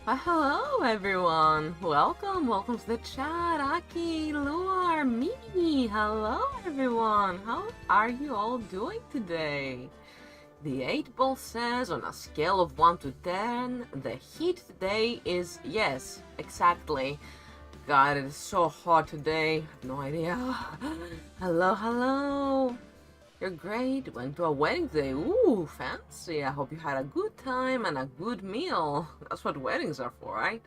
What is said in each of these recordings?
Hello everyone! Welcome to the chat. Aki, Luar, Mimi. Hello everyone! How are you all doing today? The 8 ball says on a scale of 1 to 10, the heat today is yes, exactly. God, it is so hot today. I have no idea. Hello. You're great. Went to a wedding today. Ooh, fancy. I hope you had a good time and a good meal. That's what weddings are for, right?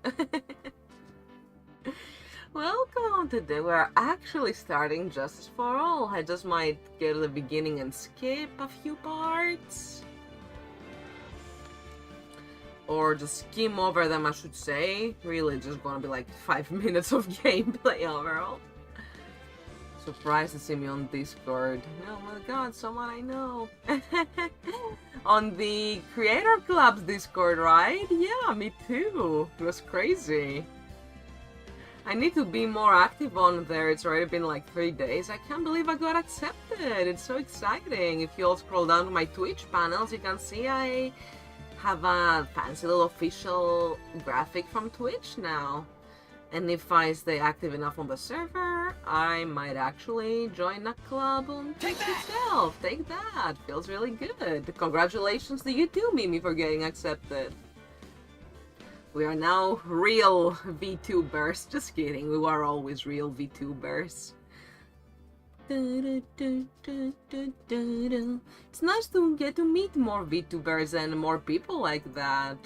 Welcome. Today we're actually starting Justice for All. I just might get to the beginning and skip a few parts. Or just skim over them, I should say. Really just gonna be like 5 minutes of gameplay overall. Surprised to see me on Discord. Oh my god, someone I know. On the Creator Club's Discord, right? Yeah, me too. It was crazy. I need to be more active on there. It's already been like 3 days. I can't believe I got accepted. It's so exciting. If you all scroll down to my Twitch panels, you can see I have a fancy little official graphic from Twitch now. And if I stay active enough on the server, I might actually join a club on Twitch itself. Take that. Feels really good. Congratulations to you too, Mimi, for getting accepted. We are now real VTubers. Just kidding. We were always real VTubers. It's nice to get to meet more VTubers and more people like that.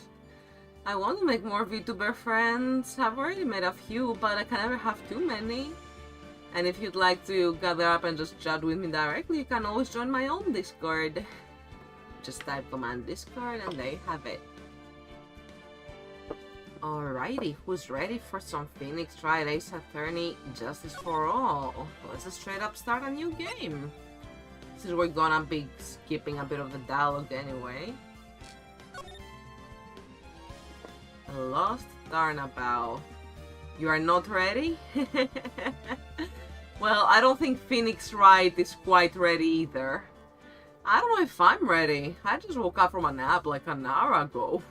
I want to make more VTuber friends. I've already made a few, but I can never have too many. And if you'd like to gather up and just chat with me directly, you can always join my own Discord. Just type command Discord and there you have it. Alrighty, who's ready for some Phoenix Wright Ace Attorney Justice for All? Let's just straight up start a new game. Since we're gonna be skipping a bit of the dialogue anyway. Lost Turnabout. You are not ready? Well, I don't think Phoenix Wright is quite ready either. I don't know if I'm ready. I just woke up from a nap like an hour ago.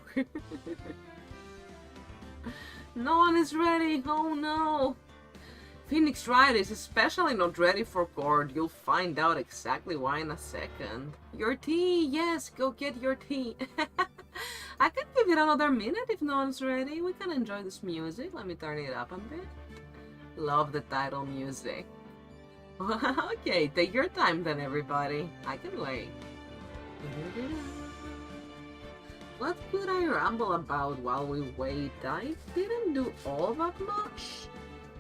No one is ready. Oh no. Phoenix Wright is especially not ready for court. You'll find out exactly why in a second. Your tea. Yes, go get your tea. I can give it another minute if no one's ready. We can enjoy this music. Let me turn it up a bit. Love the title music. Okay, take your time then, everybody. I can wait. What could I ramble about while we wait? I didn't do all that much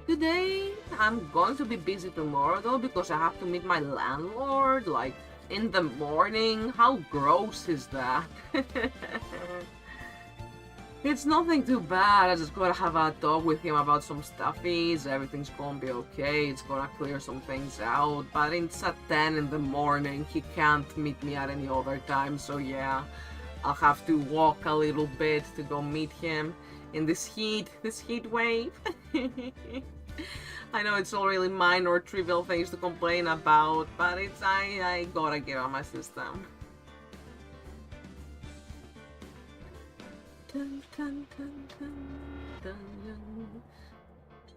today. I'm going to be busy tomorrow though because I have to meet my landlord like in the morning. How gross is that? It's nothing too bad. I just gotta have a talk with him about some stuffies. Everything's gonna be okay. It's gonna clear some things out. But it's at 10 in the morning. He can't meet me at any other time. So yeah, I'll have to walk a little bit to go meet him in this heat wave. I know it's all really minor, trivial things to complain about, but it's I gotta get on my system. Dun, dun, dun, dun, dun, dun.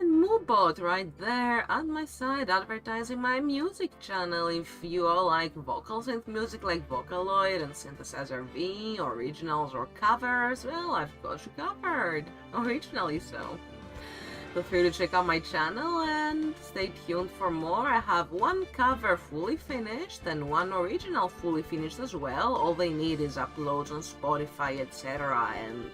And Moobot right there at my side advertising my music channel. If you all like vocal synth music like Vocaloid and Synthesizer V, originals or covers, well, I've got you covered. Originally so. Feel free to check out my channel and stay tuned for more. I have one cover fully finished and one original fully finished as well. All they need is uploads on Spotify, etc. and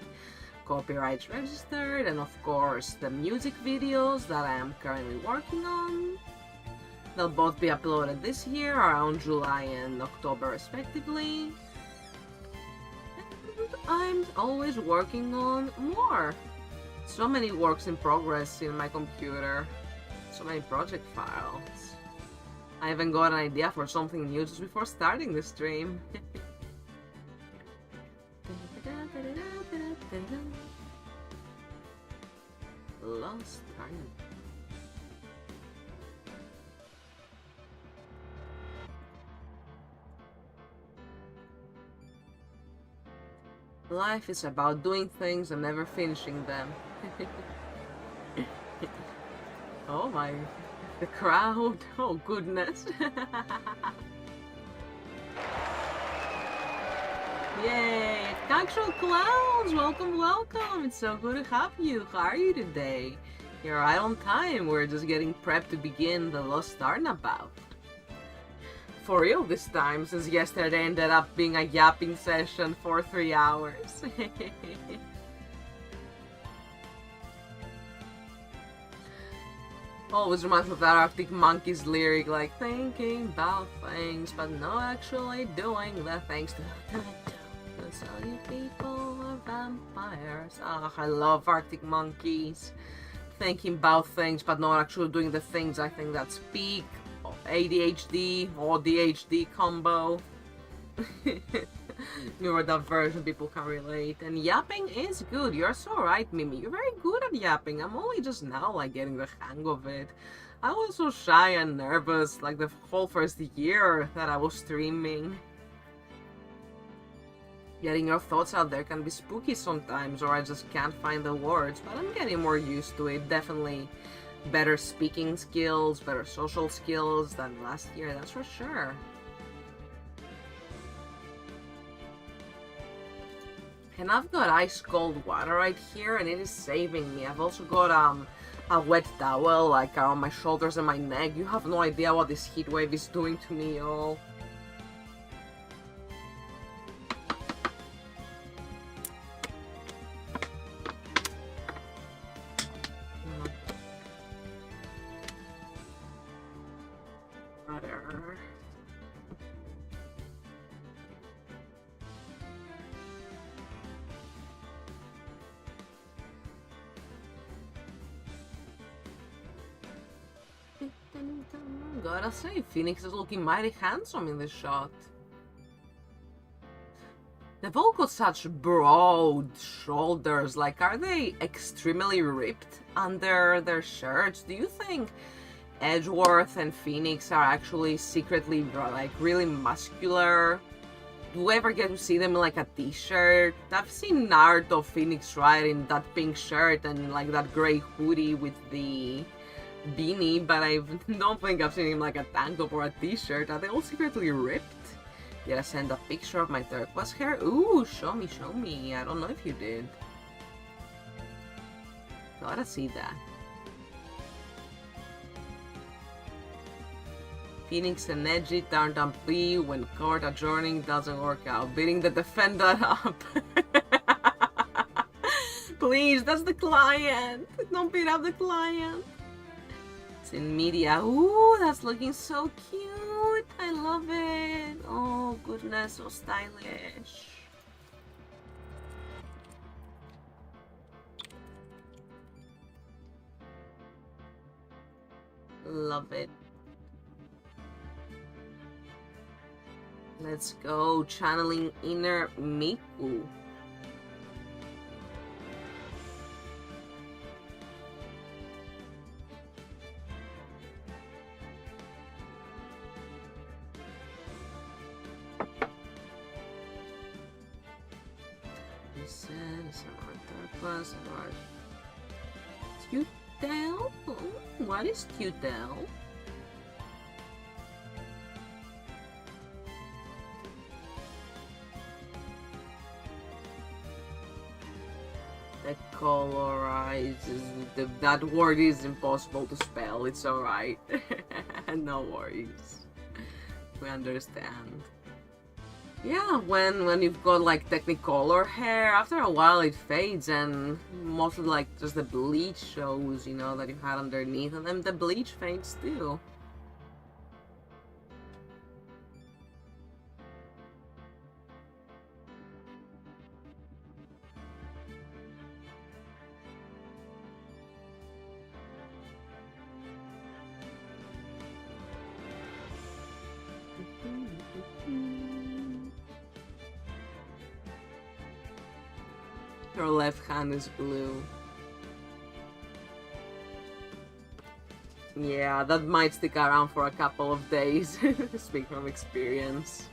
copyrights registered, and of course the music videos that I am currently working on. They'll both be uploaded this year around July and October respectively. And I'm always working on more. So many works in progress in my computer. So many project files. I even got an idea for something new just before starting the stream. Lost Turn. Life is about doing things and never finishing them. Oh my... The crowd. Oh goodness. Yay! Actual clowns! Welcome, welcome! It's so good to have you. How are you today? You're right on time. We're just getting prepped to begin the Lost Turnabout. For real this time, since yesterday ended up being a yapping session for 3 hours. Always reminds me of that Arctic Monkeys lyric, like, thinking about things, but not actually doing the things to all you people are vampires. Ah, I love Arctic Monkeys. Thinking about things, but not actually doing the things. I think that's peak ADHD or DHD combo. Neurodivergent people can relate. And yapping is good. You're so right, Mimi. You're very good at yapping. I'm only just now like getting the hang of it. I was so shy and nervous like the whole first year that I was streaming. Getting your thoughts out there can be spooky sometimes, or I just can't find the words, but I'm getting more used to it. Definitely better speaking skills, better social skills than last year, that's for sure. And I've got ice cold water right here and it is saving me. I've also got a wet towel like around my shoulders and my neck. You have no idea what this heat wave is doing to me, y'all. Gotta say, Phoenix is looking mighty handsome in this shot. They've all got such broad shoulders. Like, are they extremely ripped under their shirts? Do you think Edgeworth and Phoenix are actually secretly, like, really muscular? Do we ever get to see them in, like, a t-shirt? I've seen Naruto Phoenix Wright in that pink shirt and, like, that gray hoodie with the beanie, but I don't think I've seen him like a tank top or a t-shirt. Are they all secretly ripped? Did I send a picture of my turquoise hair? Ooh, show me, show me. I don't know if you did. Gotta see that. Phoenix and Edgy turned on B when court adjourning doesn't work out. Beating the defendant up. Please, that's the client. Don't beat up the client. In media. Ooh, that's looking so cute. I love it. Oh goodness, so stylish. Love it. Let's go channeling inner Miku. Tutel? What is Tutel? The colorizes. That word is impossible to spell. It's alright. No worries. We understand. Yeah, when you've got like Technicolor hair, after a while it fades and mostly like just the bleach shows, you know, that you had underneath, and then the bleach fades too. Your left hand is blue. Yeah, that might stick around for a couple of days. Speak from experience.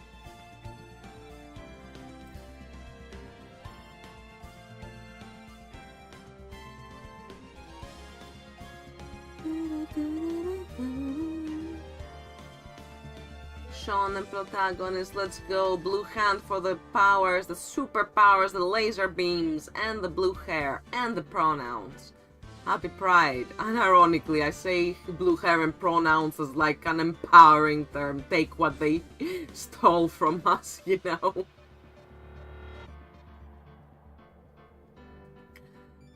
shonen protagonist. Let's go. Blue hand for the powers, the superpowers, the laser beams, and the blue hair, and the pronouns. Happy Pride. Unironically, I say blue hair and pronouns as like an empowering term. Take what they stole from us, you know?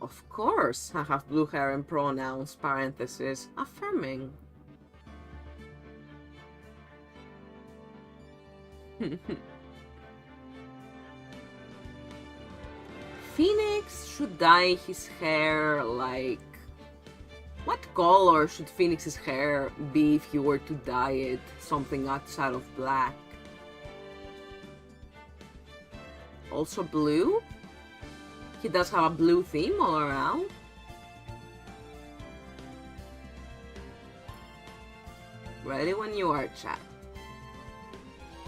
Of course, I have blue hair and pronouns, parenthesis, affirming. Phoenix should dye his hair like... What color should Phoenix's hair be if he were to dye it something outside of black? Also blue? He does have a blue theme all around. Ready when you are, chat.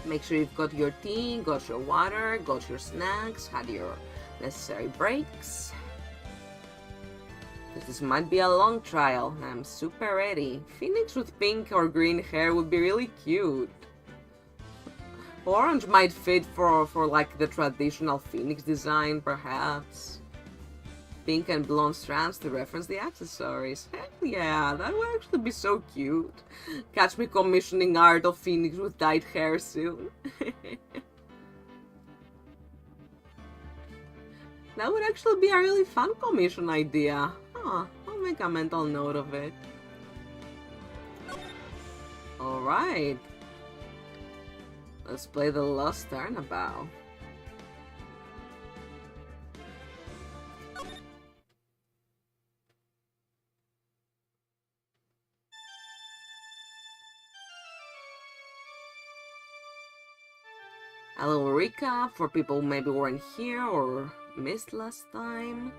Make sure you've got your tea, got your water, got your snacks, had your necessary breaks. This might be a long trial. I'm super ready. Phoenix with pink or green hair would be really cute. Orange might fit for like the traditional Phoenix design, perhaps. Pink and blonde strands to reference the accessories. Heck yeah, that would actually be so cute. Catch me commissioning art of Phoenix with dyed hair soon. That would actually be a really fun commission idea. Huh, I'll make a mental note of it. Alright. Let's play the Lost Turnabout. A little recap for people who maybe weren't here or missed last time.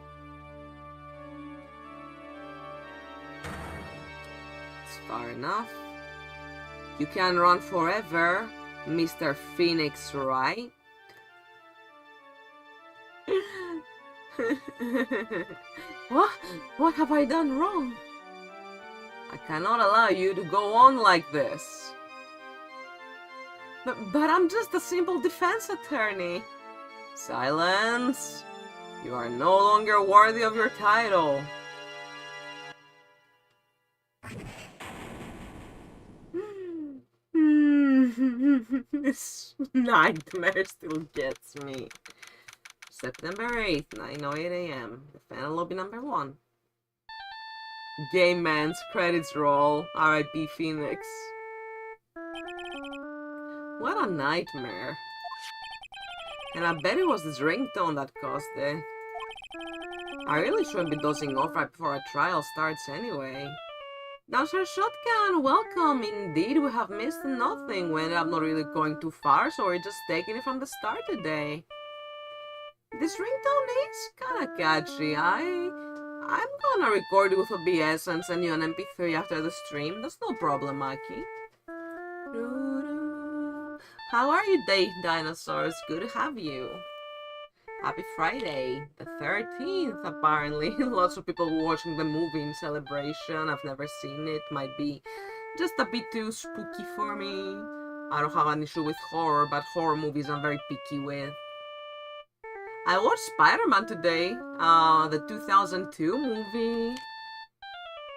It's far enough. You can run forever, Mr. Phoenix Wright. What have I done wrong? I cannot allow you to go on like this. But I'm just a simple defense attorney. Silence. You are no longer worthy of your title. This nightmare still gets me. September 8th, 9:08 AM. The fan lobby number 1. Gay man's credits roll. R.I.P. Phoenix. What a nightmare. And I bet it was this ringtone that caused it. I really shouldn't be dozing off right before a trial starts anyway. Dancer Shotgun, welcome! Indeed, we have missed nothing. We ended up not really going too far, so we're just taking it from the start today. This ringtone is kinda catchy. I'm gonna record it with OBS and send you an MP3 after the stream. That's no problem, Maki. How are you, dinosaurs? Good to have you. Happy Friday, the 13th, apparently. Lots of people watching the movie in celebration. I've never seen it. Might be just a bit too spooky for me. I don't have an issue with horror, but horror movies I'm very picky with. I watched Spider-Man today, the 2002 movie.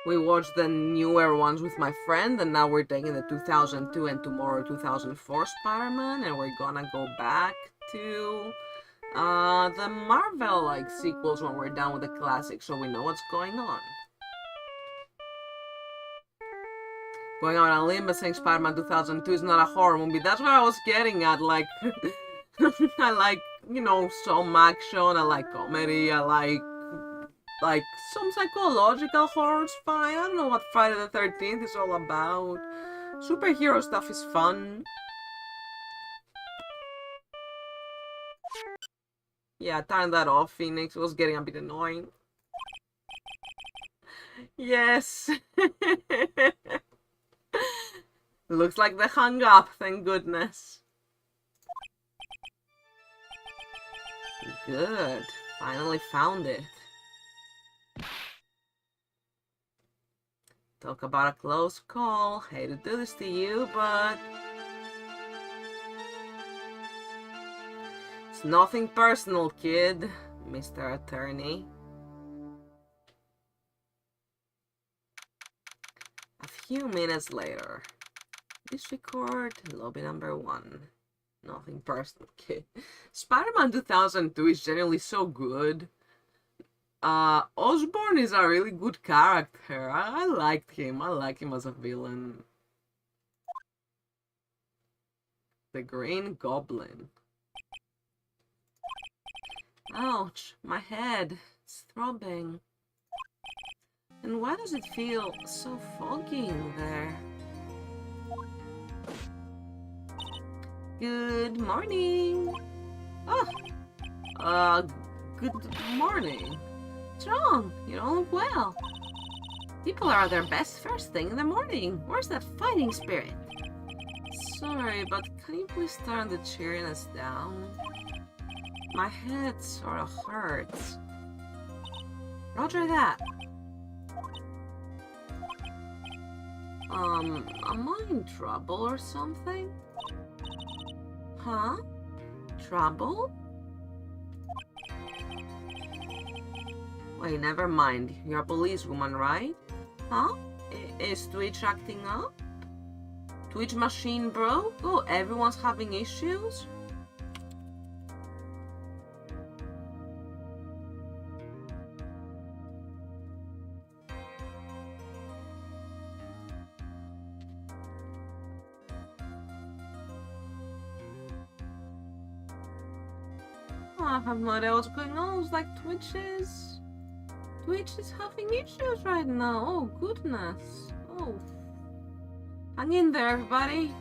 We watched the newer ones with my friend, and now we're taking the 2002 and tomorrow 2004 Spider-Man, and we're gonna go back to the Marvel like sequels when we're done with the classics, so we know what's going on. Going on a limb, but saying Spider-Man 2002 is not a horror movie. That's what I was getting at. Like, I like, you know, some action. I like comedy. I like some psychological horror's fine. I don't know what Friday the 13th is all about. Superhero stuff is fun. Yeah, turn that off, Phoenix. It was getting a bit annoying. Yes. Looks like they hung up, thank goodness. Good. Finally found it. Talk about a close call. Hate to do this to you, but It's nothing personal, kid, Mr. Attorney. A few minutes later. District Court, lobby number 1. Nothing personal, kid. Spider-Man 2002 is generally so good. Osborn is a really good character. I liked him. I like him as a villain. The Green Goblin. Ouch, my head. It's throbbing. And why does it feel so foggy in there? Good morning. Oh, good morning. What's wrong? You don't look well. People are at their best first thing in the morning. Where's that fighting spirit? Sorry, but can you please turn the cheeriness down? My head sort of hurts. Roger that. Am I in trouble or something? Huh? Trouble? Wait, never mind. You're a policewoman, right? Huh? Is Twitch acting up? Twitch machine broke? Oh, everyone's having issues? I have no idea what's going on. It's like Twitch is having issues right now. Oh goodness. Oh. Hang in there, everybody.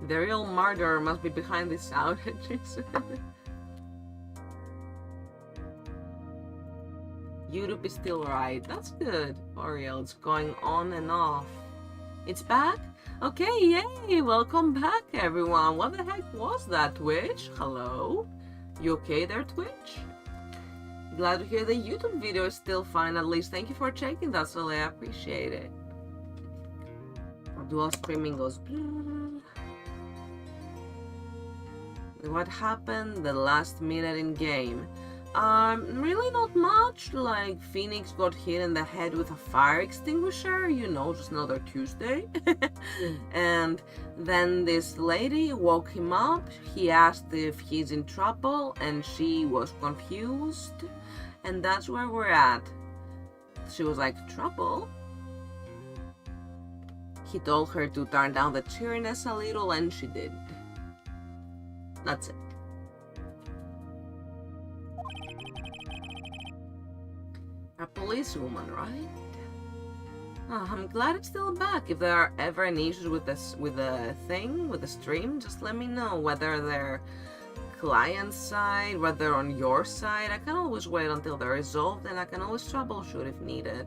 The real murderer must be behind these outages. YouTube is still right. That's good. Oriel, it's going on and off. It's back? Okay, yay! Welcome back, everyone. What the heck was that, Twitch? Hello? You okay there, Twitch? Glad to hear the YouTube video is still fine, at least. Thank you for checking that, Soleil. I appreciate it. Dual streaming goes... What happened the last minute in game? Really not much. Like, Phoenix got hit in the head with a fire extinguisher, you know, just another Tuesday. And then this lady woke him up. He asked if he's in trouble, and she was confused. And that's where we're at. She was like, trouble? He told her to turn down the cheeriness a little, and she did. That's it. A policewoman, right? Oh, I'm glad it's still back. If there are ever any issues with the stream, just let me know. Whether they're client side, whether on your side. I can always wait until they're resolved, and I can always troubleshoot if needed.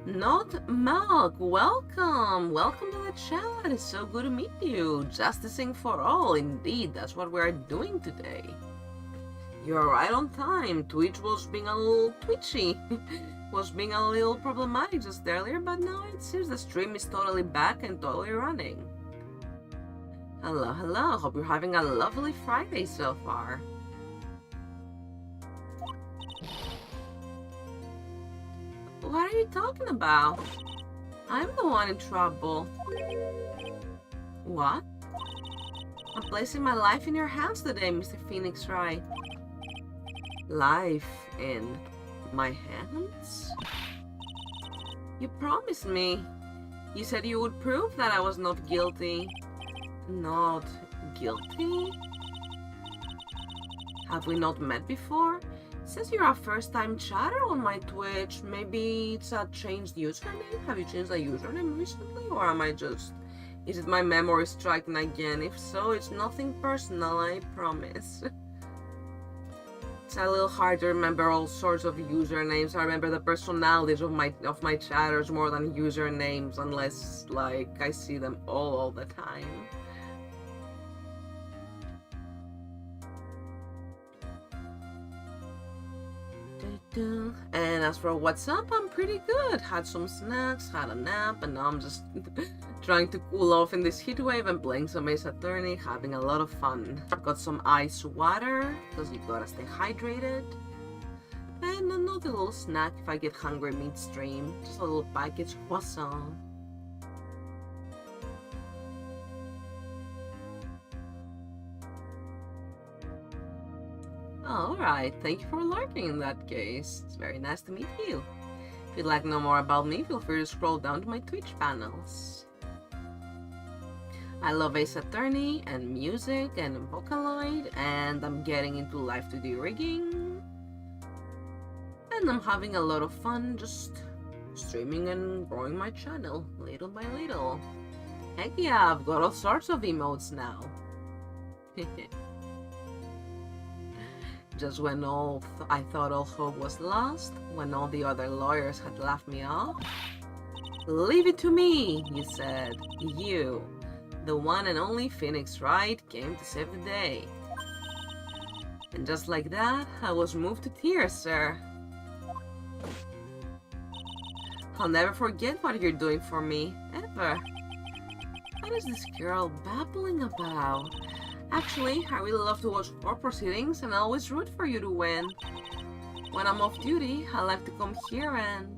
Not Malk, welcome! Welcome to the chat. It's so good to meet you. Justicing for all, indeed. That's what we're doing today. You're right on time. Twitch was being a little twitchy. Was being a little problematic just earlier, but now it seems the stream is totally back and totally running. Hello, hello. Hope you're having a lovely Friday so far. What are you talking about? I'm the one in trouble. What? I'm placing my life in your hands today, Mr. Phoenix Wright. Life in my hands? You promised me. You said you would prove that I was not guilty. Not guilty? Have we not met before? It says you're a first-time chatter on my Twitch. Maybe it's a changed username? Have you changed the username recently? Or am I just... Is it my memory striking again? If so, it's nothing personal, I promise. It's a little hard to remember all sorts of usernames. I remember the personalities of my chatters more than usernames, unless, like, I see them all the time. And as for what's up, I'm pretty good. Had some snacks, had a nap, and now I'm just trying to cool off in this heat wave and playing some Ace Attorney, having a lot of fun. I've got some ice water, because you gotta stay hydrated. And another little snack if I get hungry midstream. Just a little packaged croissant. Alright, thank you for lurking in that case. It's very nice to meet you. If you'd like to know more about me, feel free to scroll down to my Twitch panels. I love Ace Attorney and music and Vocaloid, and I'm getting into live 2D rigging. And I'm having a lot of fun just streaming and growing my channel little by little. Heck yeah, I've got all sorts of emotes now. Just when I thought all hope was lost, when all the other lawyers had laughed me off. Leave it to me, you said. You, the one and only Phoenix Wright, came to save the day. And just like that, I was moved to tears, sir. I'll never forget what you're doing for me, ever. What is this girl babbling about? Actually, I really love to watch court proceedings and I always root for you to win. When I'm off duty, I like to come here and...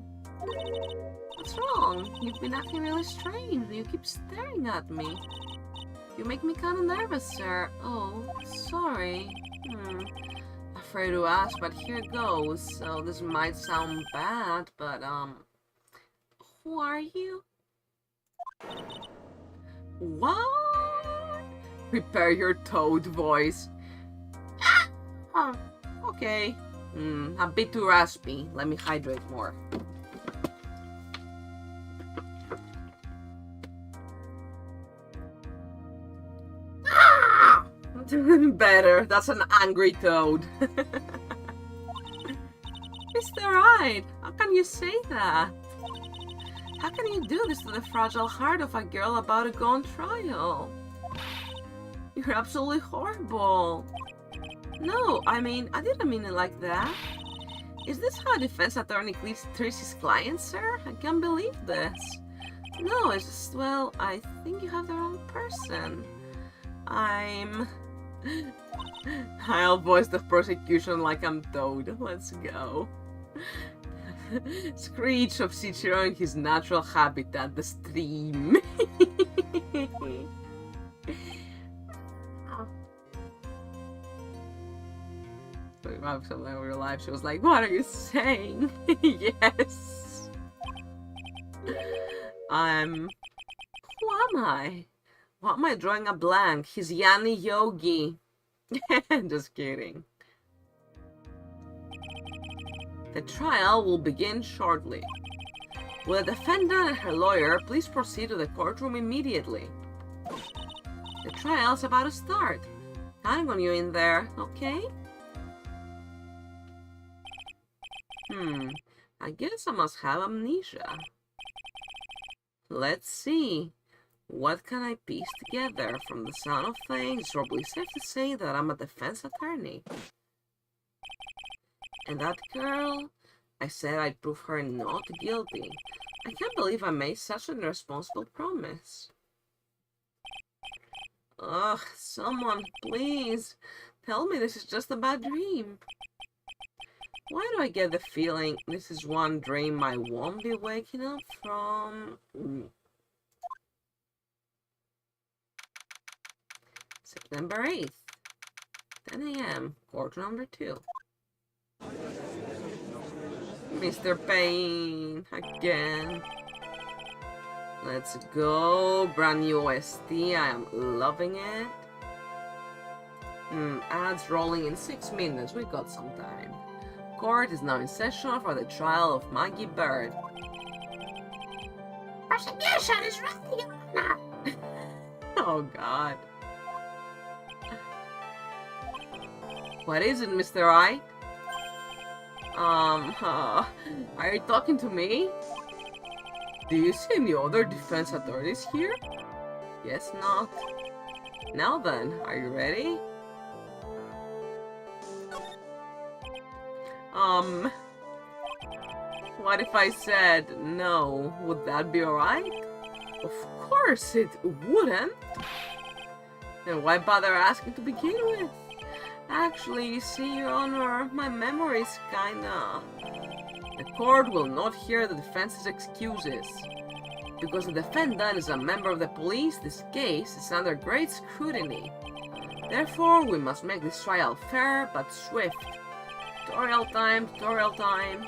What's wrong? You've been acting really strange. You keep staring at me. You make me kind of nervous, sir. Oh, sorry. Afraid to ask, but here goes. So this might sound bad, but, who are you? What? Prepare your toad voice. Okay. A bit too raspy. Let me hydrate more. Better. That's an angry toad. Mr. Wright, how can you say that? How can you do this to the fragile heart of a girl about to go on trial? You're absolutely horrible. No, I mean, I didn't mean it like that. Is this how a defense attorney treats his clients, sir? I can't believe this. No, it's just, well, I think you have the wrong person. I'll voice the prosecution like I'm Toad. Let's go. Screech of Shichiro in his natural habitat, the stream. About something in real life, she was like, what are you saying? Yes. Who am I? Why am I drawing a blank? He's Yanni Yogi. Just kidding. The trial will begin shortly. Will the defendant and her lawyer please proceed to the courtroom immediately? The trial's about to start. Counting on you in there, okay? I guess I must have amnesia. Let's see. What can I piece together? From the sound of things, it's probably safe to say that I'm a defense attorney. And that girl, I said I'd prove her not guilty. I can't believe I made such an irresponsible promise. Ugh, someone, please, tell me this is just a bad dream. Why do I get the feeling this is one dream I won't be waking up from? September 8th, 10 AM, court number 2. Mr. Payne, again. Let's go, brand new OST, I am loving it. Ads rolling in 6 minutes, we got some time. Court is now in session for the trial of Maggie Bird. Prosecution is ready, Your Honor. Oh God. What is it, Mr. Wright? Are you talking to me? Do you see any other defense attorneys here? Guess not. Now then, are you ready? What if I said no? Would that be alright? Of course it wouldn't. Then why bother asking to begin with? Actually, you see, Your Honor, my memory's kinda... The court will not hear the defense's excuses. Because the defendant is a member of the police, this case is under great scrutiny. Therefore, we must make this trial fair but swift. Tutorial time, tutorial time.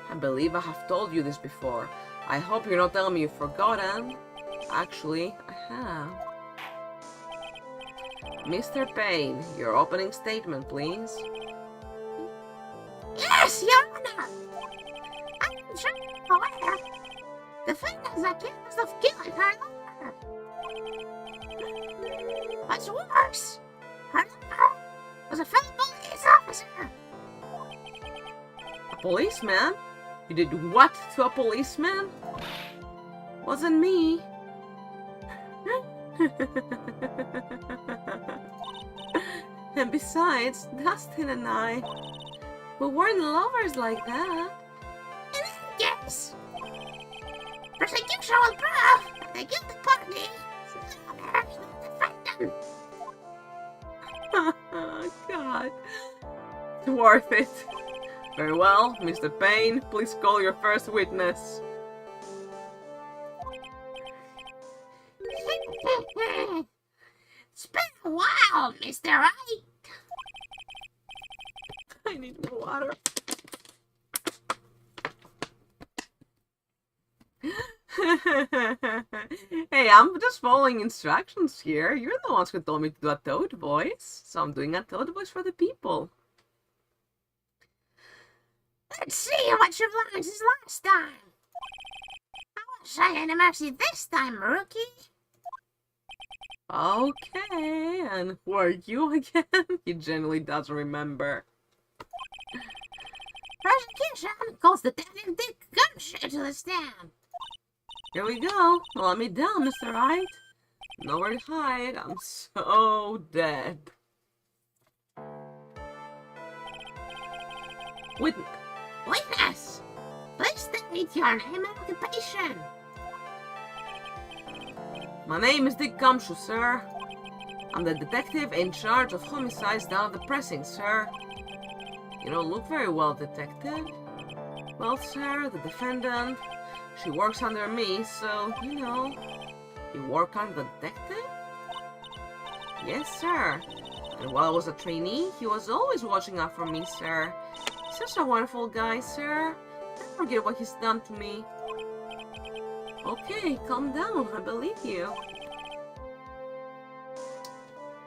I believe I have told you this before. I hope you're not telling me you've forgotten. Actually, I have. Mr. Payne, your opening statement, please. Yes, Your Honor! I'm sure you're aware. The defendant is accused of killing her lover. What's worse, her lover was a fellow police officer. A policeman? You did what to a policeman? Wasn't me. And besides, Dustin and I, we weren't lovers like that. In any case, prosecution will prove that the guilty party is the defendant. Oh, God. It's worth it. Very well, Mr. Payne, please call your first witness. It's been a while, Mr. Wright. I need more water. Hey, I'm just following instructions here. You're the ones who told me to do a Toad voice, so I'm doing a Toad voice for the people. Let's see what you've learned since last time. I won't show you any mercy this time, rookie. Okay, and who are you again? He genuinely doesn't remember. Prosecution calls Detective Dick Gumshoe to the stand. Here we go. Let me down, Mr. Wright. Nowhere to hide. I'm so dead. Witness, please state your name and occupation. My name is Dick Gumshoe, sir. I'm the detective in charge of homicides down at the precinct, sir. You don't look very well, detective. Well, sir, the defendant, she works under me, so, you know. You work under the detective? Yes, sir. And while I was a trainee, he was always watching out for me, sir. He's such a wonderful guy, sir. Don't forget what he's done to me. Okay, calm down. I believe you.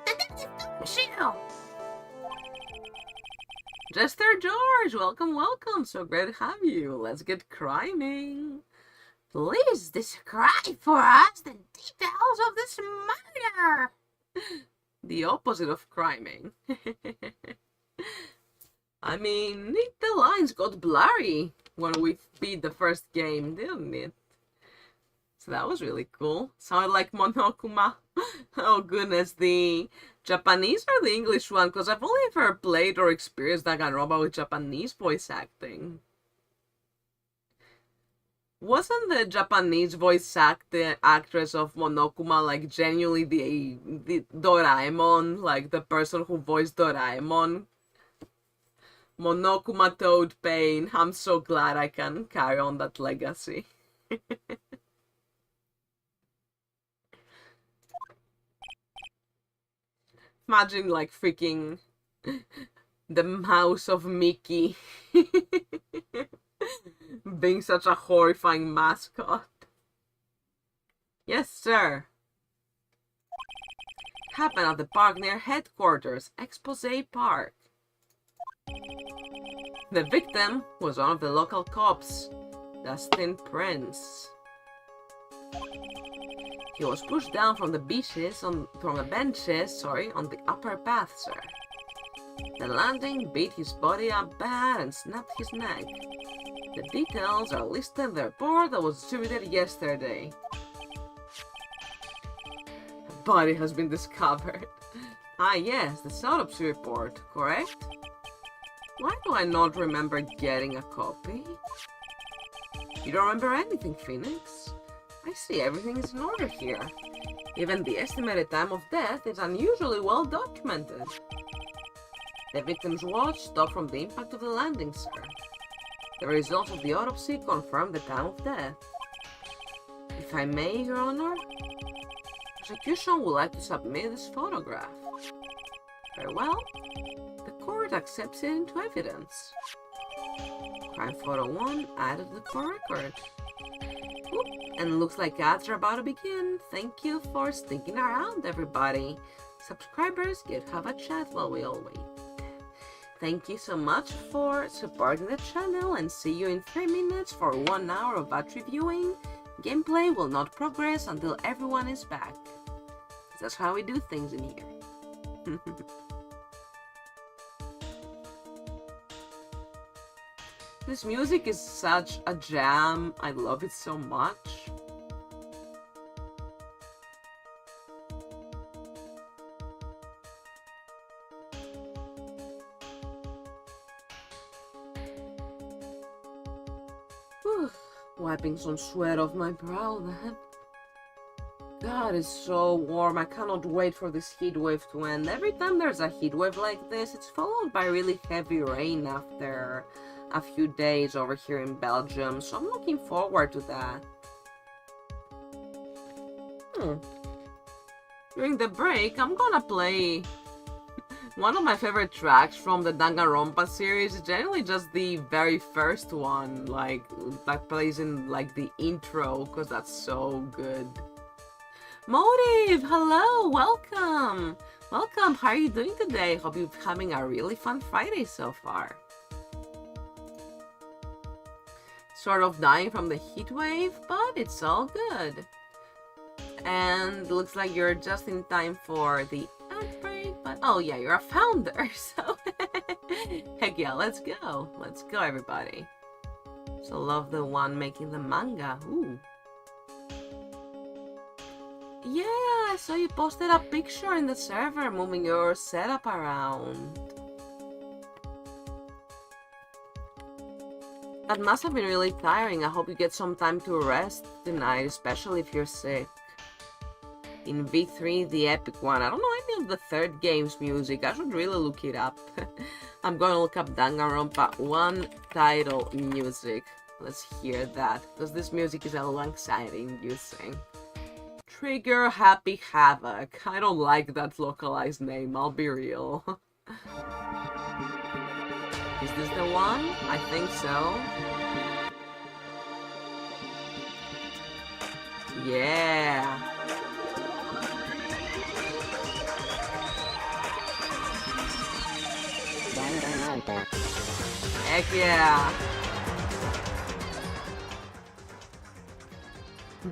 Detective Gumshoe! Jester George, welcome, welcome. So great to have you. Let's get criming. Please describe for us the details of this murder. The opposite of criming. I mean, the lines got blurry when we beat the first game, didn't it? So that was really cool. Sounded like Monokuma. Oh goodness, the Japanese or the English one? Because I've only ever played or experienced Danganronpa with Japanese voice acting. Wasn't the Japanese voice actress of Monokuma like genuinely the Doraemon? Like the person who voiced Doraemon? Monokuma Toad Pain. I'm so glad I can carry on that legacy. Imagine like freaking the mouse of Mickey being such a horrifying mascot. Yes, sir. Happened at the park near headquarters, Expose Park. The victim was one of the local cops, Dustin Prince. He was pushed down from the benches on the upper path, sir. The landing beat his body up bad and snapped his neck. The details are listed in the report that was distributed yesterday. The body has been discovered. Ah yes, the autopsy report, correct? Why do I not remember getting a copy? You don't remember anything, Phoenix? I see, everything is in order here. Even the estimated time of death is unusually well documented. The victim's watch stopped from the impact of the landing, sir. The results of the autopsy confirm the time of death. If I may, Your Honor, prosecution would like to submit this photograph. Very well. The court accepts it into evidence. Crime photo 1 added to the court record. Oop, and looks like ads are about to begin. Thank you for sticking around, everybody. Subscribers, get to have a chat while we all wait. Thank you so much for supporting the channel, and see you in 3 minutes for 1 hour of battery viewing. Gameplay will not progress until everyone is back. That's how we do things in here. This music is such a jam. I love it so much. Whew. Wiping some sweat off my brow then. God, it's so warm. I cannot wait for this heat wave to end. Every time there's a heat wave like this, it's followed by really heavy rain after a few days over here in Belgium, so I'm looking forward to that. During the break, I'm gonna play one of my favorite tracks from the Danganronpa series. Generally just the very first one, like, that plays in, like, the intro, because that's so good. Motive! Hello! Welcome! Welcome! How are you doing today? Hope you're having a really fun Friday so far. Sort of dying from the heat wave, but it's all good. And looks like you're just in time for the ad break, but oh yeah, you're a founder, so heck yeah, let's go. Let's go, everybody. So love the one making the manga. Ooh. Yeah, I saw you posted a picture in the server moving your setup around. That must have been really tiring. I hope you get some time to rest tonight, especially if you're sick. In V3, the epic one. I don't know any of the third game's music. I should really look it up. I'm going to look up Danganronpa 1 title music. Let's hear that, because this music is a little anxiety-inducing. Trigger Happy Havoc. I don't like that localized name, I'll be real. Is this the one? I think so. Yeah. Heck yeah.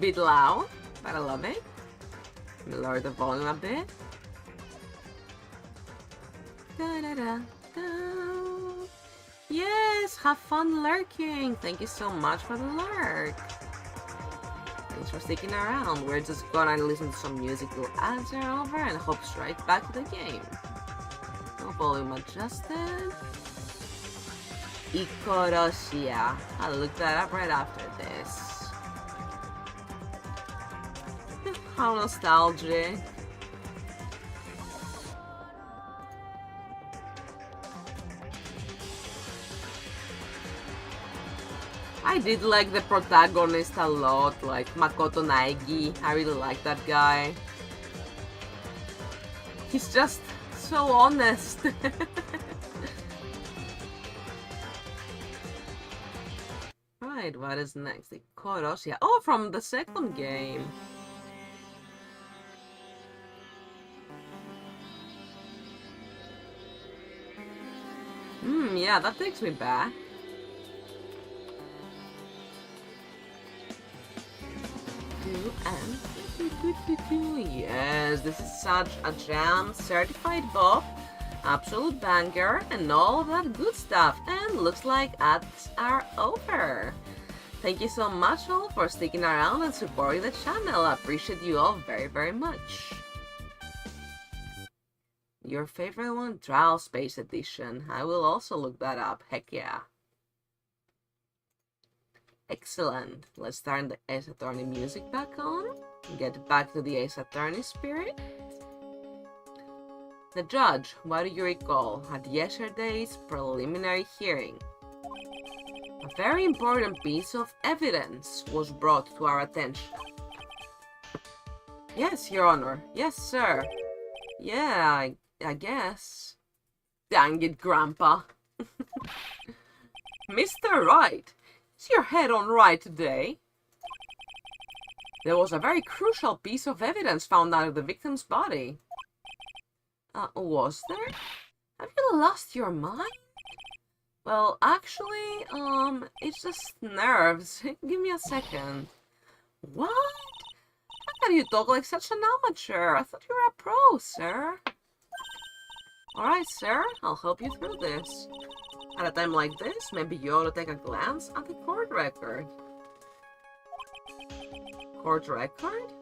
Bit loud, but I love it. Let me lower the volume a bit. Da da da da. Yes, have fun lurking. Thank you so much for the lurk. Thanks for sticking around. We're just gonna listen to some music till ads are over and hop straight back to the game. No volume adjusted. Ikoroshia. I'll look that up right after this. How nostalgic. I did like the protagonist a lot, like Makoto Naegi. I really like that guy. He's just so honest. Right, what is next? The Koroshia. Oh, from the second game. Yeah, that takes me back. Yes, this is such a jam. Certified Bob, absolute banger, and all that good stuff. And looks like ads are over. Thank you so much all for sticking around and supporting the channel. I appreciate you all very, very much. Your favorite one? Trial Space Edition. I will also look that up. Heck yeah. Excellent. Let's turn the Ace Attorney music back on. Get back to the Ace Attorney spirit. The judge, what do you recall, at yesterday's preliminary hearing? A very important piece of evidence was brought to our attention. Yes, Your Honor. Yes, sir. Yeah, I guess. Dang it, Grandpa. Mr. Wright, is your head on right today? There was a very crucial piece of evidence found under the victim's body. Was there? Have you lost your mind? Well, actually, it's just nerves. Give me a second. What? How can you talk like such an amateur? I thought you were a pro, sir. Alright, sir, I'll help you through this. At a time like this, maybe you ought to take a glance at the court record. Court record?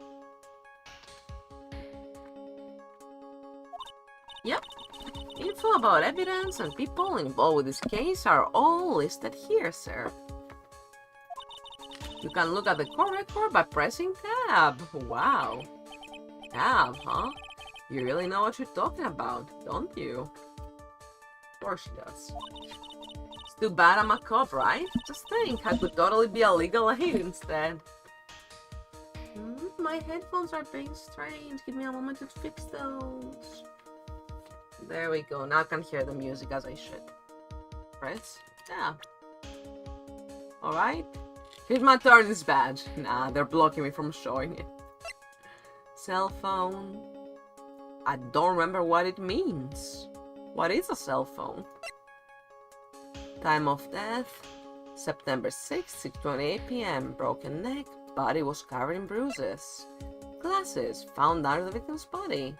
Yep. Info about evidence and people involved with this case are all listed here, sir. You can look at the court record by pressing tab. Wow. Tab, huh? You really know what you're talking about, don't you? Of course she does. It's too bad I'm a cop, right? Just think, I could totally be a legal aid instead. My headphones are being strange. Give me a moment to fix those. There we go. Now I can hear the music as I should. Press tab. Alright. Here's my attorney's badge. Nah, they're blocking me from showing it. Cell phone. I don't remember what it means. What is a cell phone? Time of death. September 6th, 6:28 p.m. Broken neck. Body was covered in bruises. Glasses found under the victim's body.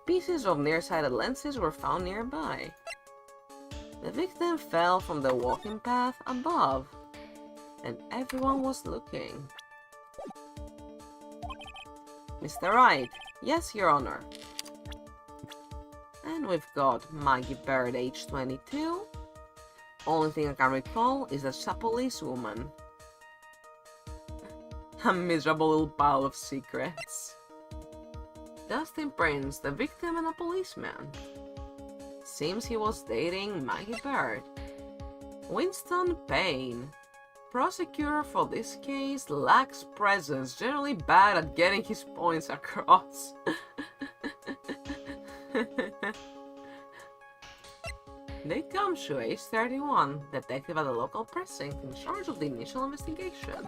Pieces of nearsighted lenses were found nearby. The victim fell from the walking path above, and everyone was looking. Mr. Wright. Yes, Your Honor. And we've got Maggie Bird, age 22. Only thing I can recall is that she's a policewoman. A miserable little pile of secrets. Dustin Prince, the victim and a policeman. Seems he was dating Maggie Bird. Winston Payne. Prosecutor for this case lacks presence, generally bad at getting his points across. Nick Gumshoe, age 31, detective at the local precinct in charge of the initial investigation.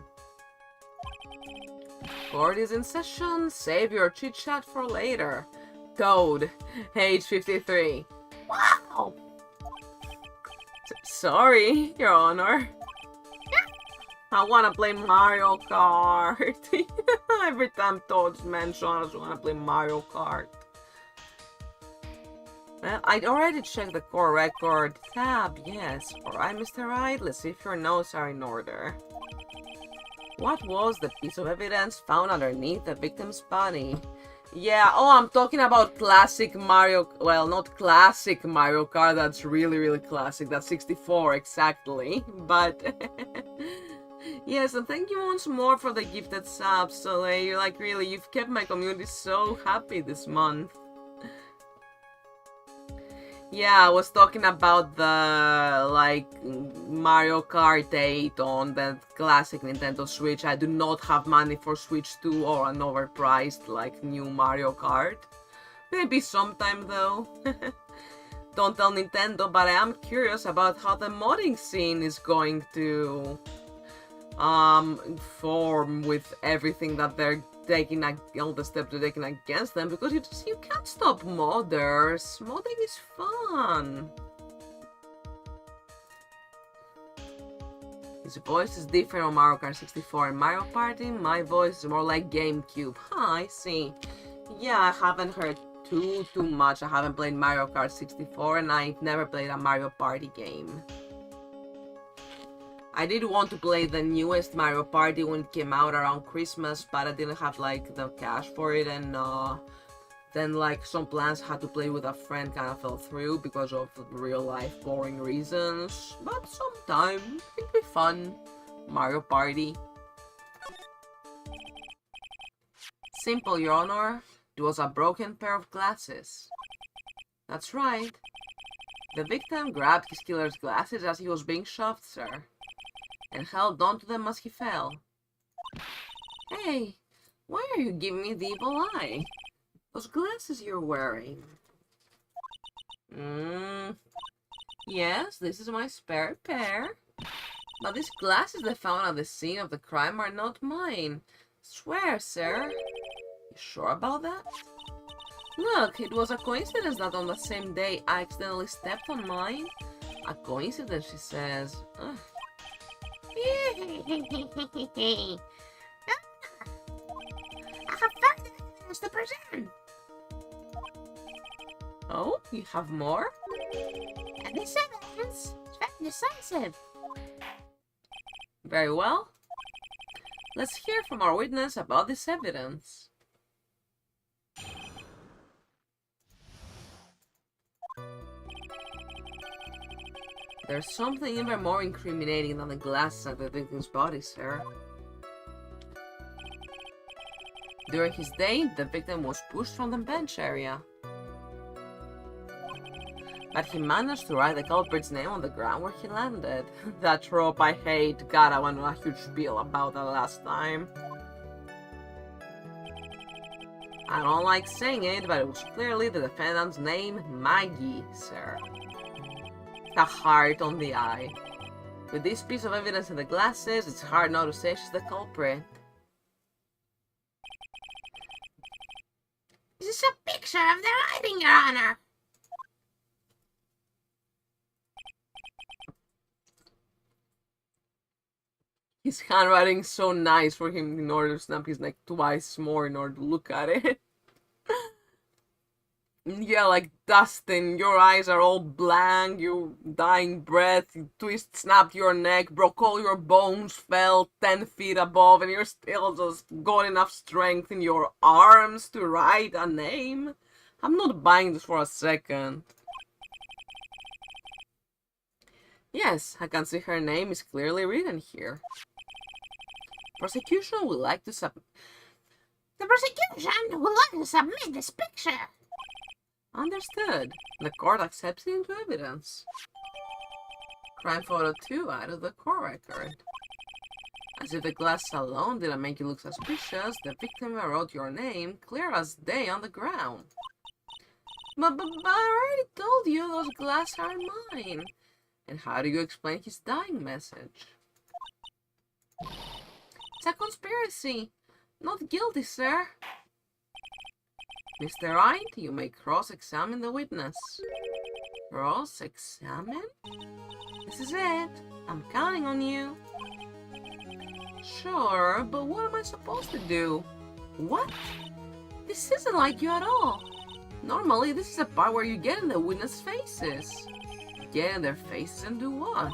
Court is in session. Save your chit-chat for later. Toad, age 53. Wow! Sorry, Your Honor. I wanna play Mario Kart. Every time Toad's mentioned, I just wanna play Mario Kart. Well, I'd already checked the core record tab, yes. Alright, Mr. Wright, let's see if your notes are in order. What was the piece of evidence found underneath the victim's body? Yeah, oh, I'm talking about classic Mario... Well, not classic Mario Kart, that's really, really classic. That's 64, exactly. But... yes, and thank you once more for the gifted subs, Soleil. Like, really, you've kept my community so happy this month. Yeah, I was talking about the, like, Mario Kart 8 on the classic Nintendo Switch. I do not have money for Switch 2 or an overpriced, like, new Mario Kart. Maybe sometime, though. Don't tell Nintendo, but I am curious about how the modding scene is going to form with everything that they're taking, all the steps they're taking against them, because you can't stop modders. Modding is fun. His voice is different on Mario Kart 64 and Mario Party. My voice is more like GameCube. Huh, I see. Yeah, I haven't heard too much. I haven't played Mario Kart 64 and I've never played a Mario Party game. I did want to play the newest Mario Party when it came out around Christmas, but I didn't have, like, the cash for it, and then, like, some plans had to play with a friend kind of fell through because of real-life boring reasons. But sometime, it'd be fun. Mario Party. Simple, Your Honor. It was a broken pair of glasses. That's right. The victim grabbed his killer's glasses as he was being shoved, sir, and held onto them as he fell. Hey, why are you giving me the evil eye? Those glasses you're wearing. Yes, this is my spare pair. But these glasses they found at the scene of the crime are not mine. Swear, sir. You sure about that? Look, it was a coincidence that on the same day I accidentally stepped on mine. A coincidence, she says. Ugh. I have further evidence to present. Oh, you have more? And this evidence is very decisive. Very well. Let's hear from our witness about this evidence. There's something even more incriminating than the glasses at the victim's body, sir. During his day, the victim was pushed from the bench area. But he managed to write the culprit's name on the ground where he landed. That trope I hate. God, I went on a huge spiel about that last time. I don't like saying it, but it was clearly the defendant's name, Maggie, sir. A heart on the eye. With this piece of evidence in the glasses, it's hard not to say she's the culprit. This is a picture of the writing, Your Honor. His handwriting's so nice for him in order to snap his neck twice more in order to look at it. Yeah, like Dustin, your eyes are all blank, you dying breath, you snapped your neck, broke all your bones, fell 10 feet above, and you're still just got enough strength in your arms to write a name? I'm not buying this for a second. Yes, I can see her name is clearly written here. Prosecution would like to submit. The prosecution would like to submit this picture. Understood. The court accepts it into evidence. Crime photo 2 out of the court record. As if the glass alone didn't make you look suspicious, the victim wrote your name clear as day on the ground. But I already told you those glasses are mine. And how do you explain his dying message? It's a conspiracy. Not guilty, sir. Mr. Wright, you may cross-examine the witness. Cross-examine? This is it. I'm counting on you. Sure, but what am I supposed to do? What? This isn't like you at all. Normally, this is a part where you get in the witness' faces. Get in their faces and do what?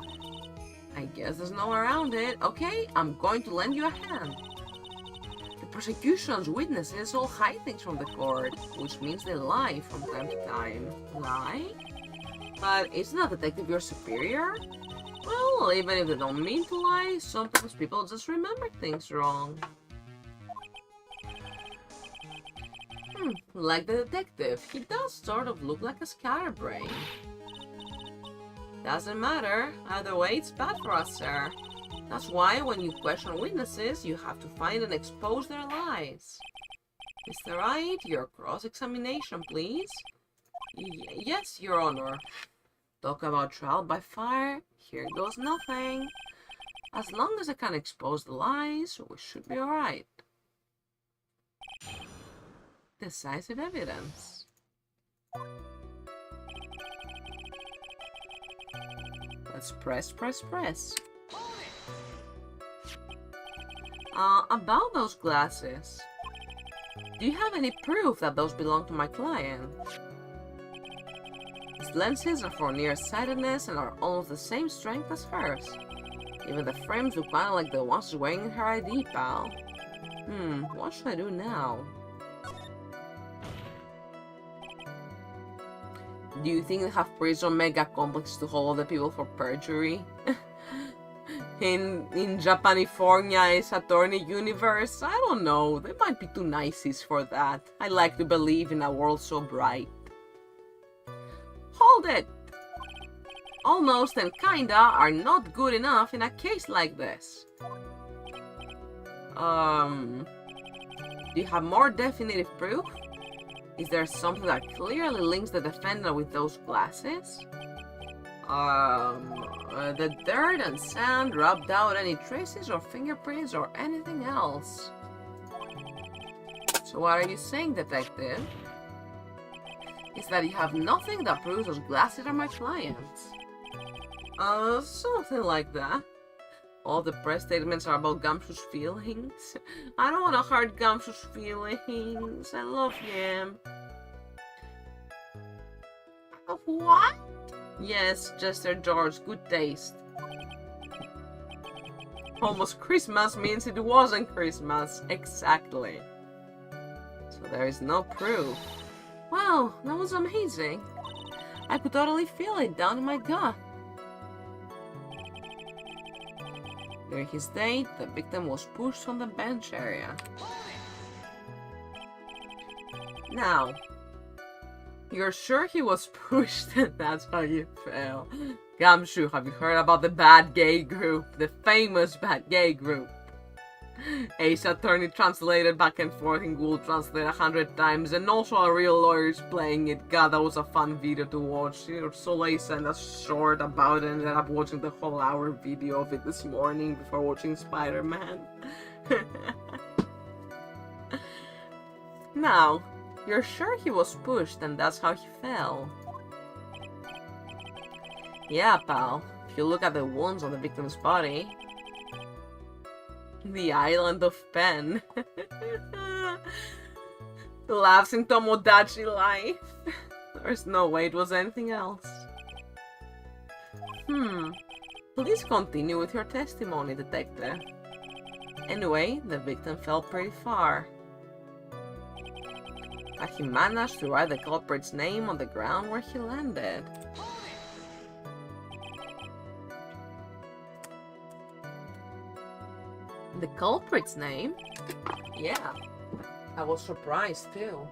I guess there's no way around it. Okay, I'm going to lend you a hand. The prosecution's witnesses all hide things from the court, which means they lie from time to time. Lie? But isn't a detective your superior? Well, even if they don't mean to lie, sometimes people just remember things wrong. Like the detective, he does sort of look like a scatterbrain. Doesn't matter, either way it's bad for us, sir. That's why when you question witnesses, you have to find and expose their lies. Mr. Wright, your cross-examination, please. Yes, Your Honor. Talk about trial by fire, here goes nothing. As long as I can expose the lies, we should be alright. Decisive evidence. Let's press. About those glasses. Do you have any proof that those belong to my client? His lenses are for nearsightedness and are almost the same strength as hers. Even the frames look kind of like the ones she's wearing in her ID, pal. What should I do now? Do you think they have prison mega complexes to hold other people for perjury? in Japanifornia Ace Attorney universe. I don't know. They might be too niceys for that. I like to believe in a world so bright. Hold it! Almost and kinda are not good enough in a case like this. Do you have more definitive proof? Is there something that clearly links the defendant with those glasses? The dirt and sand rubbed out any traces or fingerprints or anything else. So what are you saying, detective? Is that you have nothing that proves those glasses are my clients? Something like that. All the press statements are about Gumshoe's feelings. I don't want to hurt Gumshoe's feelings. I love him. What? Yes, Jester George, good taste. Almost Christmas means it wasn't Christmas. Exactly. So there is no proof. Wow, that was amazing. I could totally feel it down in my gut. During his date, the victim was pushed from the bench area. Now, you're sure he was pushed and that's how you fell? Gumshoe, have you heard about the bad gay group? The famous bad gay group. Ace Attorney translated back and forth in Google Translate 100 times, and also a real lawyer is playing it. God, that was a fun video to watch. You know, Soleil sent a short about it and ended up watching the whole hour video of it this morning before watching Spider-Man. Now, you're sure he was pushed and that's how he fell? Yeah, pal. If you look at the wounds on the victim's body... The Island of Pen. Laughs in Tomodachi life. There's no way it was anything else. Please continue with your testimony, detective. Anyway, the victim fell pretty far. But he managed to write the culprit's name on the ground where he landed. The culprit's name? Yeah, I was surprised too.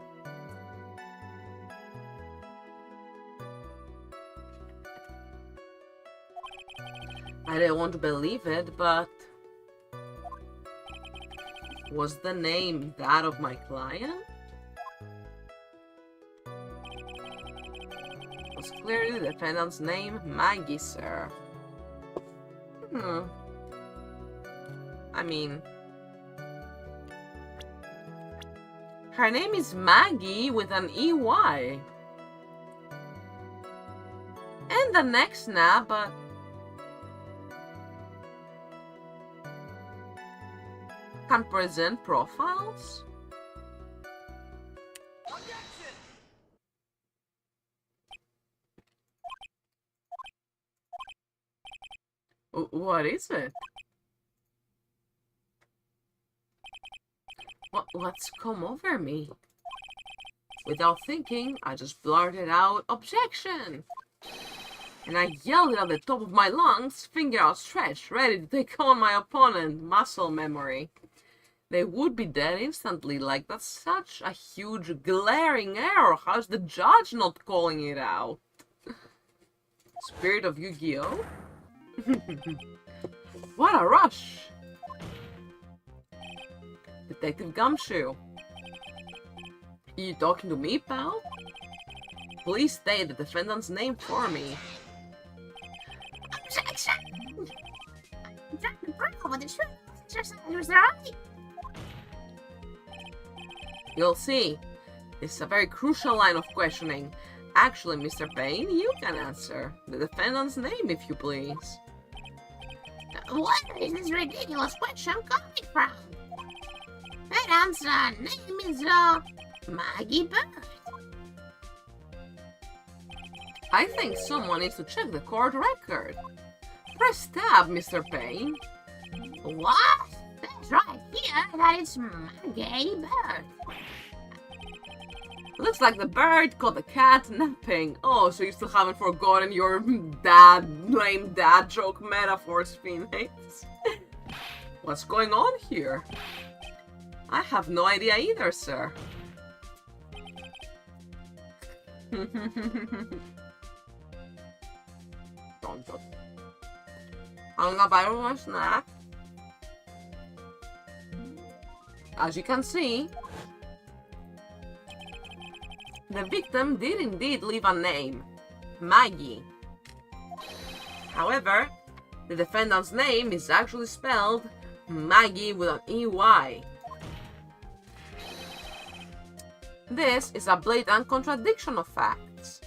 I didn't want to believe it, but... Was the name that of my client? Was clearly the defendant's name, Maggie, sir. I mean... Her name is Maggie with an EY. And the next name, but... Can present profiles? What is it? What's come over me? Without thinking, I just blurted out, "Objection!" And I yelled it at the top of my lungs, finger outstretched, ready to take on my opponent, muscle memory. They would be dead instantly, like that's such a huge, glaring error. How's the judge not calling it out? Spirit of Yu-Gi-Oh? What a rush! Detective Gumshoe. You talking to me, pal? Please state the defendant's name for me. Objection! I'm trying to prove what the truth was right. You'll see. This is a very crucial line of questioning. Actually, Mr. Payne, you can answer. The defendant's name, if you please. Where is this ridiculous question coming from? Defendant's name is, Maggie Bird. I think someone needs to check the court record. Press tab, Mr. Payne. What? That's right here that it's Maggie Bird. Looks like the bird caught the cat napping. Oh, so you still haven't forgotten your lame dad joke metaphors, Phoenix. What's going on here? I have no idea either, sir. I'm gonna buy one more snack. As you can see, the victim did indeed leave a name, Maggie. However, the defendant's name is actually spelled Maggie with an EY. This is a blatant contradiction of facts.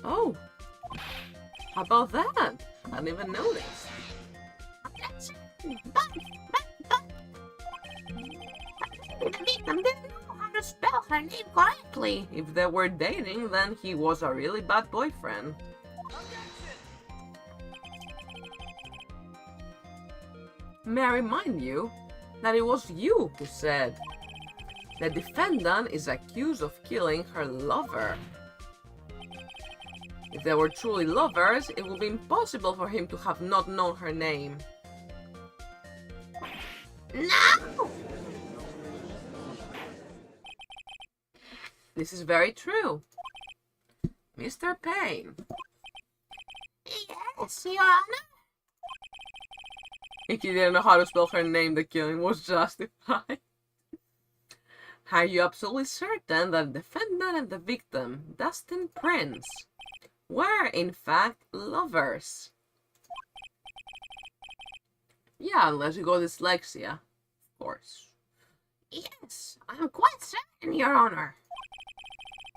Oh, how about that? I didn't even notice. The victim didn't know how to spell her name correctly. If they were dating, then he was a really bad boyfriend. May I remind you that it was you who said the defendant is accused of killing her lover. If they were truly lovers, it would be impossible for him to have not known her name. No! This is very true. Mr. Payne. Yes, Your Honor. If you didn't know how to spell her name, the killing was justified. Are you absolutely certain that the defendant and the victim, Dustin Prince, were in fact lovers? Yeah, unless you go dyslexia, of course. Yes, I'm quite certain, Your Honor.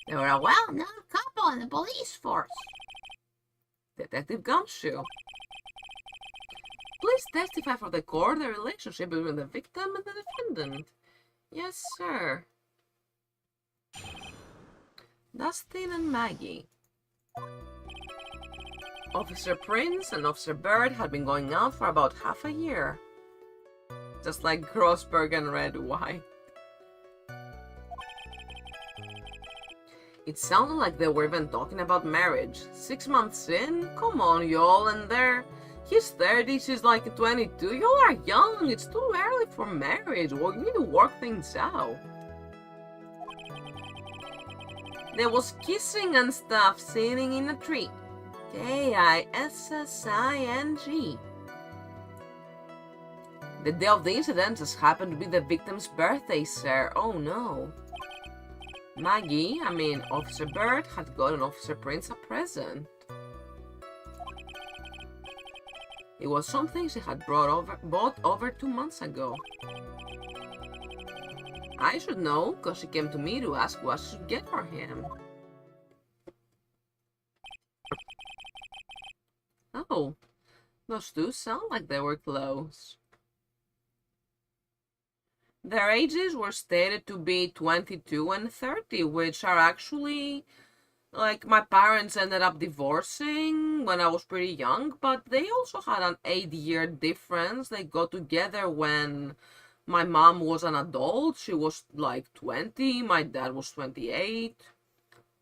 They were a well-known couple in the police force. Detective Gumshoe. Please testify for the court the relationship between the victim and the defendant. Yes, sir. Dustin and Maggie. Officer Prince and Officer Bird had been going out for about half a year. Just like Grossberg and Red White. It sounded like they were even talking about marriage. 6 months in? Come on, y'all, and he's 30, she's like 22. Y'all are young. It's too early for marriage. Well, you need to work things out. There was kissing and stuff sitting in a tree. Kissing. The day of the incident just happened to be the victim's birthday, sir. Oh no. Officer Bird had gotten Officer Prince a present. It was something she had bought over 2 months ago. I should know, because she came to me to ask what she should get for him. Oh, those two sound like they were close. Their ages were stated to be 22 and 30, which are actually, like, my parents ended up divorcing when I was pretty young, but they also had an 8-year difference. They got together when my mom was an adult. She was like 20, my dad was 28.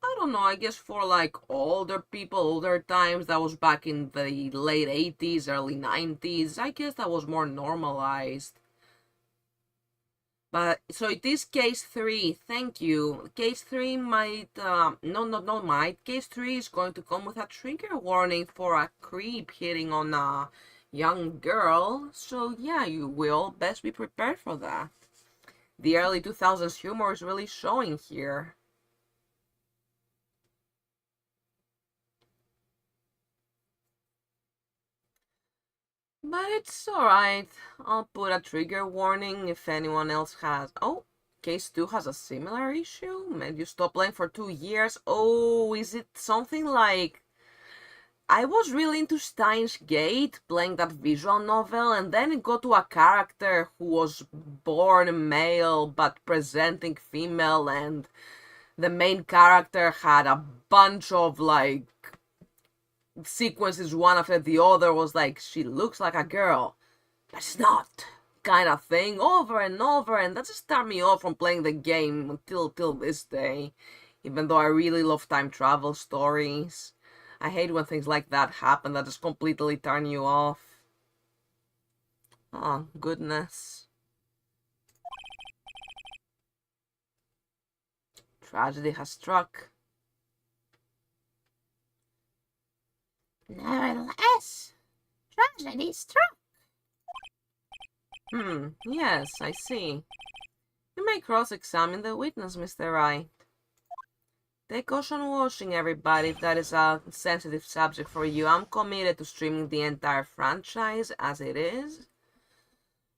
I don't know, I guess for like older people, older times, that was back in the late 80s, early 90s. I guess that was more normalized. But, so it is case 3, thank you. Case 3 might, Case 3 is going to come with a trigger warning for a creep hitting on a young girl. So yeah, you will best be prepared for that. The early 2000s humor is really showing here. But it's alright. I'll put a trigger warning if anyone else has... Oh, case 2 has a similar issue? Made you stop playing for 2 years? Oh, is it something like... I was really into Steins Gate, playing that visual novel, and then it got to a character who was born male but presenting female, and the main character had a bunch of, like, sequences one after the other. Was like, she looks like a girl, but she's not. kind of thing over and over, and that just turned me off from playing the game until this day. Even though I really love time travel stories, I hate when things like that happen that just completely turn you off. Oh, goodness. Tragedy has struck. Nevertheless, tragedy struck. Yes, I see. You may cross-examine the witness, Mr. Wright. Take caution washing, everybody, if that is a sensitive subject for you. I'm committed to streaming the entire franchise as it is.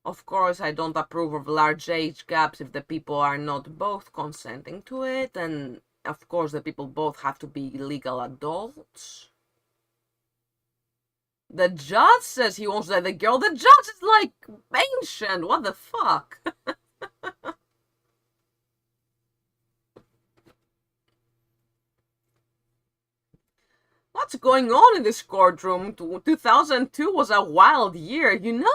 Of course, I don't approve of large age gaps if the people are not both consenting to it, and of course the people both have to be legal adults. The judge says he wants to let the girl. The judge is like ancient. What the fuck? What's going on in this courtroom? 2002 was a wild year, you know?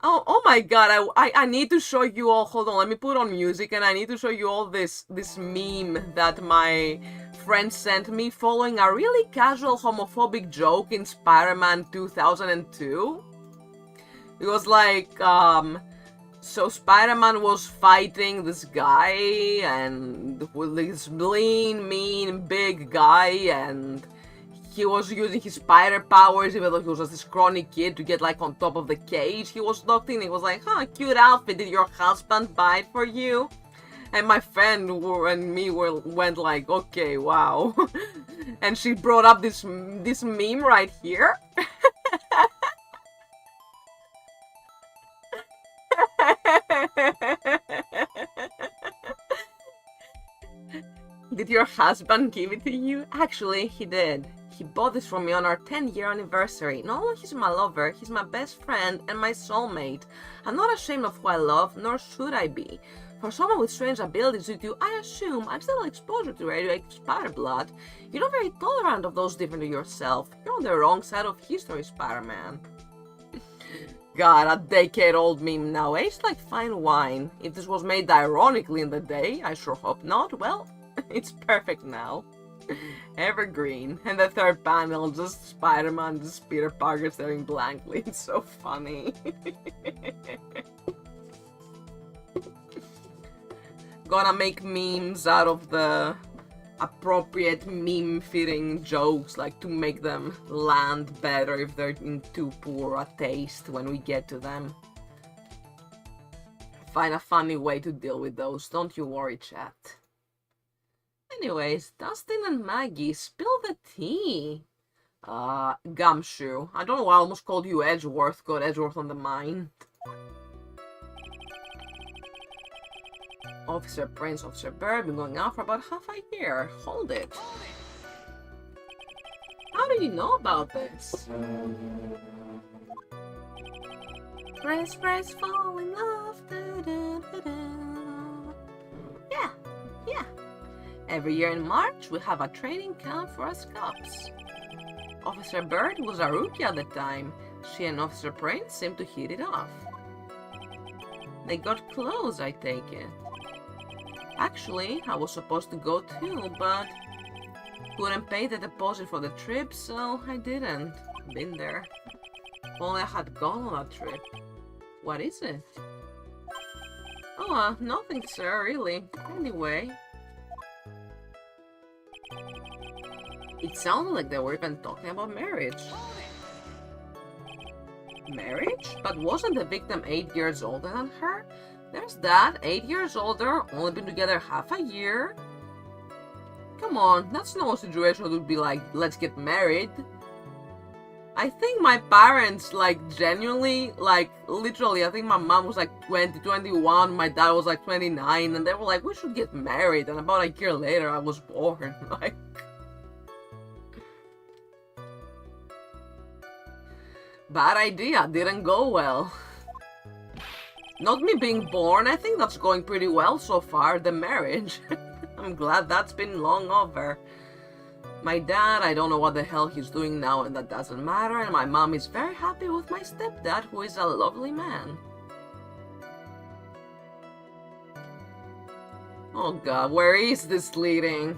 Oh my god, I need to show you all. Hold on, let me put on music, and I need to show you all this meme that my friend sent me following a really casual homophobic joke in Spider-Man 2002. It was like, so Spider-Man was fighting this guy, and with this lean, mean, big guy, and he was using his spider powers, even though he was just this scrawny kid, to get like on top of the cage he was locked in. He was like, huh, cute outfit, did your husband buy it for you? And my friend and me went like, okay, wow. And she brought up this meme right here. Did your husband give it to you? Actually, he did. He bought this from me on our 10-year anniversary. Not only he's my lover, he's my best friend and my soulmate. I'm not ashamed of who I love, nor should I be. For someone with strange abilities due to, I assume, accidental exposure to radioactive spider blood, you're not very tolerant of those different to yourself. You're on the wrong side of history, Spider-Man. God, a decade-old meme now, aged like fine wine. If this was made ironically in the day, I sure hope not. Well, it's perfect now. Evergreen. And the third panel, just Spider-Man, just Peter Parker staring blankly. It's so funny. Gonna make memes out of the appropriate meme-fitting jokes, like to make them land better if they're in too poor a taste when we get to them. Find a funny way to deal with those, don't you worry, chat. Anyways, Dustin and Maggie, spill the tea. Gumshoe. I don't know why I almost called you Edgeworth. Got Edgeworth on the mind. Officer Prince, Officer Bird, been going out for about half a year. Hold it. How do you know about this? Press, fall in love. Yeah. Every year in March, we have a training camp for us cops. Officer Bird was a rookie at the time. She and Officer Prince seemed to hit it off. They got close, I take it. Actually, I was supposed to go too, but couldn't pay the deposit for the trip, so I didn't. Been there. If only I had gone on that trip. What is it? Oh, nothing, sir, really. Anyway. It sounded like they were even talking about marriage. Marriage? But wasn't the victim 8 years older than her? There's that, 8 years older, only been together half a year. Come on, that's not a situation that would be like, let's get married. I think my parents, like, genuinely, like, literally, I think my mom was like 20, 21, my dad was like 29, and they were like, we should get married, and about a year later, I was born, like... Bad idea, didn't go well. Not me being born, I think that's going pretty well so far, the marriage. I'm glad that's been long over. My dad, I don't know what the hell he's doing now, and that doesn't matter, and my mom is very happy with my stepdad, who is a lovely man. Oh god, where is this leading?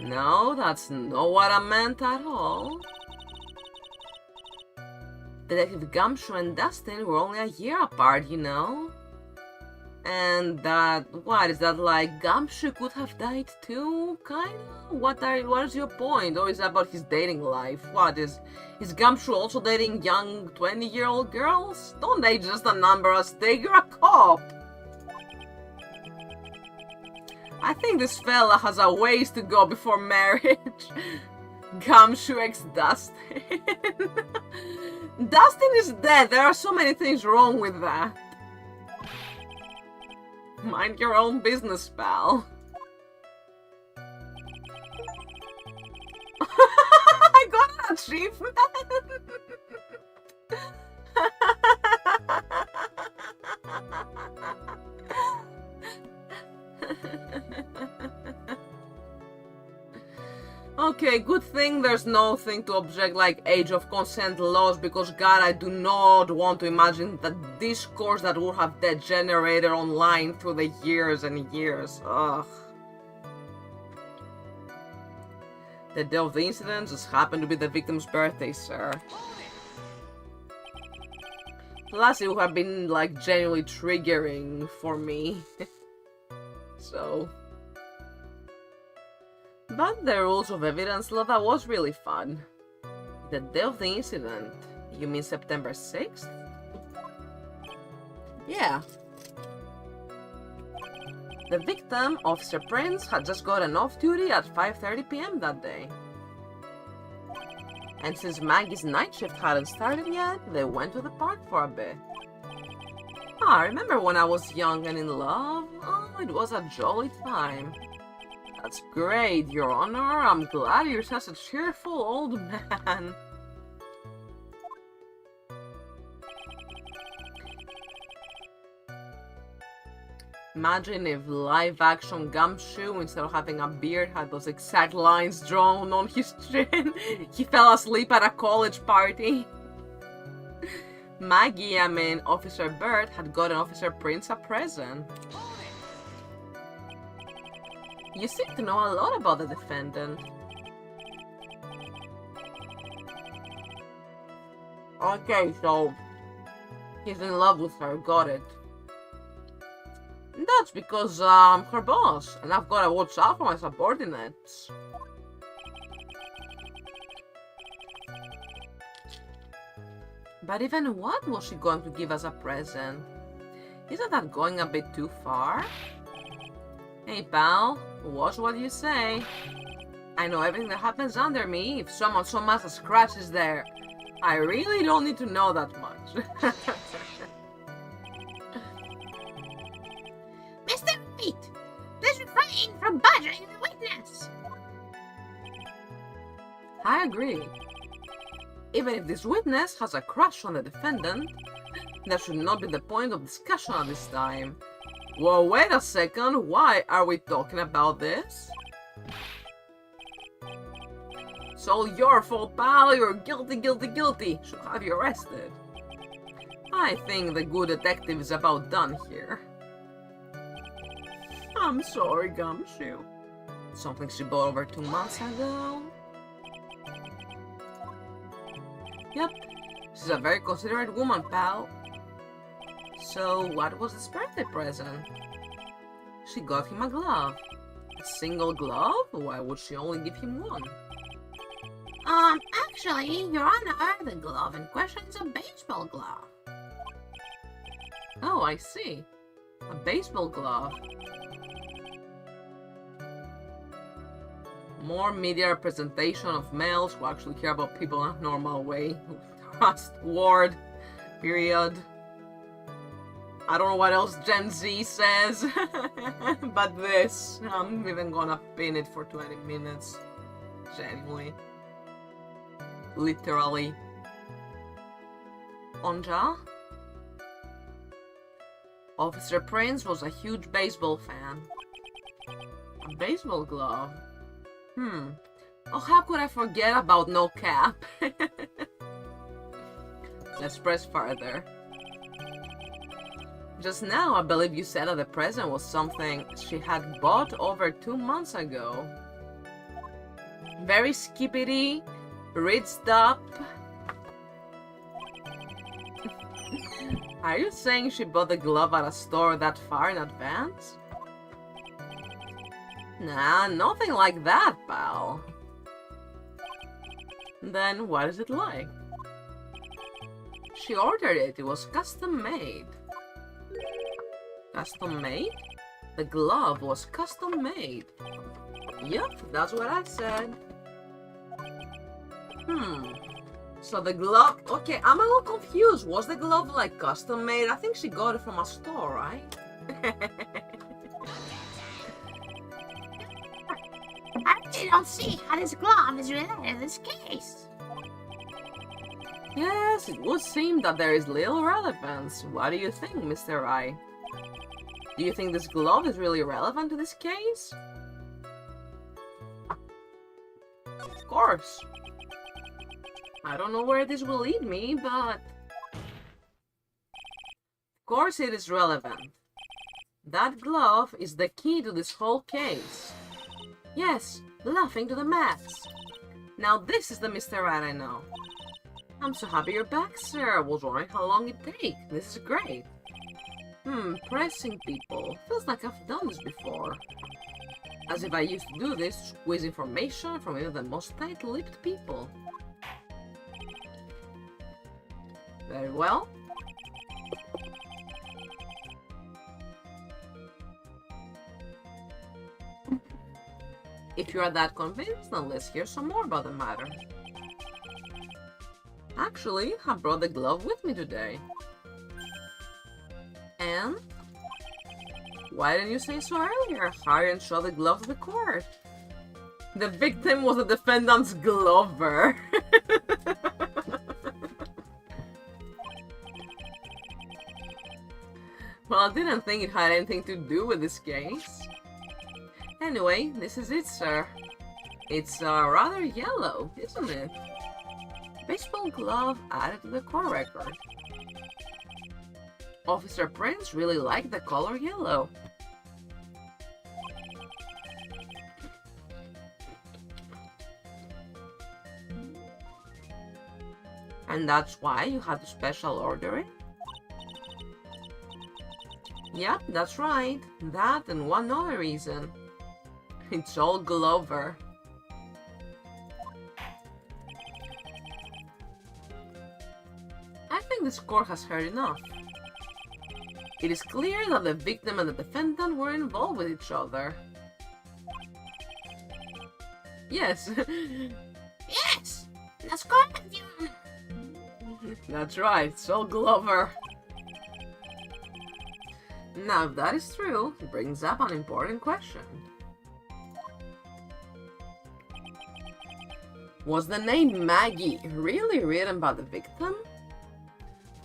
No, that's not what I meant at all. Detective Gumshoe and Dustin were only a year apart, you know? And that, what is that, like, Gumshoe could have died too, kinda? What is your point? Or is it about his dating life? What is Gumshoe also dating young 20-year-old girls? Don't they just a number as they? You're a cop! I think this fella has a ways to go before marriage. Gumshoe ex Dustin. Dustin is dead. There are so many things wrong with that. Mind your own business, pal. I got an achievement. Okay, good thing there's nothing to object like age of consent laws, because god, I do not want to imagine the discourse that would have degenerated online through the years and years. Ugh. The day of the incident just happened to be the victim's birthday, sir. Plus, it would have been like genuinely triggering for me. So... But the rules of evidence law, that was really fun. The day of the incident? You mean September 6th? Yeah. The victim, Officer Prince, had just gotten off duty at 5:30 p.m. that day. And since Maggie's night shift hadn't started yet, they went to the park for a bit. Ah, I remember when I was young and in love? Oh, it was a jolly time. That's great, Your Honor. I'm glad you're such a cheerful old man. Imagine if live-action Gumshoe, instead of having a beard, had those exact lines drawn on his chin. He fell asleep at a college party. Maggie, I mean Officer Bird, had gotten Officer Prince a present. You seem to know a lot about the defendant. Okay, so he's in love with her, got it. That's because I'm her boss, and I've gotta watch out for my subordinates. But even what was she going to give as a present? Isn't that going a bit too far? Hey pal, watch what you say. I know everything that happens under me. If someone so much as scratches there, I really don't need to know that much. Mr. Wright, please refrain from badgering the witness. I agree. Even if this witness has a crush on the defendant, that should not be the point of discussion at this time. Well, wait a second, why are we talking about this? It's all your fault, pal. You're guilty, guilty, guilty. Should have you arrested. I think the good detective is about done here. I'm sorry, Gumshoe. Something she bought over 2 months ago? Yep, she's a very considerate woman, pal. So, what was his birthday present? She got him a glove. A single glove? Why would she only give him one? Actually, Your Honor, the glove in question is a baseball glove. Oh, I see. A baseball glove. More media representation of males who actually care about people in a normal way. Trust word. Period. I don't know what else Gen Z says, but this, I'm even gonna pin it for 20 minutes. Genuinely. Literally. Onja? Officer Prince was a huge baseball fan. A baseball glove? Oh, how could I forget about no cap? Let's press further. Just now, I believe you said that the present was something she had bought over 2 months ago. Very skippity, rizzed up. Are you saying she bought the glove at a store that far in advance? Nah, nothing like that, pal. Then what is it like? She ordered it. It was custom made. Custom made? The glove was custom made. Yep, that's what I said. So the glove... Okay, I'm a little confused. Was the glove like custom made? I think she got it from a store, right? I really don't see how this glove is related to this case. Yes, it would seem that there is little relevance. What do you think, Mr. Wright? Do you think this glove is really relevant to this case? Of course. I don't know where this will lead me, but... Of course it is relevant. That glove is the key to this whole case. Yes, laughing to the max. Now this is the Mr. Rat I know. I'm so happy you're back, sir. I was wondering how long it'd take. This is great. Pressing people. Feels like I've done this before. As if I used to do this to squeeze information from even the most tight-lipped people. Very well. If you are that convinced, then let's hear some more about the matter. Actually, I brought the glove with me today. And? Why didn't you say so earlier? Hurry and show the glove to the court. The victim was the defendant's glover. Well, I didn't think it had anything to do with this case. Anyway, this is it, sir. It's rather yellow, isn't it? Baseball glove added to the court record. Officer Prince really liked the color yellow. And that's why you had to special order it? Yep, that's right. That and one other reason. It's all Glover. I think this court has heard enough. It is clear that the victim and the defendant were involved with each other. Yes. Yes! That's correct, Your Honor. That's right, it's all Glover. Now, if that is true, it brings up an important question. Was the name Maggie really written by the victim?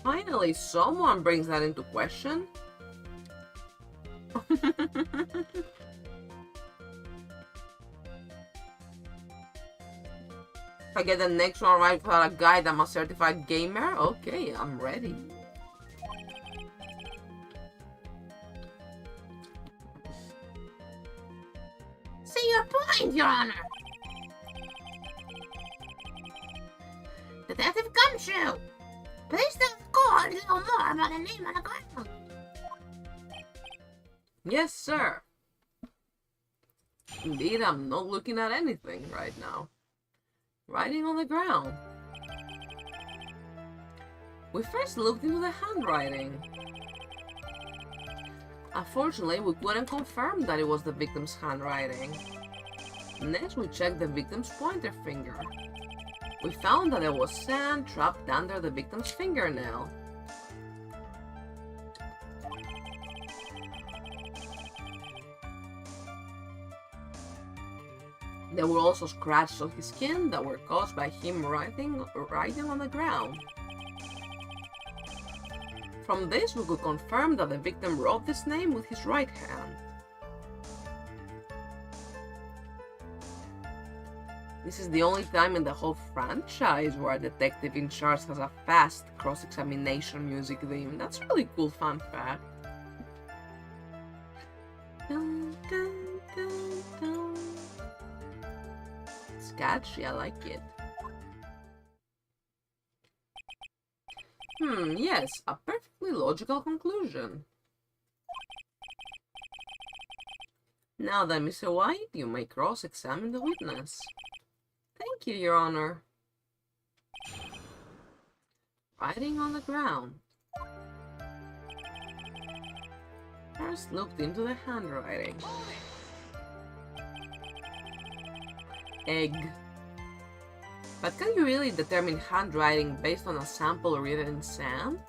Finally, someone brings that into question. If I get the next one right without a guide, I'm a certified gamer? Okay, I'm ready. See your point, Your Honor. Detective Gumshoe, please tell the court a little more about the name on the ground. Yes, sir. Indeed, I'm not looking at anything right now. Writing on the ground. We first looked into the handwriting. Unfortunately, we couldn't confirm that it was the victim's handwriting. Next, we checked the victim's pointer finger. We found that there was sand trapped under the victim's fingernail. There were also scratches on his skin that were caused by him writing on the ground. From this, we could confirm that the victim wrote this name with his right hand. This is the only time in the whole franchise where a detective in charge has a fast cross-examination music theme. That's a really cool fun fact. catchy, I like it. Yes, a perfectly logical conclusion. Now then, Mr. White, you may cross-examine the witness. Thank you, Your Honor. Writing on the ground. First looked into the handwriting. Egg. But can you really determine handwriting based on a sample written in sand?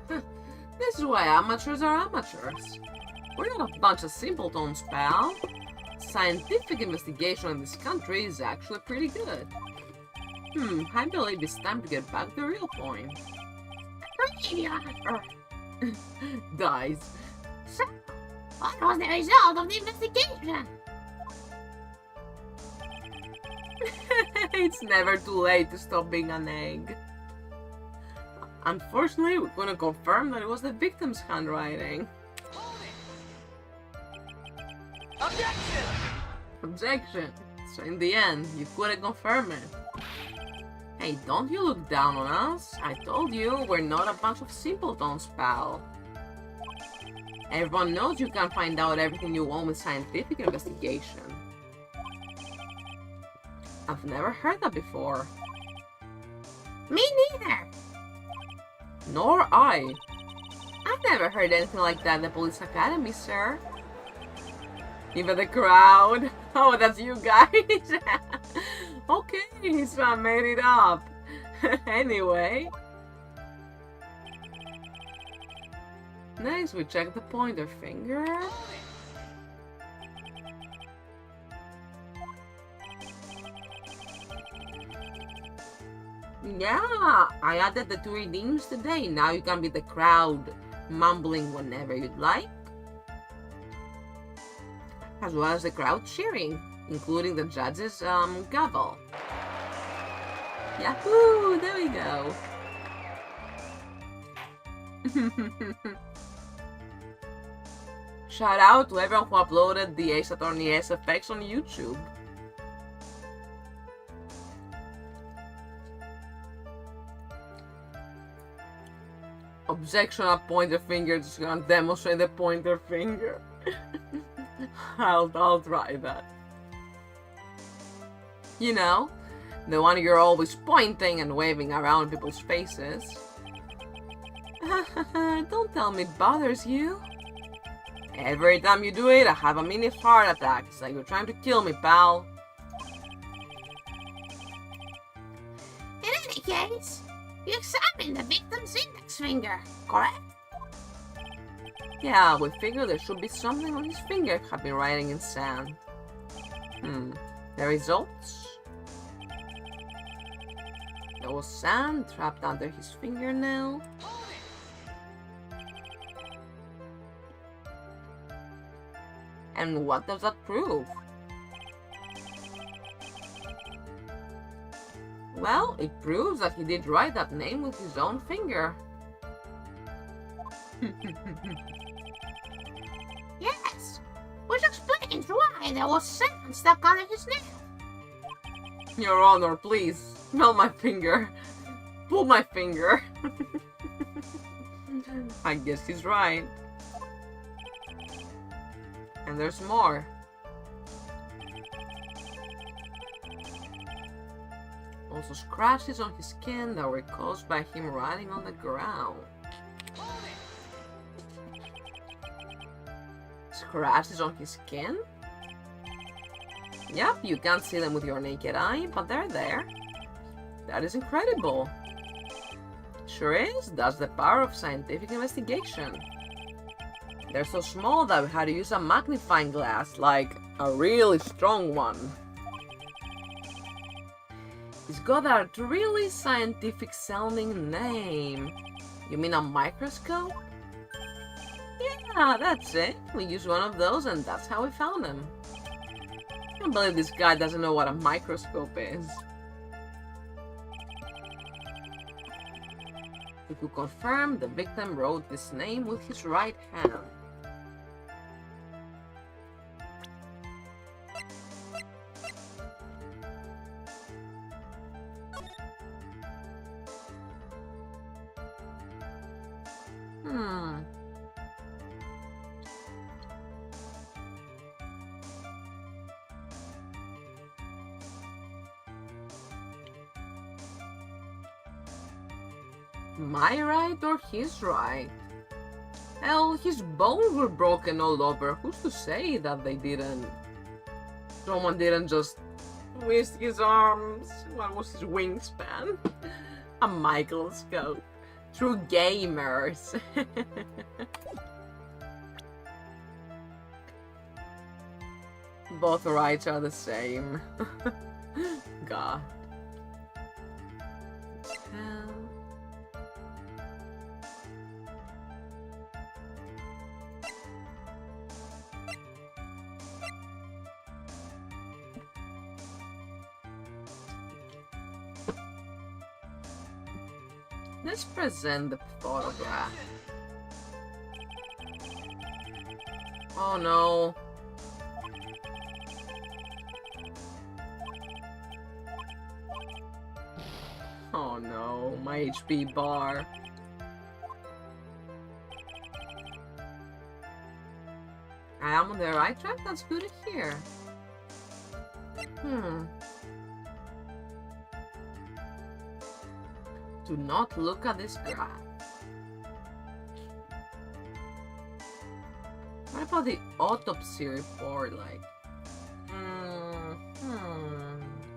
This is why amateurs are amateurs. We're not a bunch of simpletons, pal. Scientific investigation in this country is actually pretty good. I believe it's time to get back to the real point. Dies. So, what was the result of the investigation? It's never too late to stop being an egg. Unfortunately, we're gonna confirm that it was the victim's handwriting. Objection! Objection. So in the end, you couldn't confirm it. Hey, don't you look down on us. I told you, we're not a bunch of simpletons, pal. Everyone knows you can't find out everything you want with scientific investigation. I've never heard that before. Me neither. Nor I. I've never heard anything like that in the police academy, sir. Even the crowd. Oh, that's you guys. Okay, so I made it up. Anyway. Next, we check the pointer finger. Yeah, I added the 2 redeems today. Now you can be the crowd, mumbling whenever you'd like. As well as the crowd cheering, including the judge's gavel. Yahoo! There we go. Shout out to everyone who uploaded the Ace Attorney SFX on YouTube. Objection, a pointer finger, just gonna demonstrate the pointer finger. I'll try that. You know, the one you're always pointing and waving around people's faces. Don't tell me it bothers you. Every time you do it, I have a mini heart attack. It's like you're trying to kill me, pal. In any case, you examined the victim's index finger, correct? Yeah, we figured there should be something on his finger had been writing in sand. The results? There was sand trapped under his fingernail. And what does that prove? Well, it proves that he did write that name with his own finger. Yes, which explains why there was sand stuck under his nail. Your Honor, please, smell my finger. Pull my finger. I guess he's right. And there's more. Also scratches on his skin that were caused by him writing on the ground. Scratches on his skin? Yep, you can't see them with your naked eye, but they're there. That is incredible. Sure is, that's the power of scientific investigation. They're so small that we had to use a magnifying glass, like a really strong one. He's got a really scientific sounding name. You mean a microscope? Yeah, that's it. We used one of those and that's how we found him. I can't believe this guy doesn't know what a microscope is. We could confirm the victim wrote this name with his right hand. My right or his right? Hell, his bones were broken all over. Who's to say that they didn't? Someone didn't just twist his arms. What was his wingspan? A microscope. True gamers. Both rights are the same. God. Let's present the photograph. Oh no. Oh no, my HP bar. I am on the right track? That's good to hear. Do not look at this graph. What about the autopsy report? Like,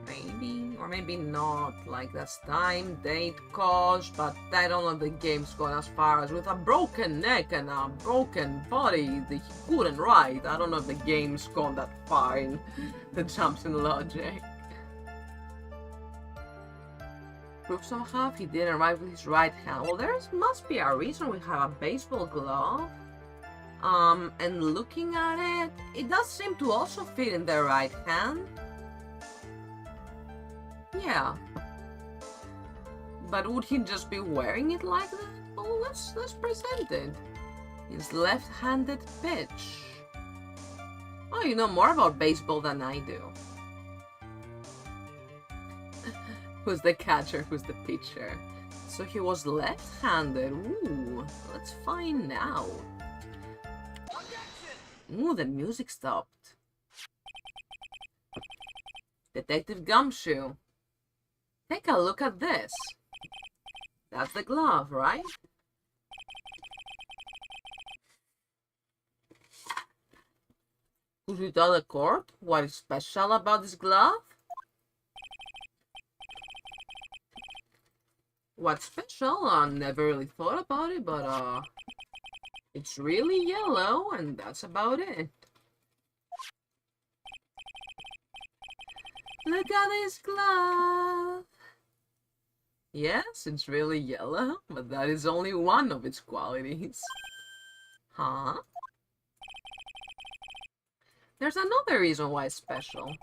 maybe or maybe not. Like, that's time, date, cause, but I don't know if the game's gone as far as with a broken neck and a broken body that he couldn't write. I don't know if the game's gone that far in the jumps in logic. Proof somehow he didn't write with his right hand. Well, there must be a reason we have a baseball glove. And looking at it, it does seem to also fit in the right hand. Yeah. But would he just be wearing it like that? Oh, let's present it. His left-handed pitch. Oh, you know more about baseball than I do. Who's the catcher? Who's the pitcher? So he was left-handed. Ooh, let's find out. Ooh, the music stopped. Detective Gumshoe. Take a look at this. That's the glove, right? Could you tell the court what is special about this glove? What's special? I never really thought about it, but it's really yellow, and that's about it. Look at this glove! Yes, it's really yellow, but that is only one of its qualities. Huh? There's another reason why it's special.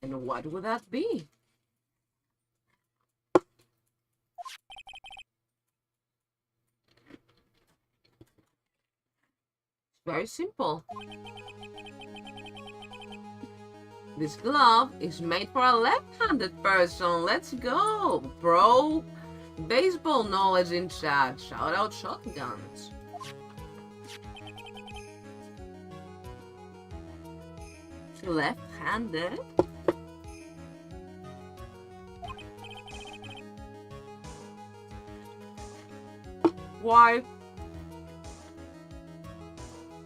And what would that be? Very simple. This glove is made for a left-handed person. Let's go, bro. Baseball knowledge in chat. Shout out shotguns. Left-handed. Why?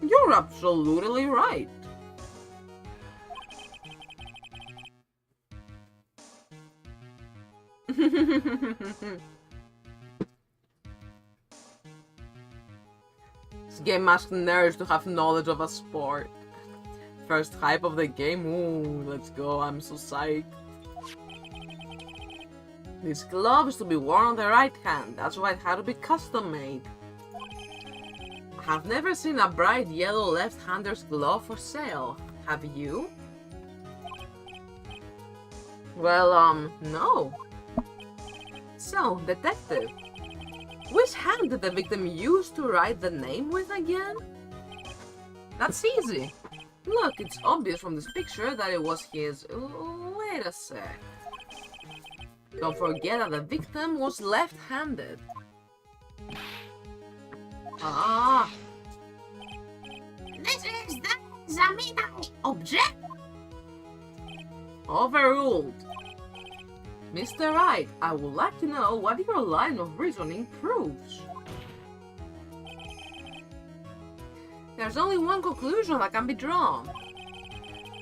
You're absolutely right. This game asks nerds to have knowledge of a sport. First hype of the game. Ooh, let's go. I'm so psyched. This glove is to be worn on the right hand. That's why it had to be custom made. I have never seen a bright yellow left-hander's glove for sale. Have you? Well, no. So, detective, which hand did the victim use to write the name with again? That's easy. Look, it's obvious from this picture that it was his... Wait a sec. Don't forget that the victim was left-handed. Ah, This is the Zaminai object. overruled. Mr. Wright, I would like to know what your line of reasoning proves. There's only one conclusion that can be drawn.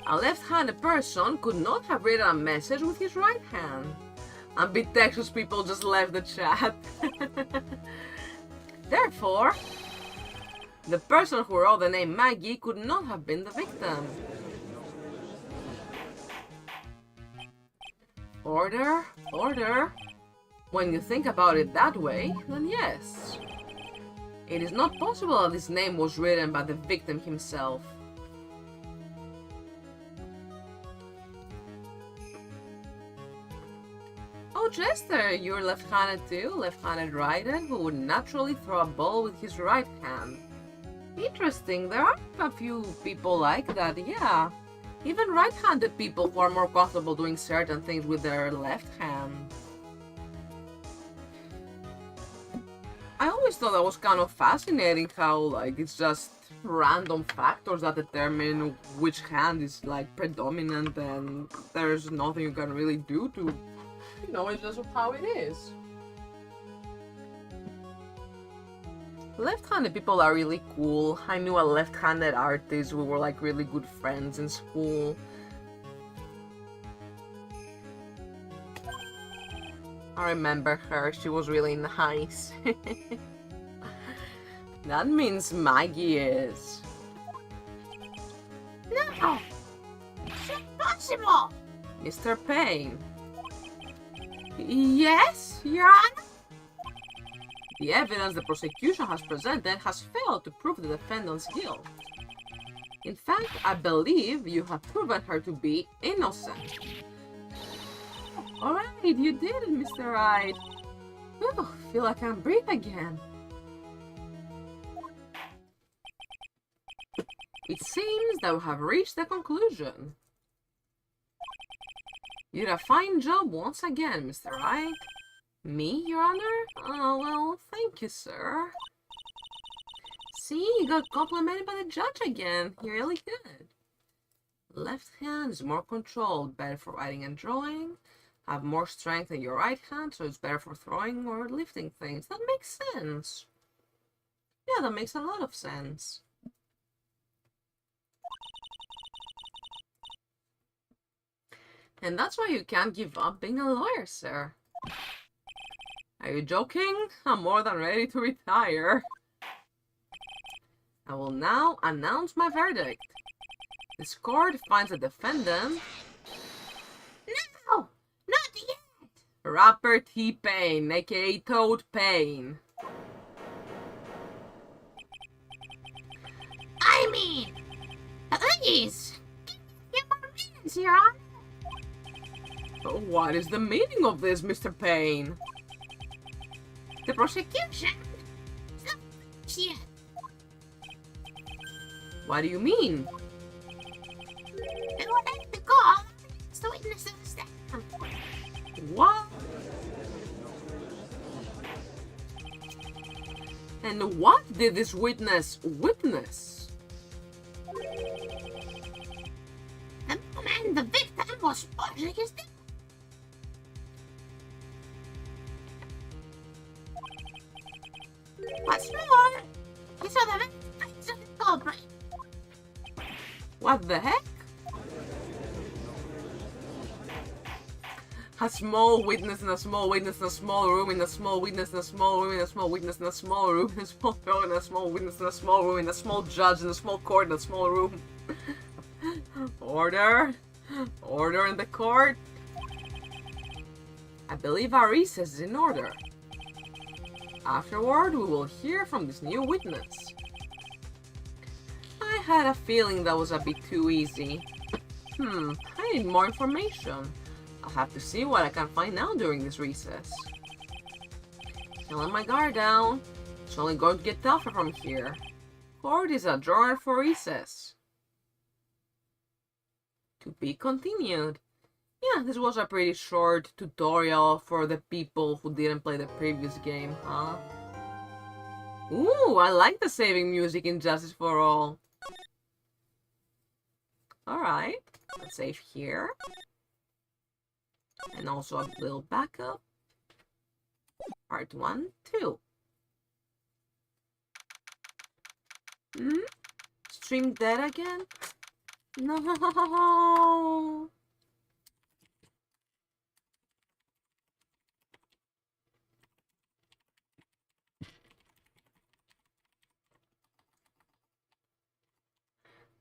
A left-handed person could not have written a message with his right hand. Ambidextrous people just left the chat. Therefore, the person who wrote the name Maggie could not have been the victim. Order, order. When you think about it that way, then yes. It is not possible that this name was written by the victim himself. Oh, Chester, you're left-handed too, left-handed rider who would naturally throw a ball with his right hand. Interesting, there are a few people like that, yeah. Even right-handed people who are more comfortable doing certain things with their left hand. I always thought that was kind of fascinating how, like, it's just random factors that determine which hand is, like, predominant and there's nothing you can really do to, you know, it's just how it is. Left-handed people are really cool. I knew a left-handed artist. We were like really good friends in school. I remember her. She was really nice. That means Maggie is. No! It's impossible! Mr. Payne. Yes, Your Honor? The evidence the prosecution has presented has failed to prove the defendant's guilt. In fact, I believe you have proven her to be innocent. Alright, you did it, Mr. Wright. Whew, feel like I can breathe again. It seems that we have reached a conclusion. You did a fine job once again, Mr. Wright. Me, Your Honor? Oh, well, thank you, sir. See, you got complimented by the judge again. You're really good. Left hand is more controlled, better for writing and drawing. Have more strength than your right hand, so it's better for throwing or lifting things. That makes sense. Yeah, that makes a lot of sense. And that's why you can't give up being a lawyer, sir. Are you joking? I'm more than ready to retire. I will now announce my verdict. This court finds the defendant... No! Not yet! Rapper T-Pain, aka Toad Pain. I mean... Please! Give me more minutes, Your Honor! What is the meaning of this, Mr. Payne? The prosecution is not finished yet. What do you mean? They will take the call against the witness of the stand. What? And what did this witness witness? The moment the victim was pushing his dick. What's more, he saw the face of the culprit. What the heck? A small witness in a small witness in a small room in a small witness in a small room in a small witness in a small room in a small throw in a small witness in a small room in a small judge in a small court in a small room. Order! Order in the court! I believe our recess is in order. Afterward, we will hear from this new witness. I had a feeling that was a bit too easy. I need more information. I'll have to see what I can find out during this recess. Can't let my guard down. It's only going to get tougher from here. Court is adjourned for recess. To be continued. Yeah, this was a pretty short tutorial for the people who didn't play the previous game, huh? Ooh, I like the saving music in Justice for All. Alright, let's save here. And also a little backup. Part 1, 2. Stream dead again? No!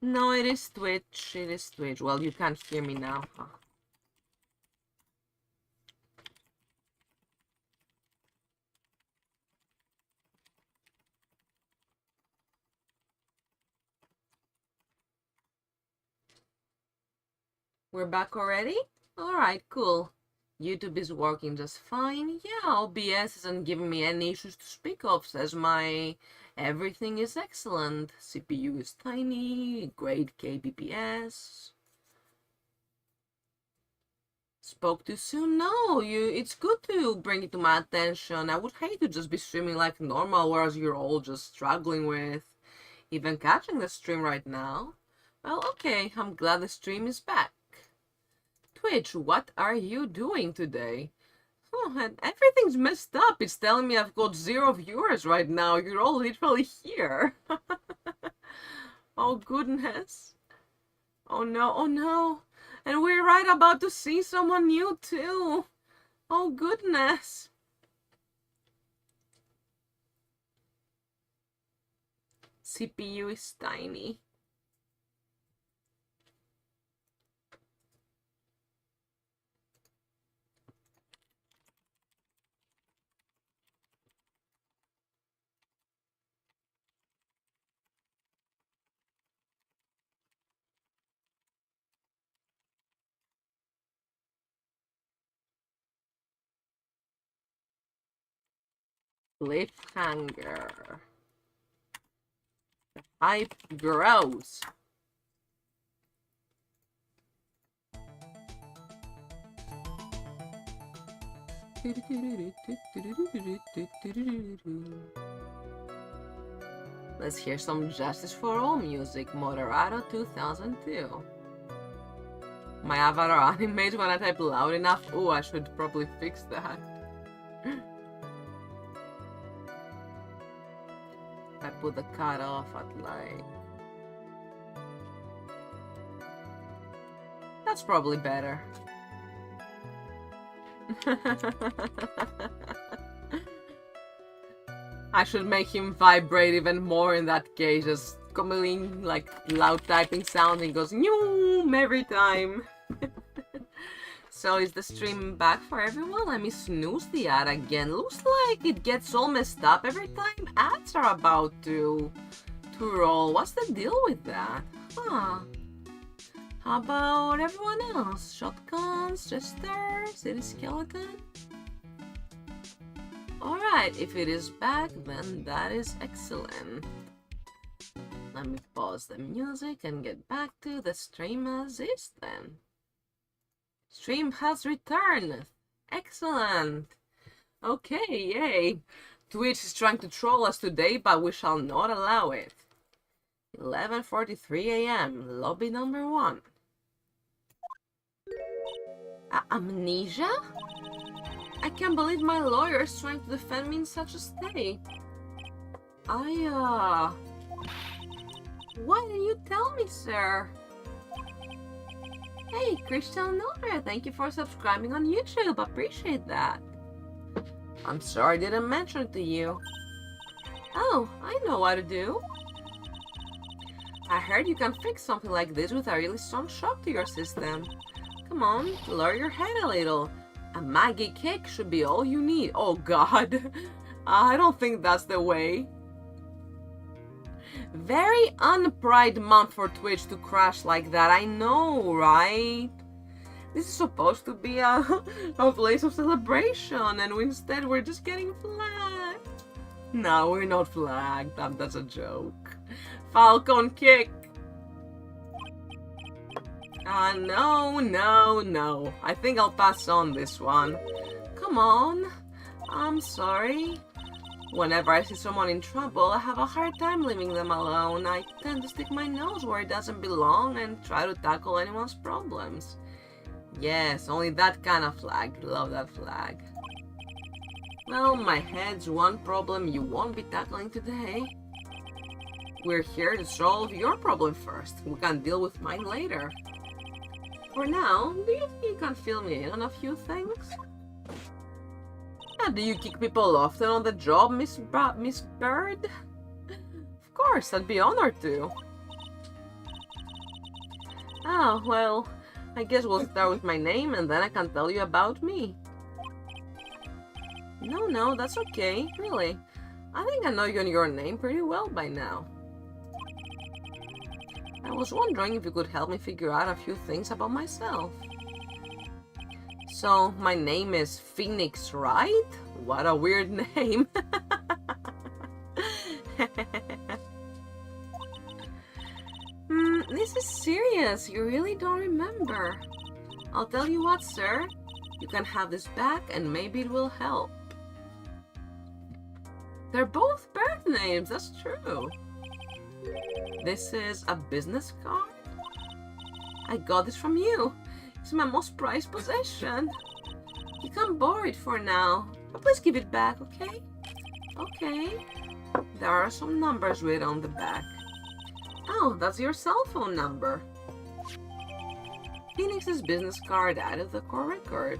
No, it is Twitch. It is Twitch. Well, you can't hear me now. Huh. We're back already? Alright, cool. YouTube is working just fine. Yeah, OBS isn't giving me any issues to speak of, says my everything is excellent. CPU is tiny, great kbps. Spoke too soon? No, it's good to bring it to my attention. I would hate to just be streaming like normal, whereas you're all just struggling with even catching the stream right now. Well, okay, I'm glad the stream is back. Twitch, what are you doing today? Oh, and everything's messed up. It's telling me I've got 0 viewers right now. You're all literally here. Oh, goodness. Oh, no. Oh, no. And we're right about to see someone new, too. Oh, goodness. CPU is tiny. Cliffhanger. The hype grows. Let's hear some Justice for All music, Moderato 2002. My avatar animates when I type loud enough. Oh, I should probably fix that. I put the cutoff at like... That's probably better. I should make him vibrate even more in that case, just coming like loud typing sound and goes noom every time. So is the stream back for everyone? Let me snooze the ad again. Looks like it gets all messed up every time ads are about to roll. What's the deal with that? Huh. How about everyone else? Shotguns, Jester, City Skeleton? Alright, if it is back, then that is excellent. Let me pause the music and get back to the stream as is then. Stream has returned! Excellent! Okay, yay! Twitch is trying to troll us today, but we shall not allow it. 11:43 AM, lobby number 1. Amnesia? I can't believe my lawyer is trying to defend me in such a state. Why didn't you tell me, sir? Hey, Christian Nora, thank you for subscribing on YouTube. Appreciate that. I'm sorry I didn't mention it to you. Oh, I know what to do. I heard you can fix something like this with a really strong shock to your system. Come on, lower your head a little. A Maggie kick should be all you need. Oh god. I don't think that's the way. Very unpride month for Twitch to crash like that. I know, right? This is supposed to be a place of celebration, and instead we're just getting flagged. No, we're not flagged. That's a joke. Falcon kick. No. I think I'll pass on this one. Come on. I'm sorry. Whenever I see someone in trouble, I have a hard time leaving them alone. I tend to stick my nose where it doesn't belong and try to tackle anyone's problems. Yes, only that kind of flag. Love that flag. Well, my head's one problem you won't be tackling today. We're here to solve your problem first. We can deal with mine later. For now, do you think you can fill me in on a few things? Do you kick people often on the job, Miss Bird? Of course, I'd be honored to. Oh, well, I guess we'll start with my name and then I can tell you about me. No, that's okay, really. I think I know you and your name pretty well by now. I was wondering if you could help me figure out a few things about myself. So, my name is Phoenix, right? What a weird name. This is serious. You really don't remember. I'll tell you what, sir. You can have this back and maybe it will help. They're both bird names, that's true. This is a business card? I got this from you. It's my most prized possession. You can borrow it for now, but please give it back, okay? Okay. There are some numbers written on the back. Oh, that's your cell phone number. Phoenix's business card added the core record.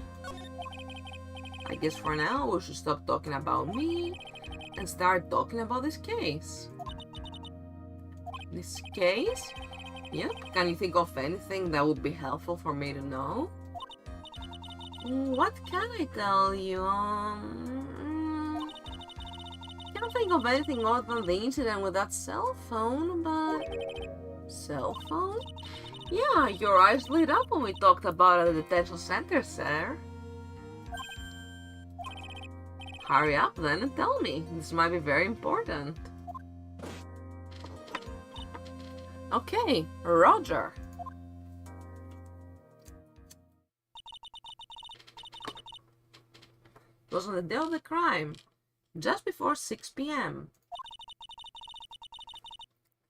I guess for now we should stop talking about me and start talking about this case. This case? Yep. Can you think of anything that would be helpful for me to know? What can I tell you? Can't think of anything other than the incident with that cell phone, but... Cell phone? Yeah, your eyes lit up when we talked about the detention center, sir. Hurry up then and tell me. This might be very important. Okay, Roger. It was on the day of the crime, just before 6 p.m.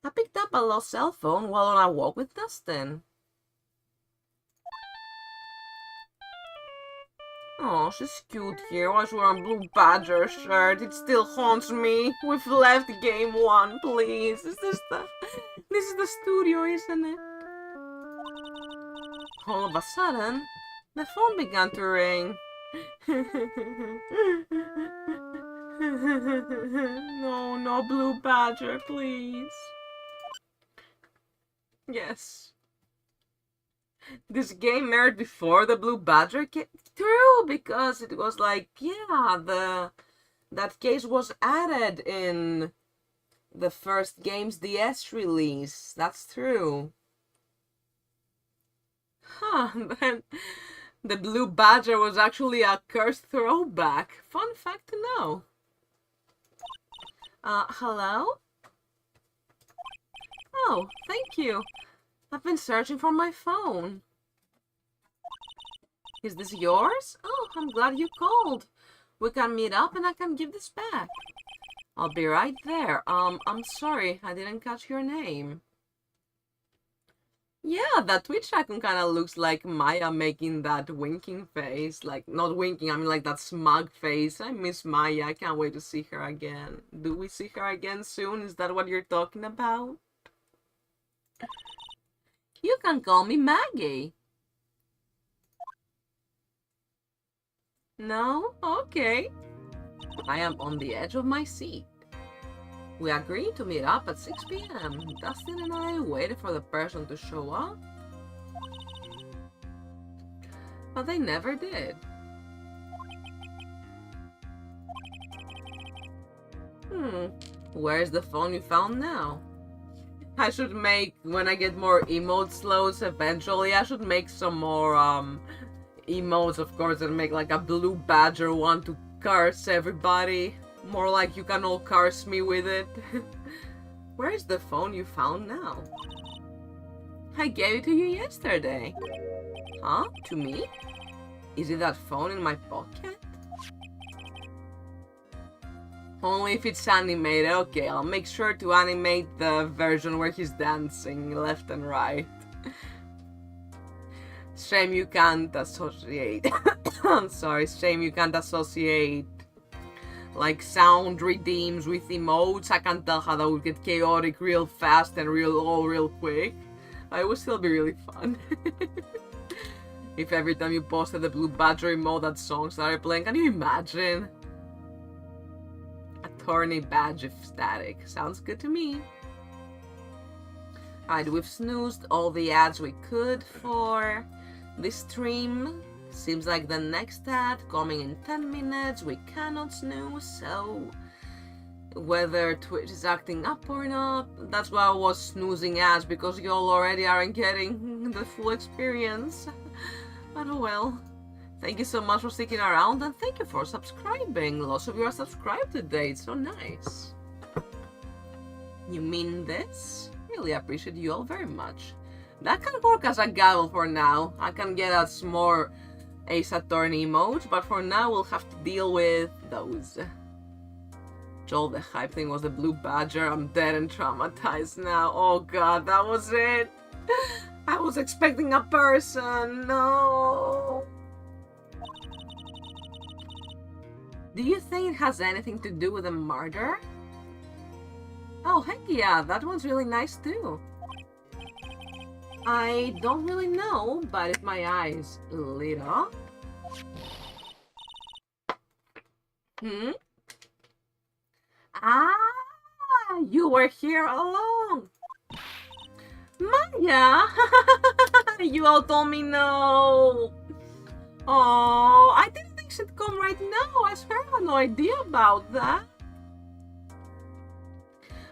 I picked up a lost cell phone while on a walk with Dustin. Oh, she's cute here. Why is she wearing a blue Badger shirt? It still haunts me. We've left game 1, please. This is the studio, isn't it? All of a sudden, the phone began to ring. No, Blue Badger, please. Yes. This game aired before the Blue Badger came through because it was like, yeah, that case was added in the first game's DS release. That's true. Huh, then the Blue Badger was actually a cursed throwback. Fun fact to know. Hello? Oh, thank you. I've been searching for my phone. Is this yours? Oh, I'm glad you called. We can meet up and I can give this back. I'll be right there. I'm sorry, I didn't catch your name. Yeah, that Twitch icon kind of looks like Maya making that winking face. Like, not winking, I mean like that smug face. I miss Maya. I can't wait to see her again. Do we see her again soon? Is that what you're talking about? You can call me Maggie. No? Okay. I am on the edge of my seat. We agreed to meet up at 6 p.m. Dustin and I waited for the person to show up, but they never did. Where's the phone you found now? I should make, when I get more emote slows eventually, I should make some more emotes, of course, and make like a Blue Badger one to curse everybody. More like you can all curse me with it. Where's the phone you found now? I gave it to you yesterday. Huh? To me? Is it that phone in my pocket? Only if it's animated. Okay, I'll make sure to animate the version where he's dancing left and right. Shame you can't associate. I'm sorry, shame you can't associate like sound redeems with emotes. I can tell how that would get chaotic real fast and real quick. It would still be really fun. If every time you posted the Blue Badger emote that song started playing, can you imagine? Attorney badge if static. Sounds good to me. Alright, we've snoozed all the ads we could for this stream. Seems like the next ad coming in 10 minutes. We cannot snooze, so whether Twitch is acting up or not, that's why I was snoozing ads, because y'all already aren't getting the full experience. But oh well. Thank you so much for sticking around, and thank you for subscribing. Lots of you are subscribed today, it's so nice. You mean this? Really appreciate you all very much. That can work as a gavel for now. I can get us more Ace Attorney emotes, but for now we'll have to deal with those. Joel, the hype thing was the Blue Badger. I'm dead and traumatized now. Oh god, that was it. I was expecting a person. No. Do you think it has anything to do with a murder? Oh, heck yeah, that one's really nice too. I don't really know, but if my eyes lit up... Ah, you were here alone. Maya! You all told me no. Oh, I didn't think she'd come right now. I swear I had no idea about that.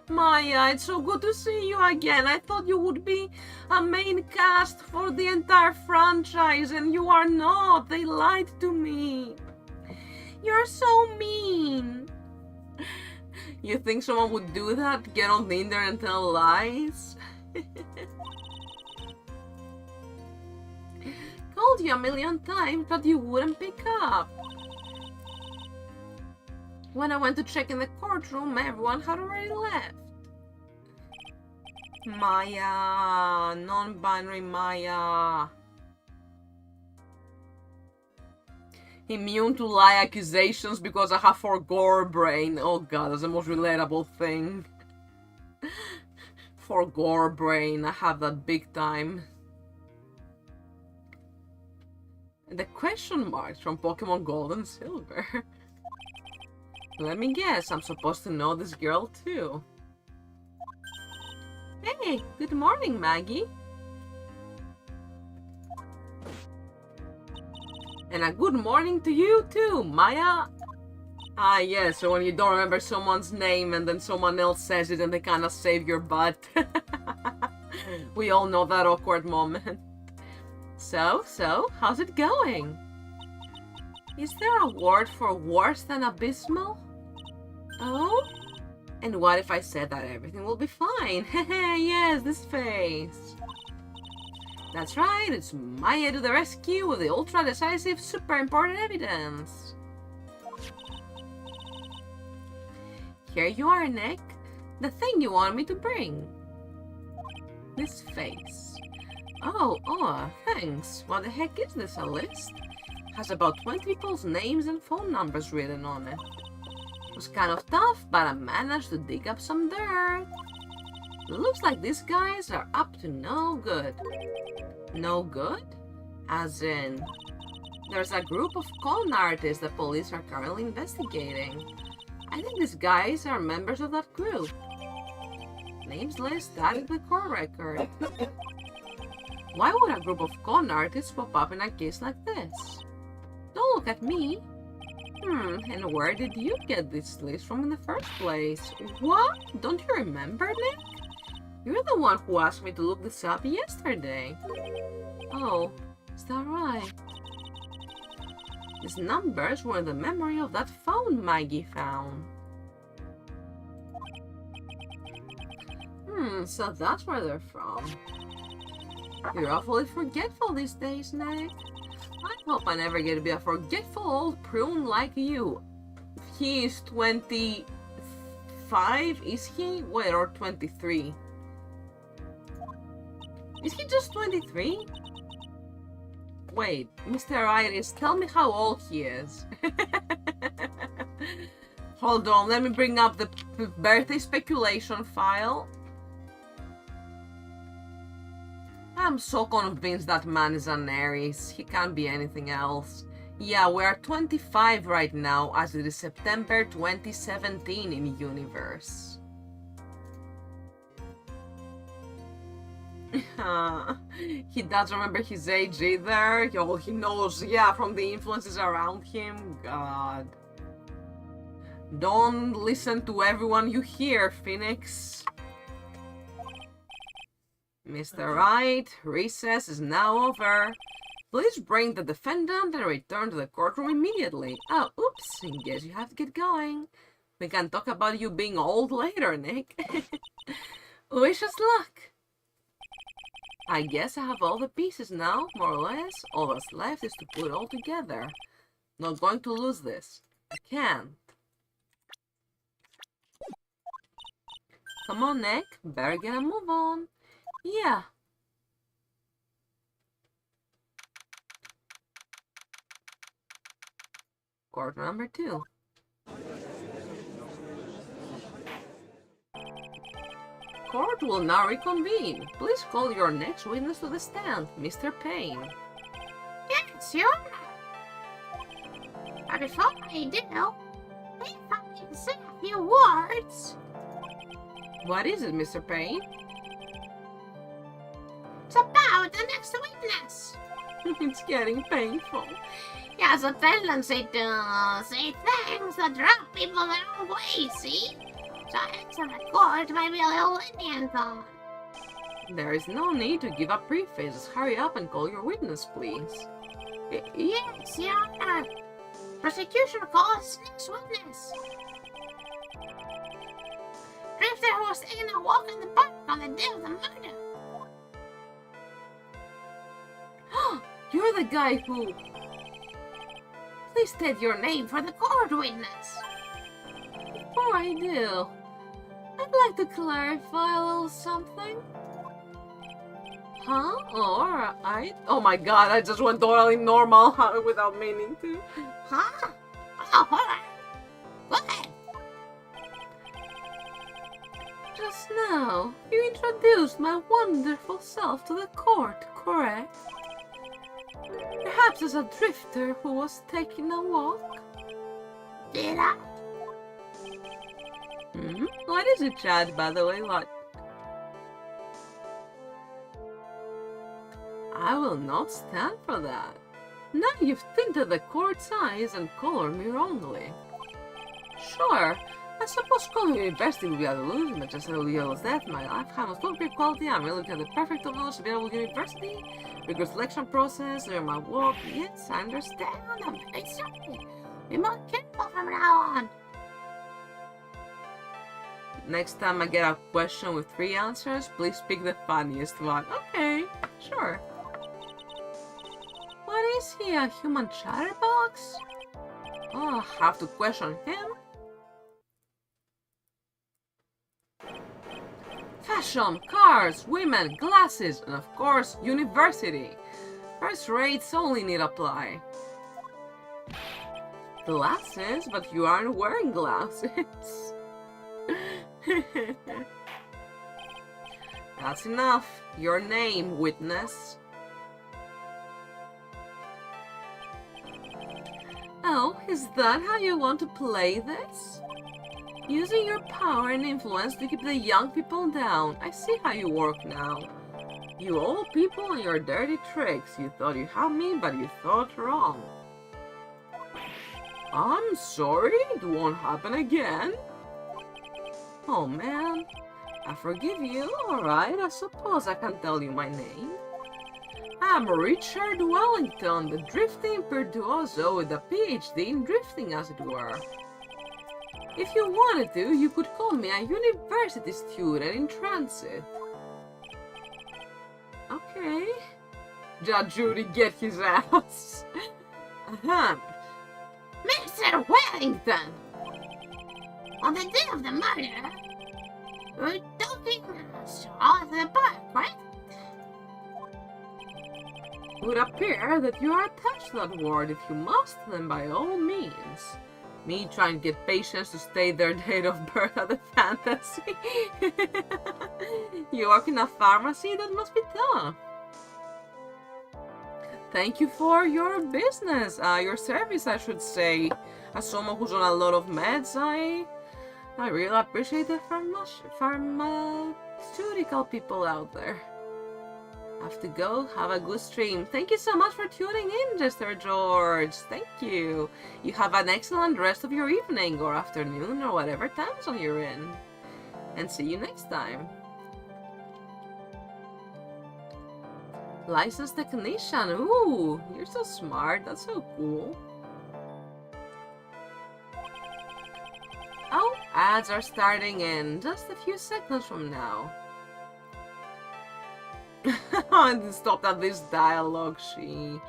Maya, it's so good to see you again. I thought you would be a main cast for the entire franchise, and you are not. They lied to me. You're so mean. You think someone would do that? Get on the internet and tell lies? Called you a million times, but you wouldn't pick up. When I went to check in the courtroom, everyone had already left. Maya, non-binary Maya. Immune to lie accusations because I have for gore brain. Oh god, that's the most relatable thing. For gore brain, I have that big time. And the question marks from Pokemon Gold and Silver. Let me guess, I'm supposed to know this girl too. Hey, good morning, Maggie. And a good morning to you too, Maya. Ah, yeah, so when you don't remember someone's name and then someone else says it and they kinda save your butt. We all know that awkward moment. So, how's it going? Is there a word for worse than abysmal? Oh? And what if I said that everything will be fine? Hehe, yes, this face. That's right, it's Maya to the rescue with the ultra-decisive, super important evidence. Here you are, Nick. The thing you wanted me to bring. This face. Oh, thanks. What the heck is this, a list? Has about 20 people's names and phone numbers written on it. It was kind of tough, but I managed to dig up some dirt. Looks like these guys are up to no good. No good? As in, there's a group of con artists the police are currently investigating. I think these guys are members of that group. Names list added to the court record. Why would a group of con artists pop up in a case like this? Don't look at me. And where did you get this list from in the first place? What? Don't you remember, Nick? You're the one who asked me to look this up yesterday. Oh, is that right? These numbers were in the memory of that phone Maggie found. So that's where they're from. You're awfully forgetful these days, Nick. I hope I never get to be a forgetful old prune like you. He is 20 25, is he? Wait, or 23? Is he just 23? Wait, Mr. Iris, tell me how old he is. Hold on, let me bring up the birthday speculation file. I'm so convinced that man is an Aries. He can't be anything else. Yeah, we are 25 right now, as it is September 2017 in universe. He doesn't remember his age either. All he knows, yeah, from the influences around him. God. Don't listen to everyone you hear, Phoenix. Mr. Wright, recess is now over. Please bring the defendant and return to the courtroom immediately. Oh, oops, I guess you have to get going. We can talk about you being old later, Nick. Wish us luck. I guess I have all the pieces now, more or less. All that's left is to put it all together. Not going to lose this. I can't. Come on, Nick. Better get a move on. Yeah. Court number 2. Court will now reconvene. Please call your next witness to the stand, Mr. Payne. Yes, Your Honor. But before I do, if I can say a few words. What is it, Mr. Payne? It's about the next witness. It's getting painful. He has a tendency to say things that rub people the wrong way, see? So answer the court might be a little lenient on. There is no need to give up preface. Just hurry up and call your witness, please. Yes, Your Honor. Prosecution calls next witness. Drifter who was taking a walk in the park on the day of the murder. You're the guy who... Please state your name for the court witness. Before I do, I'd like to clarify a little something. Huh? Or oh my god, I just went totally normal without meaning to. Huh? Oh, alright. Go ahead. Just now, you introduced my wonderful self to the court, correct? Perhaps as a drifter who was taking a walk? Did I? What is it, Chad, by the way? What? I will not stand for that. Now you've tinted the court's eyes and colored me wrongly. Sure, I suppose calling university would be a delusion, but just a little as that, my lifetime was not great quality. I'm really looking at the perfect of knowledge available at university. Rigorous selection process during my work. Yes, I understand. I'm very sorry. Be more careful from now on. Next time I get a question with 3 answers, please pick the funniest one. Okay, sure. What is he, a human chatterbox? Oh, I have to question him? Fashion, cars, women, glasses, and of course, university. First rates only need apply. Glasses? But you aren't wearing glasses. That's enough. Your name, witness. Oh, is that how you want to play this? Using your power and influence to keep the young people down. I see how you work now. You old people and your dirty tricks. You thought you had me, but you thought wrong. I'm sorry, it won't happen again. Oh man, I forgive you. Alright, I suppose I can tell you my name. I'm Richard Wellington, the drifting virtuoso with a PhD in drifting, as it were. If you wanted to, you could call me a university student in transit. Okay. Judge Judy, get his ass. Mr. Wellington! On the day of the murder, we're talking all at the park, right? It would appear that you are attached to that ward. If you must, then by all means. Me trying to get patients to state their date of birth at the fantasy. You work in a pharmacy? That must be tough. Thank you for your business, your service, I should say. As someone who's on a lot of meds, I really appreciate the pharmaceutical people out there. Have to go. Have a good stream. Thank you so much for tuning in, Jester George. Thank you. You have an excellent rest of your evening or afternoon or whatever time zone you're in. And see you next time. Licensed technician. Ooh, you're so smart. That's so cool. Oh, ads are starting in just a few seconds from now. And stopped at this dialogue, sheesh.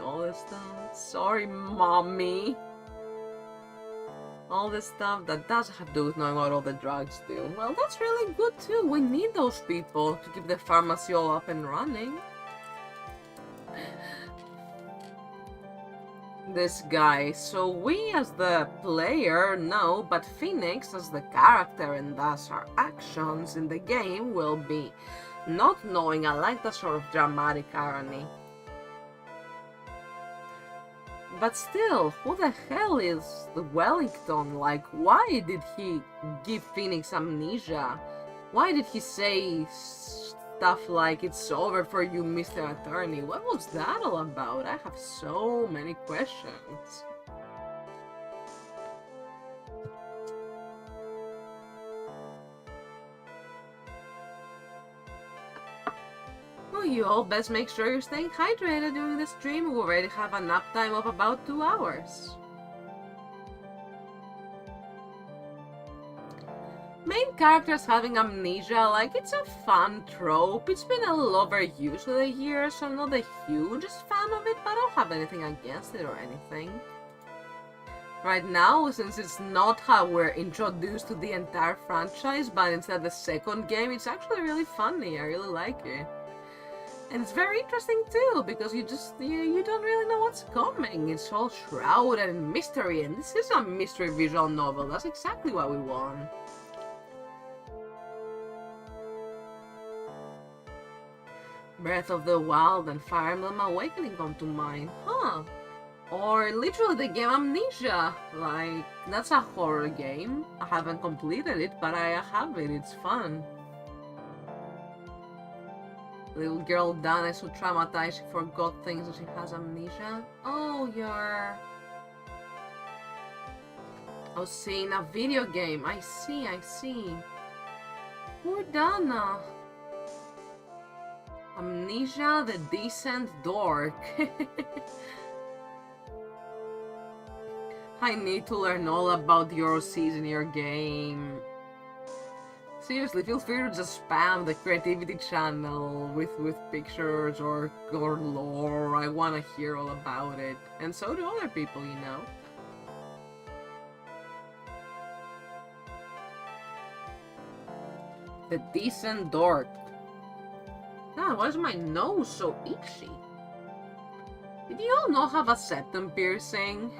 All this stuff. Sorry, mommy. All this stuff that doesn't have to do with knowing what all the drugs do. Well, that's really good too. We need those people to keep the pharmacy all up and running. This guy. So we as the player know, but Phoenix as the character and thus our actions in the game will be not knowing. I like that sort of dramatic irony. But still, who the hell is the Wellington? Like, why did he give Phoenix amnesia? Why did he say stuff like, it's over for you, Mr. Attorney? What was that all about? I have so many questions. Well, you all best make sure you're staying hydrated during the stream. We already have a nap time of about 2 hours. Main characters having amnesia, like, it's a fun trope. It's been a little overused over the years, so I'm not the hugest fan of it, but I don't have anything against it or anything. Right now, since it's not how we're introduced to the entire franchise, but instead the second game, it's actually really funny. I really like it. And it's very interesting too, because you don't really know what's coming. It's all shrouded in mystery, and this is a mystery visual novel. That's exactly what we want. Breath of the Wild and Fire Emblem Awakening come to mind. Huh. Or literally the game Amnesia. Like, that's a horror game. I haven't completed it, but I have it. It's fun. Little girl Dana is so traumatized she forgot things and she has amnesia. Oh, you're... I was seeing a video game. I see. Poor Dana. Amnesia, the decent dork. I need to learn all about the OCs in your game. Seriously, feel free to just spam the creativity channel with pictures or lore. I want to hear all about it. And so do other people, you know. The decent dork. God, why is my nose so itchy? Did you all not have a septum piercing?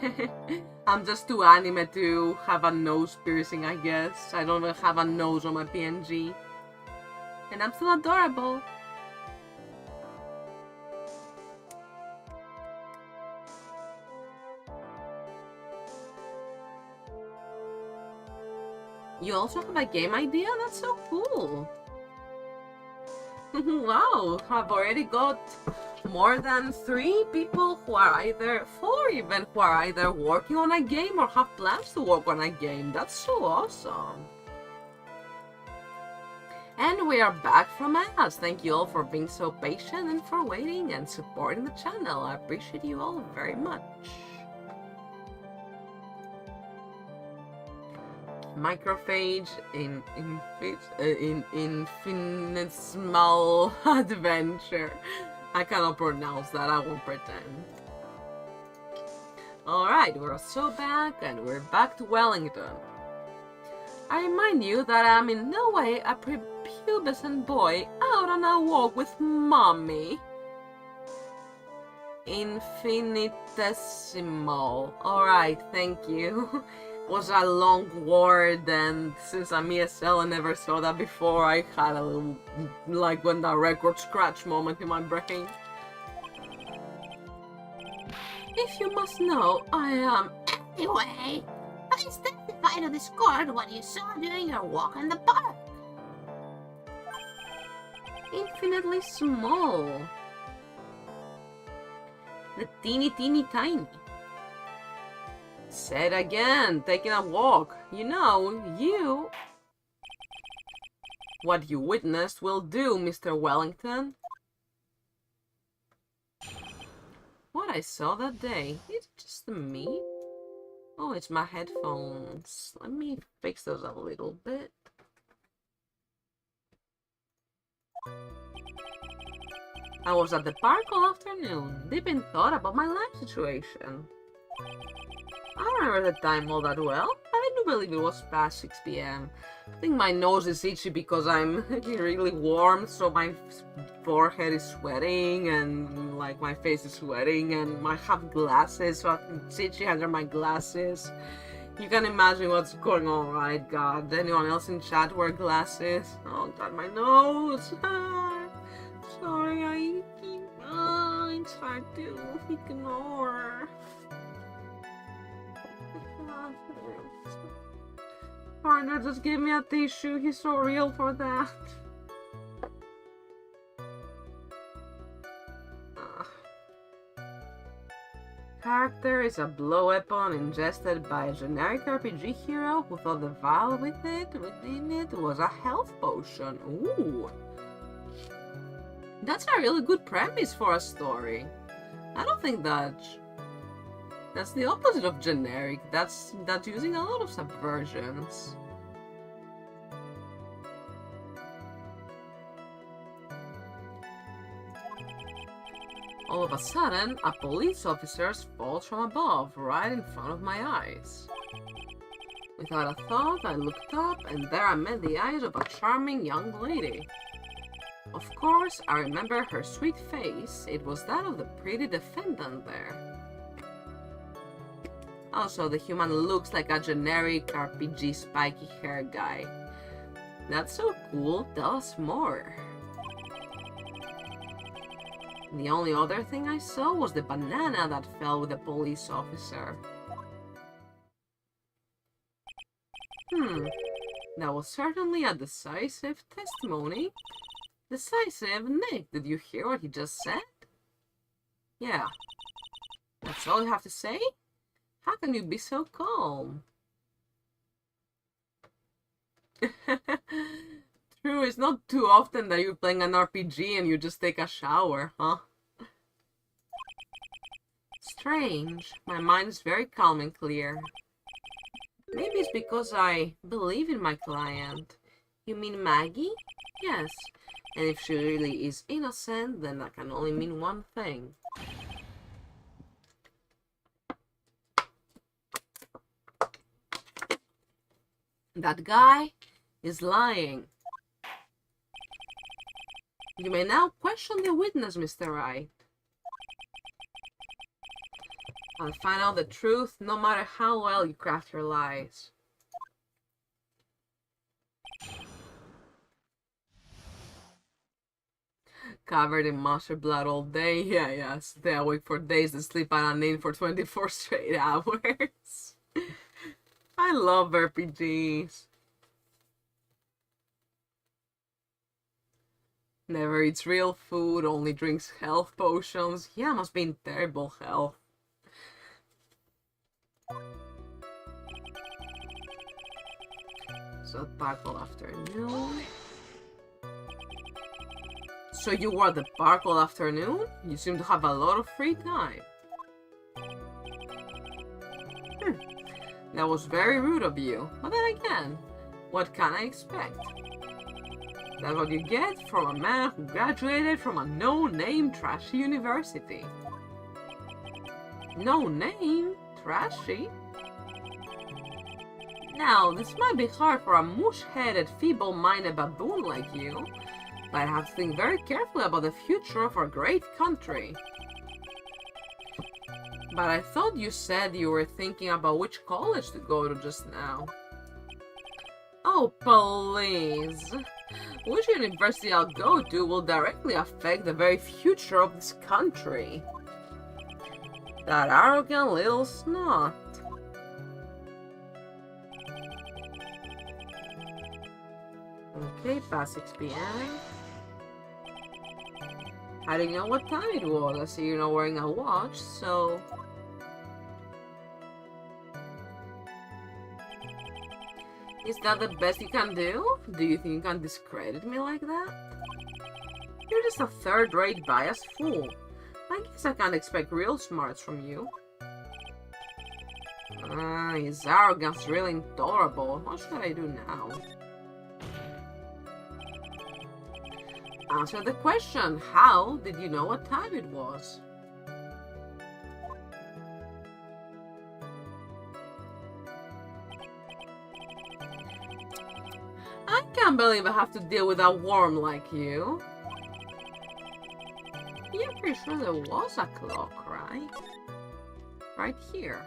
I'm just too anime to have a nose piercing, I guess. I don't even have a nose on my PNG. And I'm still adorable. You also have a game idea? That's so cool. Wow, I've already got more than 3 people who are either, 4 even, who are either working on a game or have plans to work on a game. That's so awesome. And we are back from ads. Thank you all for being so patient and for waiting and supporting the channel. I appreciate you all very much. Microphage in infinitesimal adventure. I cannot pronounce that, I won't pretend. Alright, we're also back, and we're back to Wellington. I remind you that I'm in no way a prepubescent boy out on a walk with mommy. Infinitesimal. Alright, thank you. Was a long word, and since I'm ESL and never saw that before, I had a little, like, when that record scratch moment in my brain. If you must know, I am... Anyway, please testify to this court what you saw during your walk in the park. infinitely small. The teeny tiny. Said again, taking a walk. You know, what you witnessed will do, Mr. Wellington. What I saw that day, is it just me? Oh, it's my headphones. Let me fix those a little bit. I was at the park all afternoon, deep in thought about my life situation. I don't remember the time all that well, but I do believe it was past 6 p.m. I think my nose is itchy because I'm really warm, so my forehead is sweating and like my face is sweating, and I have glasses, so it's itchy under my glasses. You can imagine what's going on, right? God, anyone else in chat wear glasses? Oh God, my nose! Sorry, it's hard to ignore. Partner just gave me a tissue. He's so real for that. Character is a blow weapon ingested by a generic RPG hero who thought the vial within it was a health potion. Ooh. That's a really good premise for a story. I don't think that's the opposite of generic. That's using a lot of subversions. All of a sudden, a police officer falls from above, right in front of my eyes. Without a thought, I looked up, and there I met the eyes of a charming young lady. Of course, I remember her sweet face. It was that of the pretty defendant there. Also, the human looks like a generic RPG spiky hair guy. That's so cool. Tell us more. The only other thing I saw was the banana that fell with the police officer. That was certainly a decisive testimony. Decisive? Nick, did you hear what he just said? Yeah. That's all you have to say? How can you be so calm? True, it's not too often that you're playing an RPG and you just take a shower, huh? Strange. My mind is very calm and clear. Maybe it's because I believe in my client. You mean Maggie? Yes. And if she really is innocent, then that can only mean one thing. That guy is lying. You may now question the witness, Mr. Wright. I'll find out the truth no matter how well you craft your lies. Covered in monster blood all day. Yeah. Stay awake for days and sleep on an inn for 24 straight hours. I love RPGs. Never eats real food, only drinks health potions. Yeah, must be in terrible health. So park all afternoon. So you were at the park all afternoon? You seem to have a lot of free time. That was very rude of you. But then again, what can I expect? That's what you get from a man who graduated from a no-name trashy university. No name? Trashy? Now, this might be hard for a mush-headed, feeble-minded baboon like you, but I have to think very carefully about the future of our great country. But I thought you said you were thinking about which college to go to just now. Oh, please. Which university I'll go to will directly affect the very future of this country. That arrogant little snot. Okay, past 6 p.m. I didn't know what time it was. I see you're not wearing a watch, so... Is that the best you can do? Do you think you can discredit me like that? You're just a third-rate biased fool. I guess I can't expect real smarts from you. His arrogance is really intolerable. What should I do now? Answer the question. How did you know what time it was? I can't believe I have to deal with a worm like you. You're pretty sure there was a clock, right? Right here.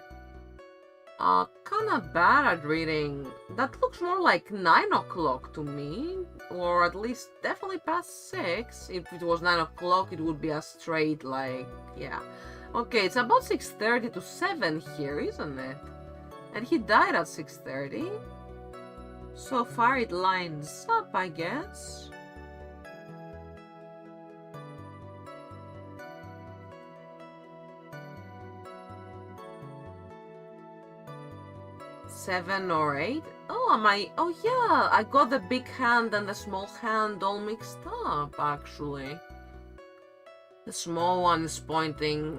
Kinda bad at reading. That looks more like 9 o'clock to me. Or at least definitely past 6. If it was 9 o'clock, it would be a straight, like, yeah. Okay, it's about 6:30 to 7 here, isn't it? And he died at 6:30. So far it lines up, I guess. Seven or 8? Oh, am I? Oh yeah, I got the big hand and the small hand all mixed up, actually. The small one is pointing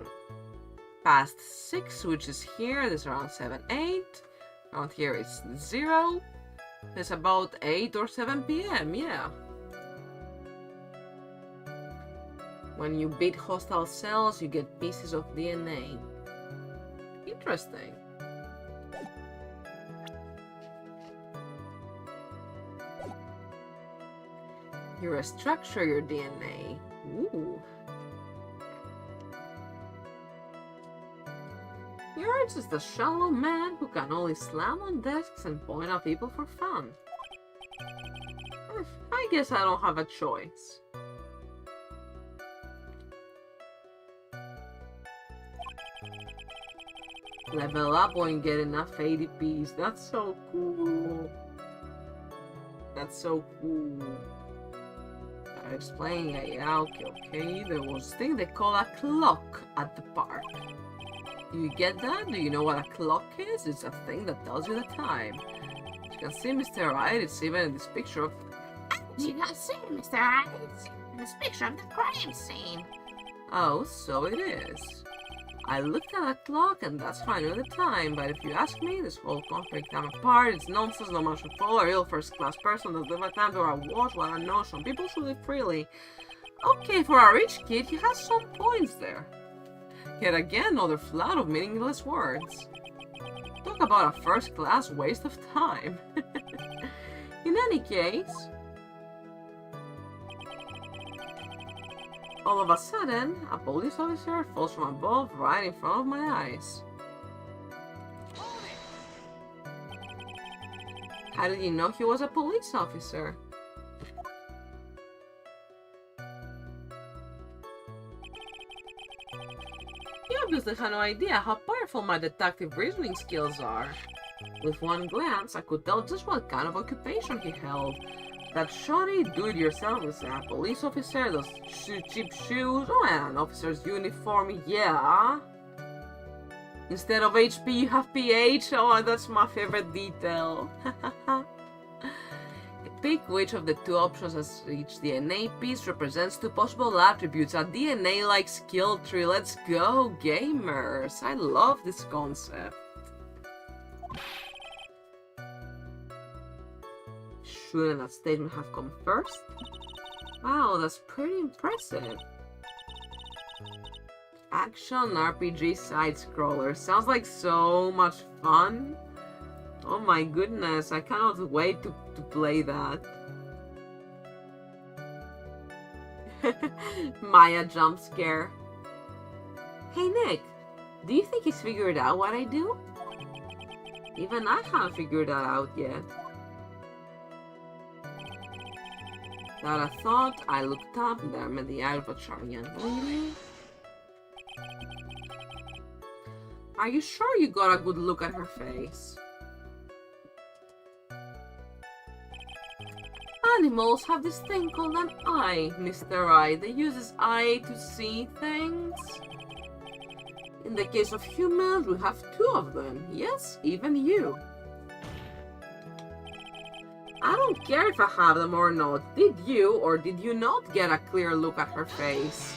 past 6, which is here. This is around 7, 8. Around here is 0. It's about 8 or 7 p.m., yeah. When you beat hostile cells, you get pieces of DNA. Interesting. You restructure your DNA. Ooh. You're just a shallow man who can only slam on desks and point at people for fun. I guess I don't have a choice. Level up when you get enough ADPs. That's so cool. That's so cool. Explaining it. Yeah, okay. There was this thing they call a clock at the park. Do you get that? Do you know what a clock is? It's a thing that tells you the time. You can see Mr. Wright, it's even in this picture of... You can see Mr. Wright in this picture of the crime scene. Oh, so it is. I looked at a clock and that's how I know the time, but if you ask me, this whole conflict time apart, it's nonsense. No one should follow a real first-class person doesn't live a time to a watch while I know some people should live freely. Okay, for a rich kid, he has some points there. Yet again, another flood of meaningless words. Talk about a first-class waste of time. In any case... All of a sudden, a police officer falls from above right in front of my eyes. How did you know he was a police officer? You obviously had no idea how powerful my detective reasoning skills are. With one glance, I could tell just what kind of occupation he held. That shoddy do-it-yourself is a police officer, those cheap shoes, oh, and an officer's uniform, yeah. Instead of HP, you have PH, oh, that's my favorite detail. Pick which of the two options as each DNA piece represents two possible attributes. A DNA-like skill tree, let's go, gamers. I love this concept. shouldn't that statement have come first? Wow, that's pretty impressive. Action RPG side-scroller. Sounds like so much fun. Oh my goodness, I cannot wait to play that. Maya jump scare. Hey Nick, do you think he's figured out what I do? Even I haven't figured that out yet. Without a thought, I looked up and there met the eye of a charming young lady. Are you sure you got a good look at her face? Animals have this thing called an eye, Mr. Eye. They use this eye to see things. In the case of humans, we have two of them. Yes, even you. I don't care if I have them or not. Did you or did you not get a clear look at her face?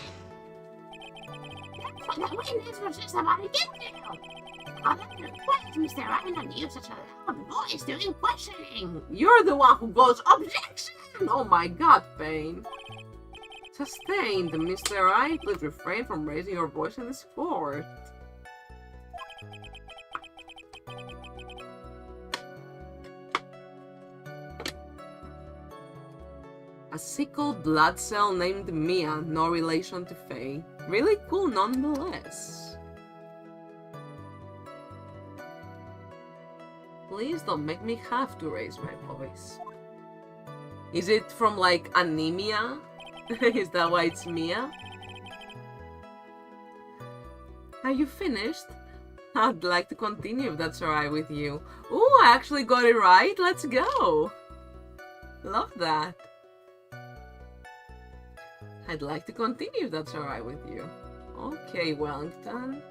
That's what the witness was just about to get to. I'll let you request, Mr. Eye, not use such a loud voice during questioning. You're the one who goes, objection! Oh my god, Pain. Sustained, Mr. Eye. Please refrain from raising your voice in this court. A sickle blood cell named Mia, no relation to Faye. Really cool nonetheless. Please don't make me have to raise my voice. Is it from like anemia? Is that why it's Mia? Are you finished? I'd like to continue if that's alright with you. Ooh, I actually got it right. Let's go. Love that. I'd like to continue if that's alright with you. Okay, Wellington.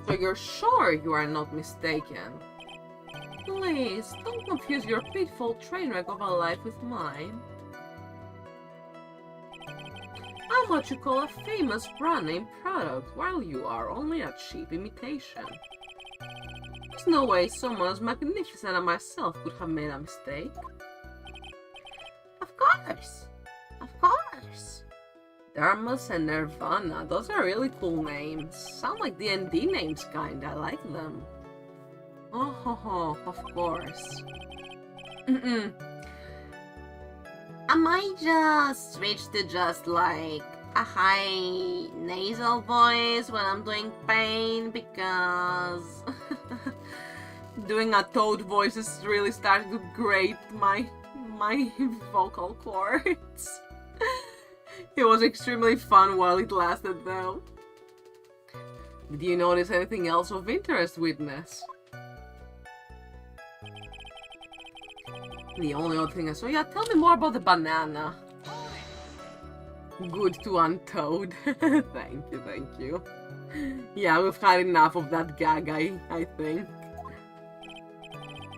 So you're sure you are not mistaken? Please, don't confuse your pitiful train wreck of a life with mine. I'm what you call a famous brand name product, while you are only a cheap imitation. There's no way someone as magnificent as myself could have made a mistake. Of course. Of course. Dermis and Nirvana, those are really cool names. Sound like D&D names kinda, I like them. Oh ho ho, of course. I might just switch to just like a high nasal voice when I'm doing Pain because doing a Toad voice is really starting to grate my vocal cords. It was extremely fun while it lasted though. Did you notice anything else of interest, Witness? The only other thing I saw, yeah, tell me more about the banana. Good to untoad. Thank you. Yeah, we've had enough of that gag, I think.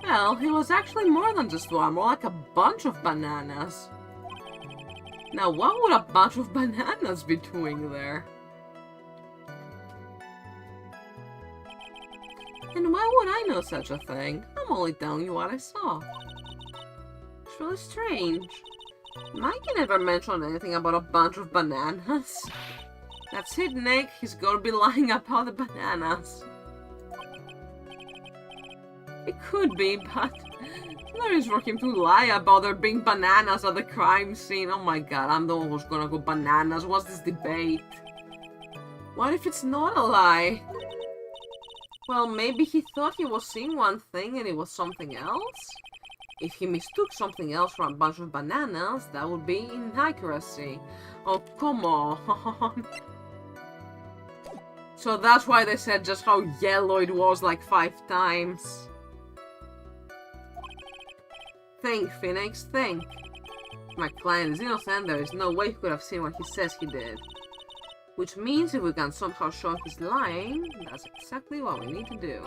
Well, it was actually more than just one, more like a bunch of bananas. Now, what would a bunch of bananas be doing there? And why would I know such a thing? I'm only telling you what I saw. It's really strange. Mikey never mentioned anything about a bunch of bananas. That's it, Nick. He's gonna be lying about the bananas. It could be, but there is for him to lie about there being bananas at the crime scene. Oh my god, I'm the one who's gonna go bananas. What's this debate? What if it's not a lie? Well, maybe he thought he was seeing one thing and it was something else? If he mistook something else for a bunch of bananas, that would be inaccuracy. Oh, come on. So that's why they said just how yellow it was like 5 times. Think, Phoenix, think. My client is innocent, there is no way he could have seen what he says he did. Which means if we can somehow show he's lying, that's exactly what we need to do.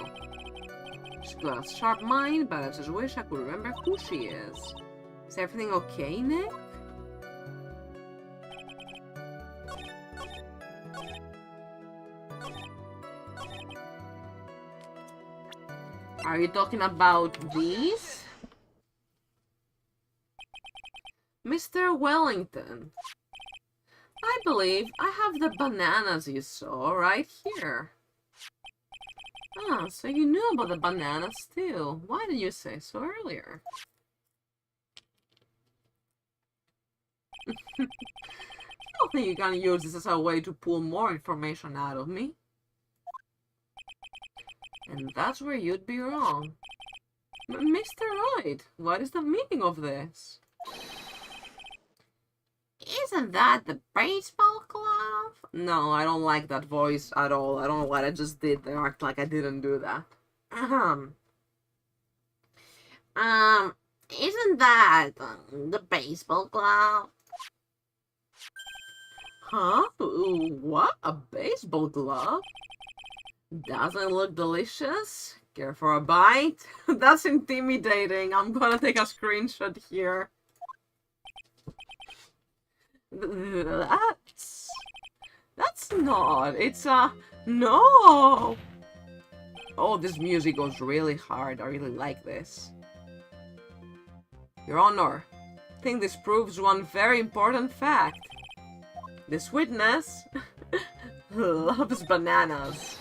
She's got a sharp mind, but I just wish I could remember who she is. Is everything okay, Nick? Are you talking about these? Mr. Wellington, I believe I have the bananas you saw right here. Ah, so you knew about the bananas too. Why didn't you say so earlier? I don't think you're gonna use this as a way to pull more information out of me. And that's where you'd be wrong. Mr. Wright, what is the meaning of this? Isn't that the baseball glove? No, I don't like that voice at all. I don't know what I just did there. Act like I didn't do that. Isn't that the baseball glove? Huh? Ooh, what? A baseball glove? Doesn't look delicious? Care for a bite? That's intimidating. I'm gonna take a screenshot here. That's not. It's no. Oh, this music goes really hard. I really like this. Your Honor, I think this proves one very important fact. This witness loves bananas.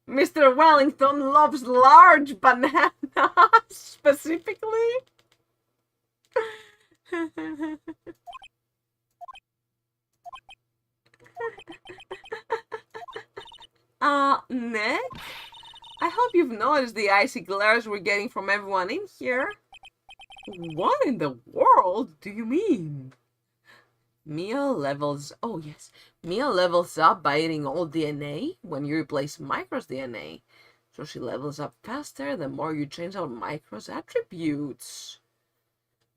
Mr. Wellington loves large bananas, specifically. Nick? I hope you've noticed the icy glares we're getting from everyone in here. What in the world do you mean? Mia levels... Oh, yes. Mia levels up by eating all DNA when you replace Micro's DNA. So she levels up faster the more you change out Micro's attributes.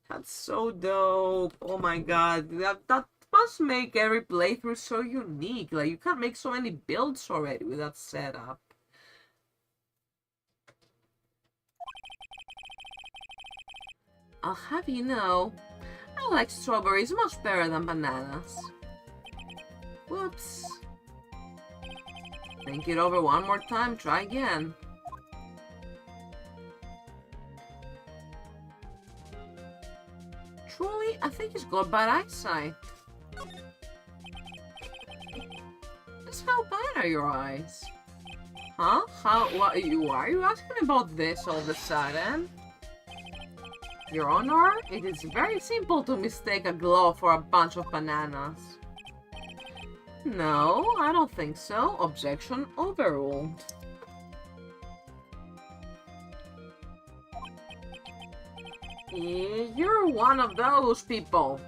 That's so dope. Oh my god. That must make every playthrough so unique. Like, you can't make so many builds already with that setup. I'll have you know, I like strawberries much better than bananas. Whoops. Think it over one more time, try again. Truly, I think he's got bad eyesight. Just how bad are your eyes? Huh? What are you asking about this all of a sudden? Your Honor, it is very simple to mistake a glove for a bunch of bananas. No, I don't think so. Objection overruled. You're one of those people.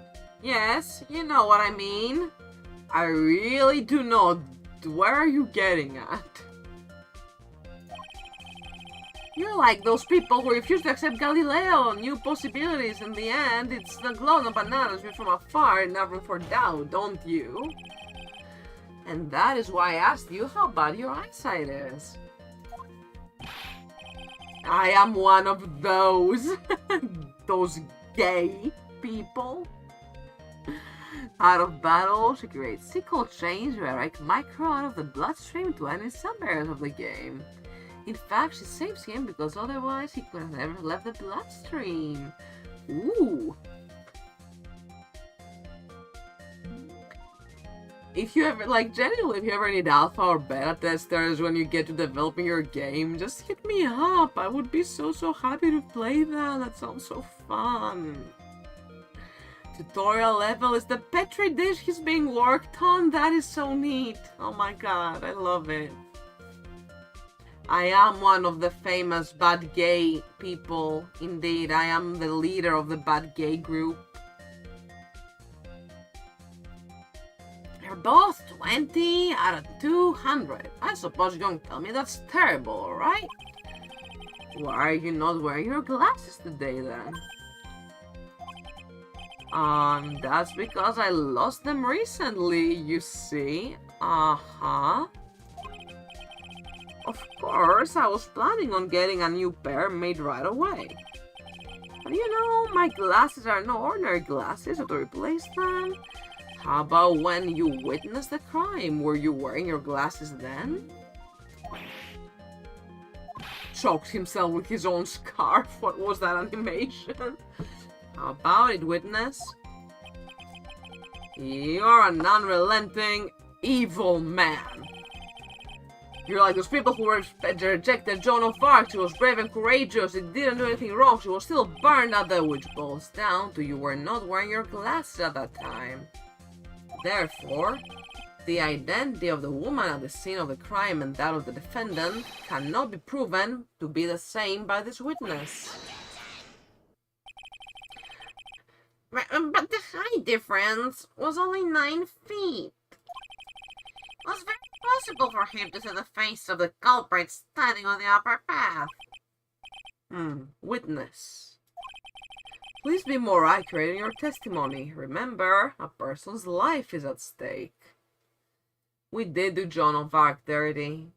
Yes, you know what I mean. I really do not. Where are you getting at? You're like those people who refuse to accept Galileo, new possibilities. In the end, it's the glow of bananas viewed from afar and never for doubt, don't you? And that is why I asked you how bad your eyesight is. I am one of those. Those gay people. Out of battle, she creates sickle chains where I Micro out of the bloodstream to any sub-areas of the game. In fact, she saves him because otherwise he could have never left the bloodstream. Ooh. If you ever, like, genuinely, if you ever need alpha or beta testers when you get to developing your game, just hit me up. I would be so happy to play that. That sounds so fun. Tutorial level is the Petri dish he's being worked on. That is so neat. Oh my god, I love it. I am one of the famous bad gay people. Indeed, I am the leader of the bad gay group. You're both 20 out of 200. I suppose you don't tell me that's terrible, right? Why are you not wearing your glasses today then? That's because I lost them recently, you see. Uh-huh. Of course, I was planning on getting a new pair made right away. But you know, my glasses are no ordinary glasses, so to replace them... How about when you witnessed the crime? Were you wearing your glasses then? choked himself with his own scarf. What was that animation? How about it, witness? You're an unrelenting, evil man. You're like those people who rejected Joan of Arc. She was brave and courageous. She didn't do anything wrong. She was still burned at the witch balls down to you were not wearing your glasses at that time. Therefore, the identity of the woman at the scene of the crime and that of the defendant cannot be proven to be the same by this witness. But the height difference was only 9 feet. It was very possible for him to see the face of the culprit standing on the upper path. Witness. Please be more accurate in your testimony. Remember, a person's life is at stake. We did do Joan of Arc dirty.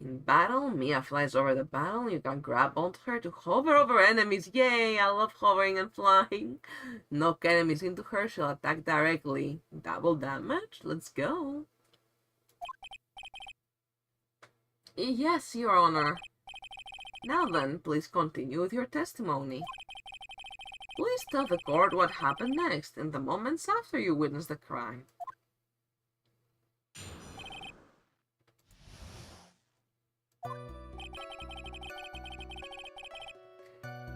In battle, Mia flies over the battle. You can grab onto her to hover over enemies. Yay, I love hovering and flying. Knock enemies into her, she'll attack directly. Double damage? Let's go. Yes, Your Honor. Now then, please continue with your testimony. Please tell the court what happened next in the moments after you witnessed the crime.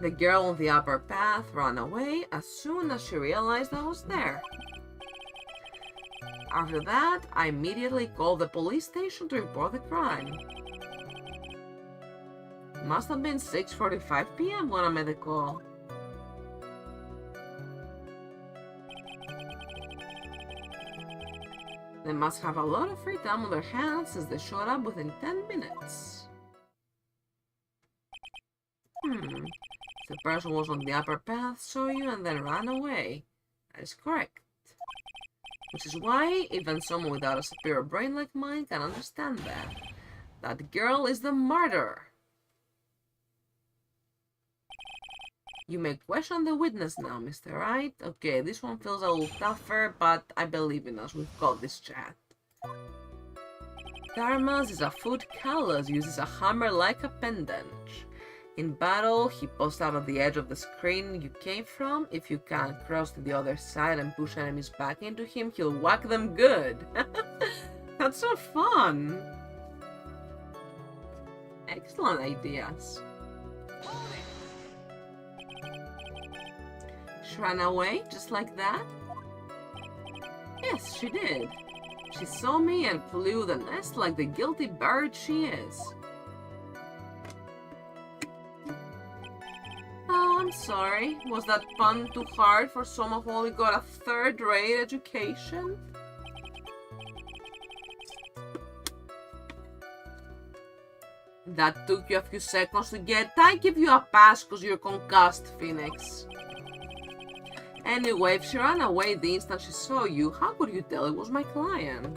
The girl on the upper path ran away as soon as she realized I was there. After that, I immediately called the police station to report the crime. Must have been 6:45 p.m. when I made the call. They must have a lot of free time on their hands since they showed up within 10 minutes. The person was on the upper path, saw you, and then ran away. That is correct. Which is why even someone without a superior brain like mine can understand that. That girl is the murderer. You may question the witness now, Mr. Wright. Okay, this one feels a little tougher, but I believe in us. We've got this chat. Dharma's is a foot callus, uses a hammer like appendage. In battle, he posts out of the edge of the screen you came from. If you can cross to the other side and push enemies back into him, he'll whack them good. That's so fun. Excellent ideas. She ran away just like that? Yes, she did. She saw me and flew the nest like the guilty bird she is. Oh, I'm sorry. Was that pun too hard for someone who only got a third-rate education? That took you a few seconds to get. I give you a pass because you're concussed, Phoenix. Anyway, if she ran away the instant she saw you, how could you tell it was my client?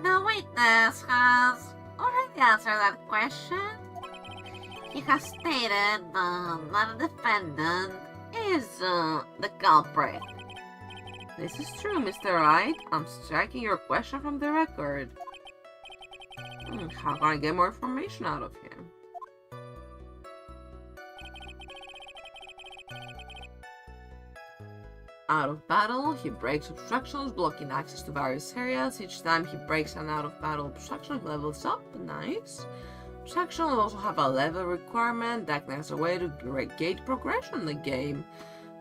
The witness has already answered that question. He has stated that the defendant is the culprit. This is true, Mr. Wright. I'm striking your question from the record. How can I get more information out of him? Out of battle, he breaks obstructions, blocking access to various areas. Each time he breaks an out-of-battle obstruction, he levels up. Nice. Obstruction will also have a level requirement that connects a way to gauge progression in the game.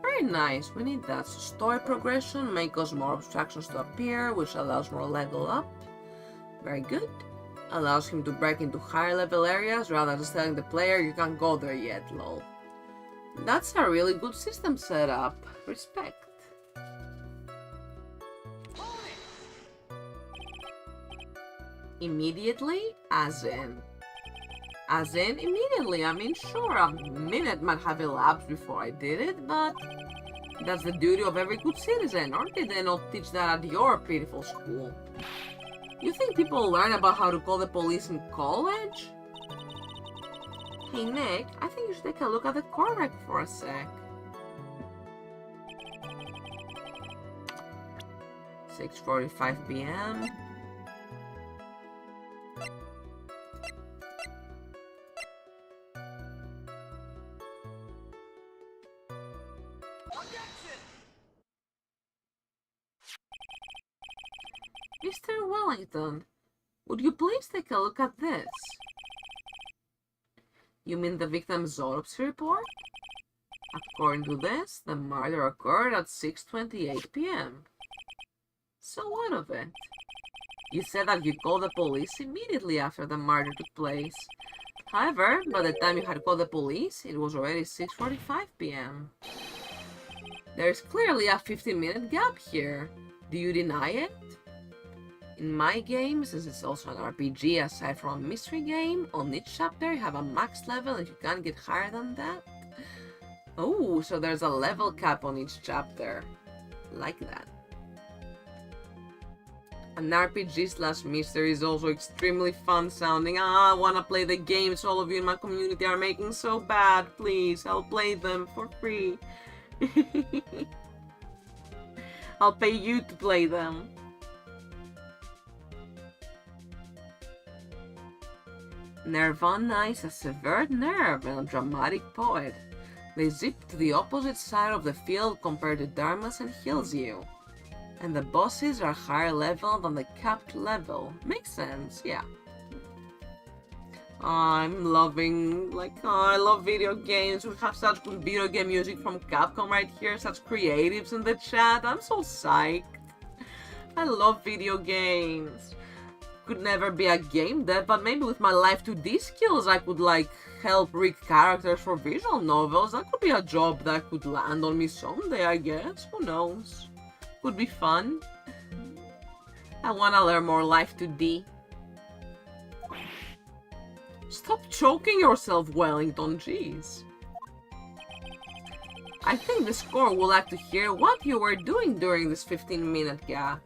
Very nice, we need that. So story progression may cause more obstructions to appear, which allows more level up. Very good. Allows him to break into higher level areas rather than just telling the player you can't go there yet, lol. That's a really good system setup. Respect. Immediately? As in immediately. I mean, sure, a minute might have elapsed before I did it, but that's the duty of every good citizen, or did they not teach that at your pitiful school? You think people learn about how to call the police in college? Hey Nick, I think you should take a look at the core rec for a sec. 6:45 p.m. Objection! Mr. Wellington, would you please take a look at this? You mean the victim's autopsy report? According to this, the murder occurred at 6:28 p.m. So what of it? You said that you called the police immediately after the murder took place. However, by the time you had called the police, it was already 6:45 p.m. There's clearly a 15-minute gap here. Do you deny it? In my game, since it's also an RPG aside from a mystery game, on each chapter you have a max level and you can't get higher than that. Oh, so there's a level cap on each chapter. Like that. An RPG/mystery is also extremely fun sounding. I wanna play the games all of you in my community are making so bad. Please, I'll play them for free. I'll pay you to play them. Nirvana is a severed nerve and a dramatic poet. They zip to the opposite side of the field compared to Dharma's and heals you. And the bosses are higher level than the capped level. Makes sense, yeah. I'm loving, I love video games. We have such good video game music from Capcom right here, such creatives in the chat. I'm so psyched. I love video games. Could never be a game dev, but maybe with my Live 2D skills I could help rig characters for visual novels. That could be a job that could land on me someday, I guess. Who knows? Could be fun. I wanna learn more Live 2D. Stop choking yourself, Wellington, jeez. I think the score would like to hear what you were doing during this 15-minute gap.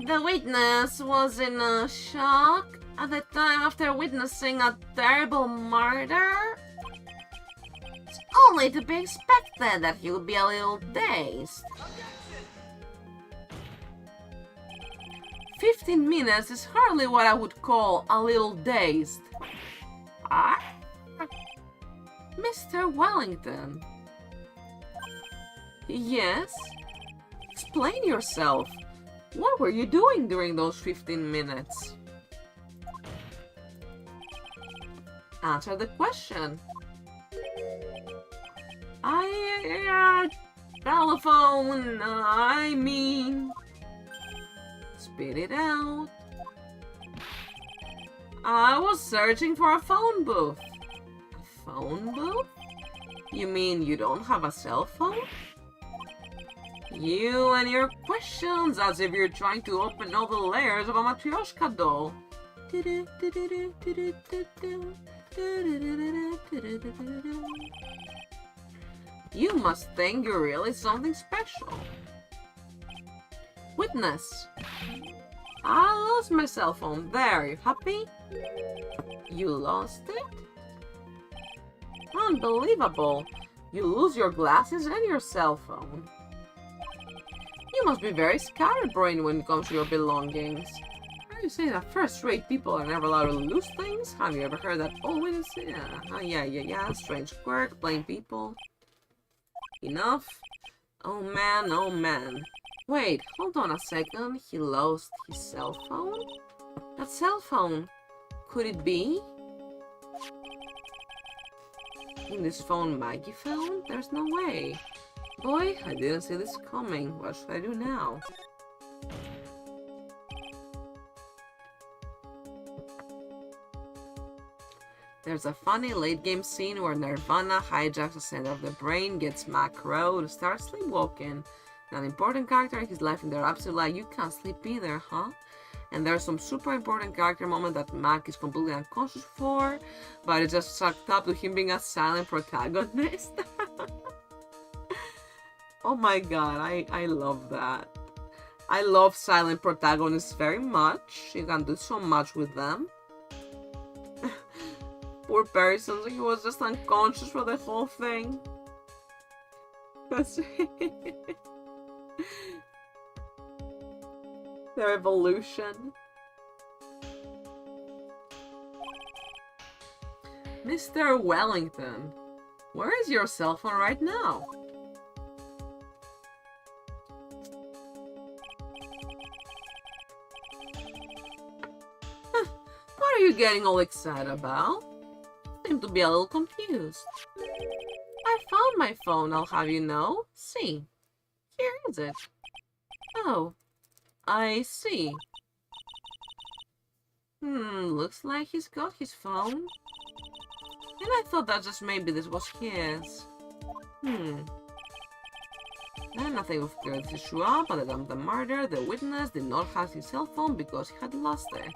The witness was in shock at the time after witnessing a terrible murder. It's only to be expected that he would be a little dazed. Objection! 15 minutes is hardly what I would call a little dazed. Ah? Mr. Wellington. Yes? Explain yourself. What were you doing during those 15 minutes? Answer the question. Telephone, I mean... Spit it out. I was searching for a phone booth. A phone booth? You mean you don't have a cell phone? You and your questions, as if you're trying to open all the layers of a Matryoshka doll. You must think you're really something special. Witness. I lost my cell phone. There, you happy? You lost it? Unbelievable. You lose your glasses and your cell phone. You must be very scatterbrained when it comes to your belongings. Are you saying that first-rate people are never allowed to lose things? Have you ever heard that old witness? Yeah. Strange quirk, blame people. Enough. Oh man. Wait, hold on a second. He lost his cell phone? That cell phone. Could it be? In this phone Maggie found? There's no way. Boy, I didn't see this coming. What should I do now? There's a funny late-game scene where Nirvana hijacks the center of the brain, gets Macro to start sleepwalking. An important character in his life, and they're absolutely like, you can't sleep either, huh? And there's some super important character moment that Mac is completely unconscious for, but it's just sucked up to him being a silent protagonist. Oh my god, I love that. I love silent protagonists very much. You can do so much with them. Poor person, he was just unconscious for the whole thing. That's the revolution. Mr. Wellington, where is your cell phone right now? What are you getting all excited about? Seem to be a little confused. I found my phone, I'll have you know. See, here is it. Oh, I see. Looks like he's got his phone. And I thought that just maybe this was his. And nothing of course is sure, but at the time of the murder, the witness did not have his cell phone because he had lost it.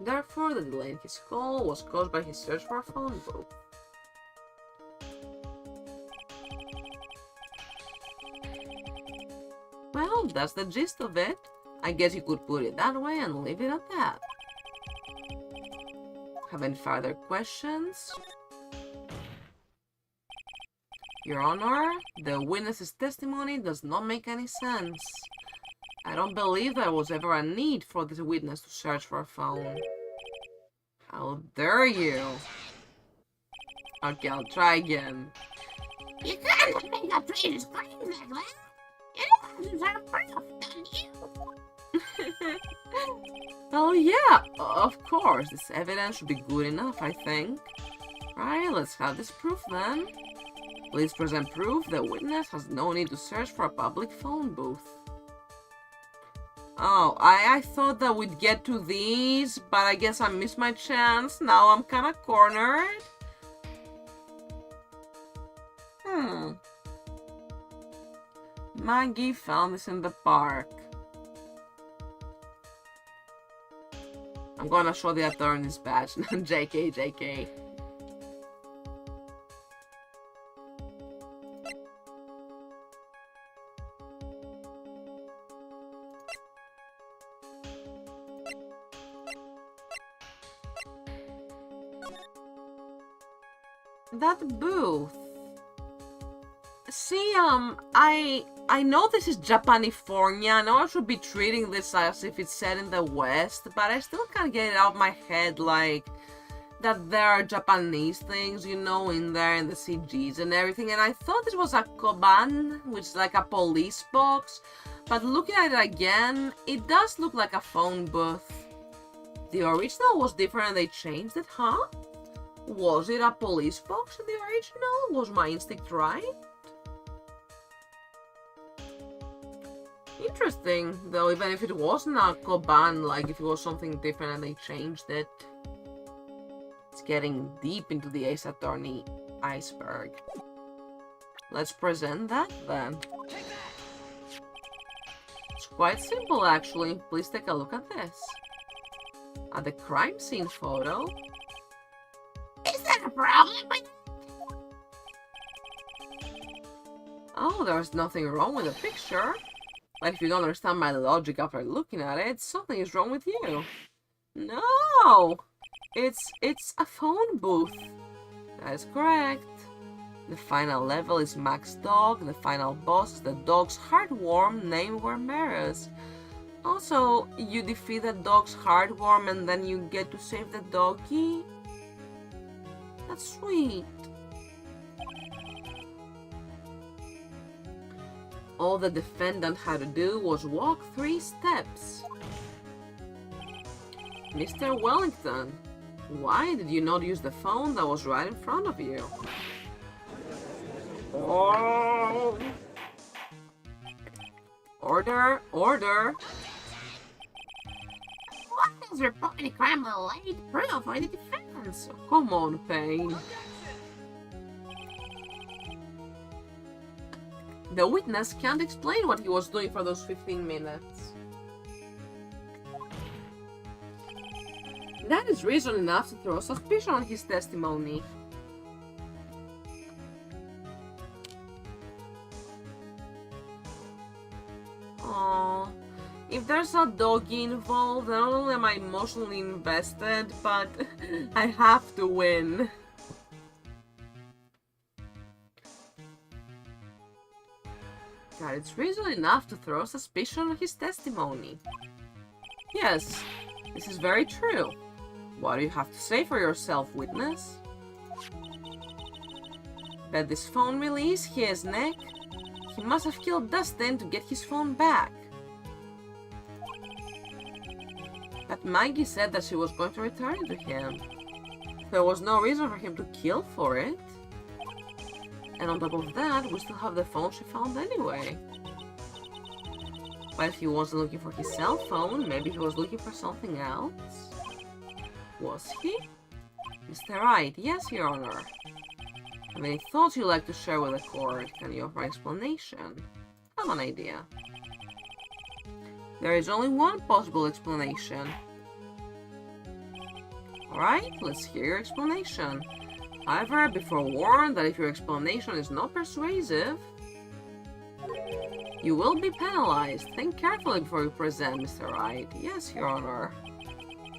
Therefore, the delay in his call was caused by his search for a phone book. Well, that's the gist of it. I guess you could put it that way and leave it at that. Have any further questions? Your Honor, the witness's testimony does not make any sense. I don't believe there was ever a need for this witness to search for a phone. How dare you? Okay, I'll try again. You can't make a previous claim like that. You don't deserve proof, don't you? Oh yeah, of course. This evidence should be good enough, I think. Right, let's have this proof then. Please present proof the witness has no need to search for a public phone booth. Oh, I thought that we'd get to these, but I guess I missed my chance. Now I'm kinda cornered. Maggie found this in the park. I'm gonna show the attorney's badge. JK, JK. That booth. See, I know this is Japanifornia. I know I should be treating this as if it's set in the West, but I still can't get it out of my head, like, that there are Japanese things, you know, in there, in the CGs and everything, and I thought this was a koban, which is like a police box, but looking at it again, it does look like a phone booth. The original was different and they changed it, huh? Was it a police box in the original? Was my instinct right? Interesting, though, even if it wasn't a koban, like if it was something different and they changed it. It's getting deep into the Ace Attorney iceberg. Let's present that then. It's quite simple, actually. Please take a look at this. At the crime scene photo. Is there a problem with it? Oh, there's nothing wrong with the picture. But if you don't understand my logic after looking at it, something is wrong with you. No! It's a phone booth. That is correct. The final level is Mac's dog. The final boss is the dog's heartworm named Wormerus. Also, you defeat the dog's heartworm and then you get to save the doggy. That's sweet. All the defendant had to do was walk 3 steps. Mr. Wellington, why did you not use the phone that was right in front of you? Oh. Order, order. What is reported crime late proof for the defense? Come on, Payne. The witness can't explain what he was doing for those 15 minutes. That is reason enough to throw suspicion on his testimony. Aww. If there's a doggy involved, not only am I emotionally invested, but I have to win. God, it's reason enough to throw suspicion on his testimony. Yes, this is very true. What do you have to say for yourself, witness? That this phone really is his, Nick. He must have killed Dustin to get his phone back. But Maggie said that she was going to return it to him. There was no reason for him to kill for it. And on top of that, we still have the phone she found anyway. But if he wasn't looking for his cell phone, maybe he was looking for something else? Was he? Mr. Wright, yes, Your Honor. Have any thoughts you'd like to share with the court? Can you offer an explanation? I have an idea. There is only one possible explanation. Alright, let's hear your explanation. However, be forewarned that if your explanation is not persuasive, you will be penalized. Think carefully before you present, Mr. Wright. Yes, Your Honor.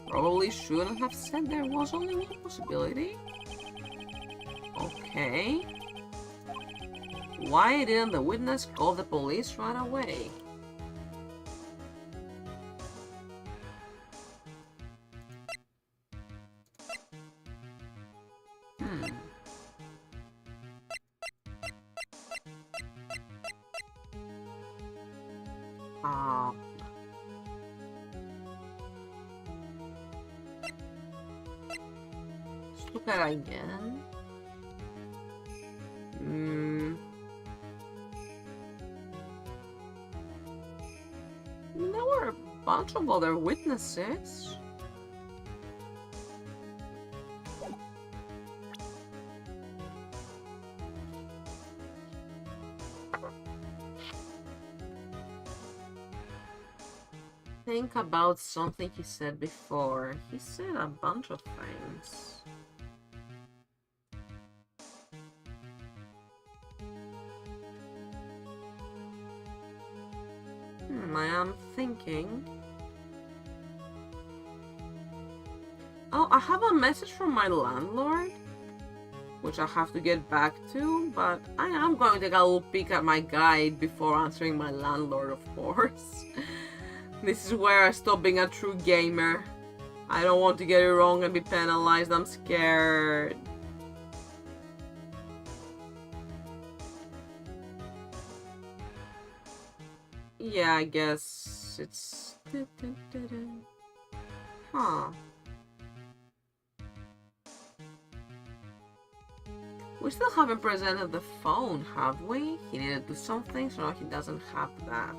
Probably shouldn't have said there was only one possibility. Okay. Why didn't the witness call the police right away? Let's look at it again. There were a bunch of other witnesses. Think about something he said before. He said a bunch of things. I am thinking. Oh, I have a message from my landlord, which I have to get back to, but I am going to take a little peek at my guide before answering my landlord, of course. This is where I stop being a true gamer. I don't want to get it wrong and be penalized. I'm scared. Yeah, I guess it's... Huh. We still haven't presented the phone, have we? He needed to do something, so now he doesn't have that.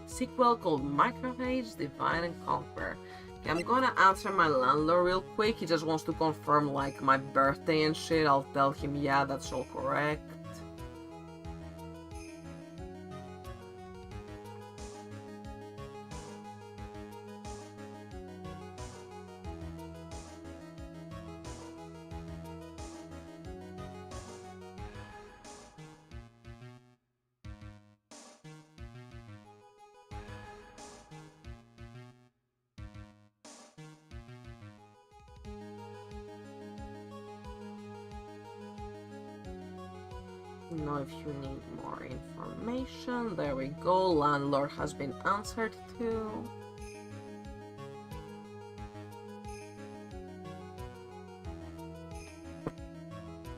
Sequel called Microphage, Divide and Conquer. Okay, I'm gonna answer my landlord real quick. He just wants to confirm, like, my birthday and shit. I'll tell him, yeah, that's all correct. Now if you need more information, there we go. Landlord has been answered to.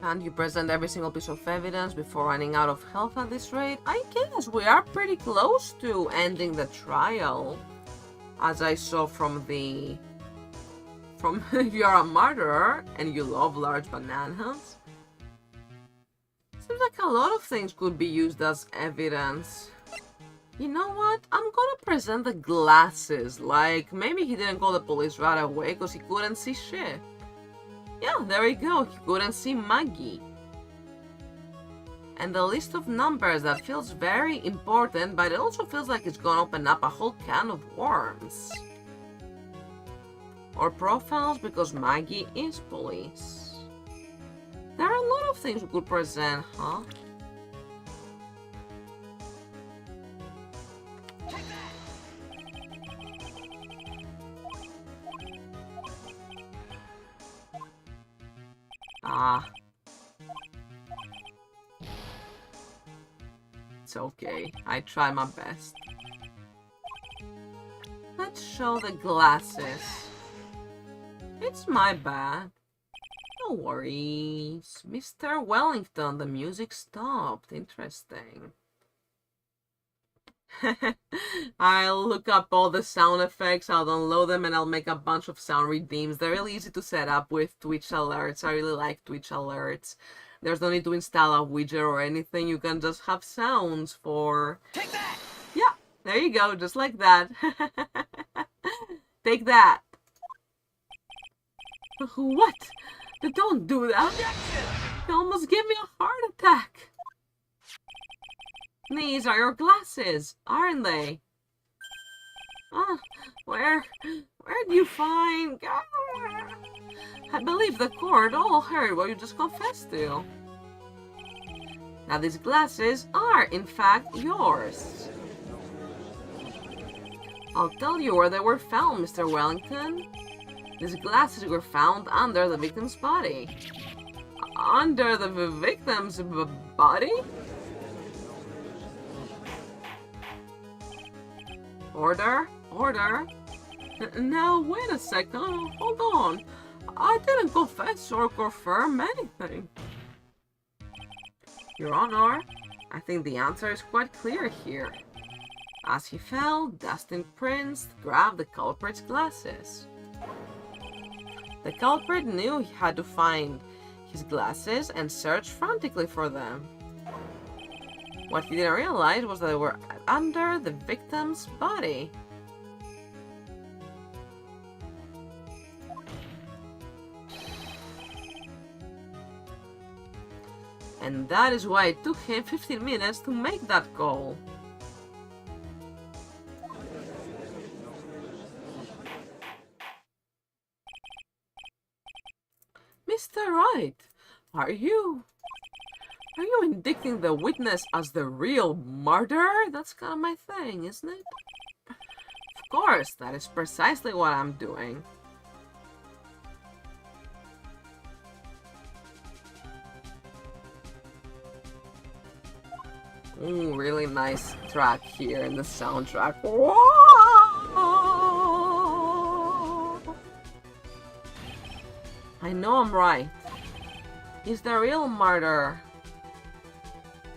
And you present every single piece of evidence before running out of health at this rate. I guess we are pretty close to ending the trial, as I saw from the... if you are a murderer and you love large bananas. Seems like a lot of things could be used as evidence. You know what? I'm gonna present the glasses. Like, maybe he didn't call the police right away because he couldn't see shit. Yeah, there we go. He couldn't see Maggie. And the list of numbers, that feels very important, but it also feels like it's gonna open up a whole can of worms. Or profiles, because Maggie is police. There are a lot of things we could present, huh? It's okay. I tried my best. Let's show the glasses. It's my bad. No worries. Mr. Wellington, the music stopped. Interesting. I'll look up all the sound effects, I'll download them, and I'll make a bunch of sound redeems. They're really easy to set up with Twitch alerts. I really like Twitch alerts. There's no need to install a widget or anything. You can just have sounds for... Take that! Yeah, there you go, just like that. Take that. What? Don't do that. Objection! You almost gave me a heart attack. These are your glasses, aren't they? Where do you find... I believe the court all heard what you just confessed to. Now these glasses are, in fact, yours. I'll tell you where they were found, Mr. Wellington. These glasses were found under the victim's body. Under the victim's body? Order? Order? Now, wait a second. Hold on. I didn't confess or confirm anything. Your Honor, I think the answer is quite clear here. As he fell, Dustin Prince grabbed the culprit's glasses. The culprit knew he had to find his glasses and searched frantically for them. What he didn't realize was that they were under the victim's body. And that is why it took him 15 minutes to make that call. Mr. Wright, are you indicting the witness as the real murderer? That's kind of my thing, isn't it? Of course, that is precisely what I'm doing. Ooh, really nice track here in the soundtrack. Whoa! I know I'm right. He's the real murderer.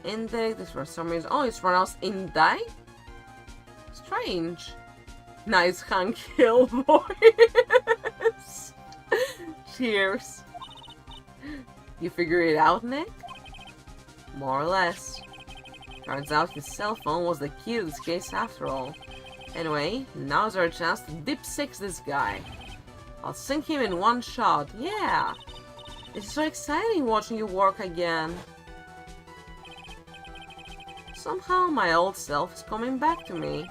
Indict is for some reason. Oh, it's pronounced indict? Strange. Nice Hank Hill voice. Cheers. You figure it out, Nick? More or less. Turns out his cell phone was the key to this case after all. Anyway, now's our chance to dip six this guy. I'll sink him in one shot. Yeah! It's so exciting watching you work again. Somehow my old self is coming back to me.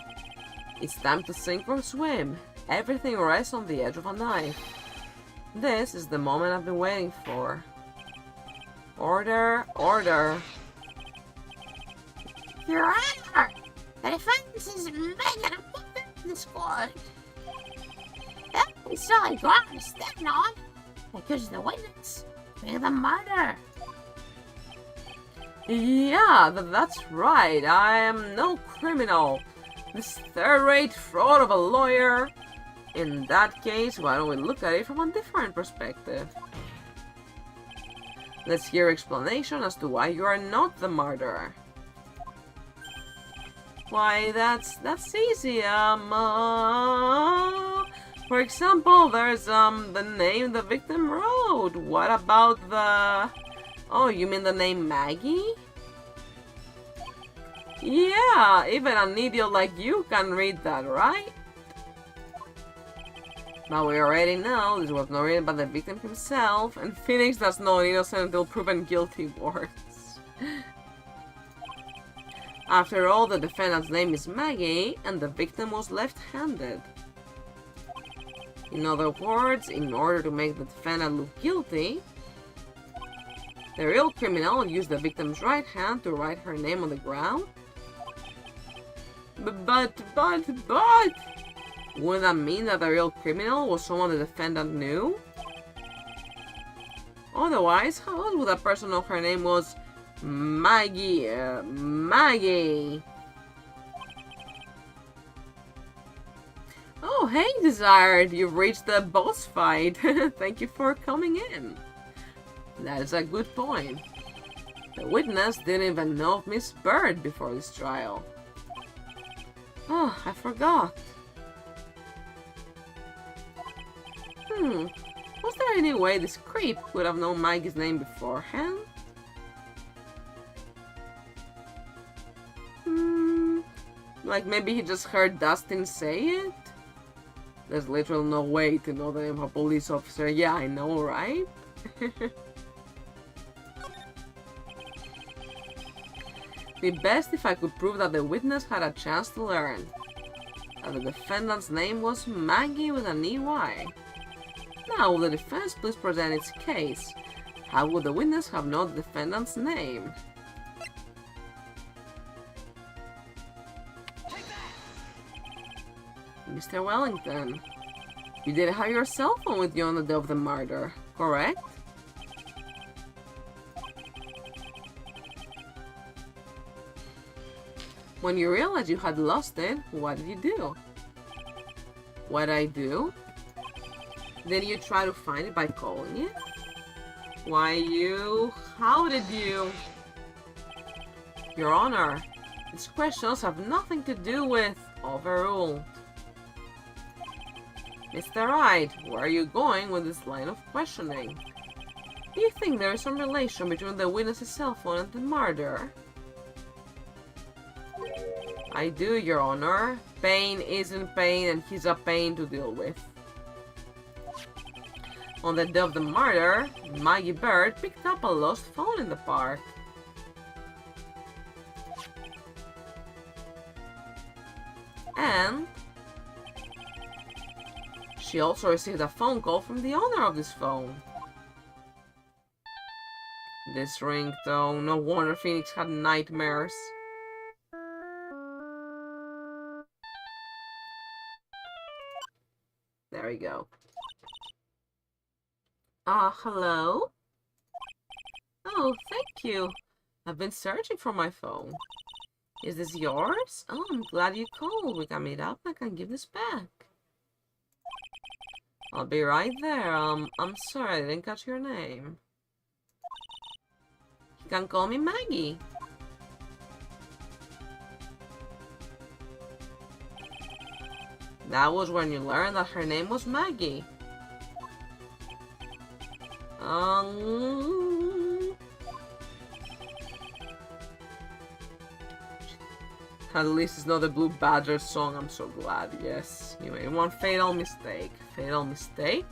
It's time to sink or swim. Everything rests on the edge of a knife. This is the moment I've been waiting for. Order, order. Your Honor, the defense is making a move in this court. Every solid ground is standing on because the witness being the murderer. Yeah, that's right. I am no criminal. This third-rate fraud of a lawyer. In that case, why don't we look at it from a different perspective? Let's hear explanation as to why you are not the murderer. Why, that's easy. For example, there's the name the victim wrote. What about the... Oh, you mean the name Maggie? Yeah, even an idiot like you can read that, right? But we already know this was not written by the victim himself, and Phoenix does not innocent until proven guilty works. After all, the defendant's name is Maggie, and the victim was left-handed. In other words, in order to make the defendant look guilty, the real criminal used the victim's right hand to write her name on the ground. But... Wouldn't that mean that the real criminal was someone the defendant knew? Otherwise, how else would that person know her name was Maggie, Maggie. Oh, hey, Desired. You've reached the boss fight. Thank you for coming in. That is a good point. The witness didn't even know of Miss Bird before this trial. Oh, I forgot. Was there any way this creep could have known Maggie's name beforehand? Like maybe he just heard Dustin say it? There's literally no way to know the name of a police officer. Yeah, I know, right? Be best if I could prove that the witness had a chance to learn that the defendant's name was Maggie with an EY. Now, will the defense please present its case? How would the witness have known the defendant's name? Mr. Wellington, you did have your cell phone with you on the day of the murder, correct? When you realized you had lost it, what did you do? What I do? Did you try to find it by calling it? Why you? How did you? Your Honor, these questions have nothing to do with overruled. Mr. Wright, where are you going with this line of questioning? Do you think there is some relation between the witness's cell phone and the murder? I do, Your Honor. Pain isn't pain, and he's a pain to deal with. On the day of the murder, Maggie Bird picked up a lost phone in the park. And she also received a phone call from the owner of this phone. This ringtone, no wonder Phoenix had nightmares. There we go. Hello? Oh, thank you. I've been searching for my phone. Is this yours? Oh, I'm glad you called. We can meet up. I can give this back. I'll be right there. I'm sorry, I didn't catch your name. You can call me Maggie. That was when you learned that her name was Maggie. At least it's not the Blue Badger song, I'm so glad, yes. You made one fatal mistake. Fatal mistake?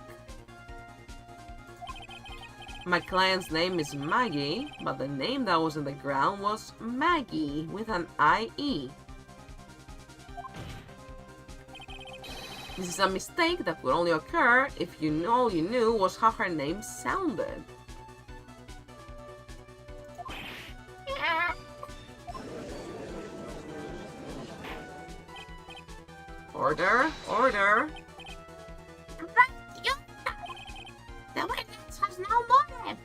My client's name is Maggie, but the name that was in the ground was Maggie with an IE. This is a mistake that would only occur if all you knew was how her name sounded. Order, order. The witness has no motive.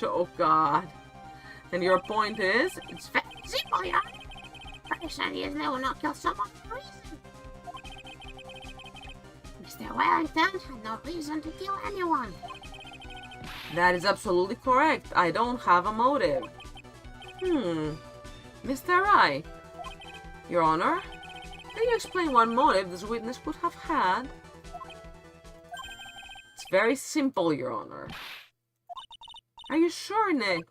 Oh god. And your point is? It's very simple, Your Honor. Person is they will not kill someone for a reason. Mr. Wellington had no reason to kill anyone. That is absolutely correct. I don't have a motive. Mr. Wright. Your Honor, can you explain what motive this witness could have had? It's very simple, Your Honor. Are you sure, Nick?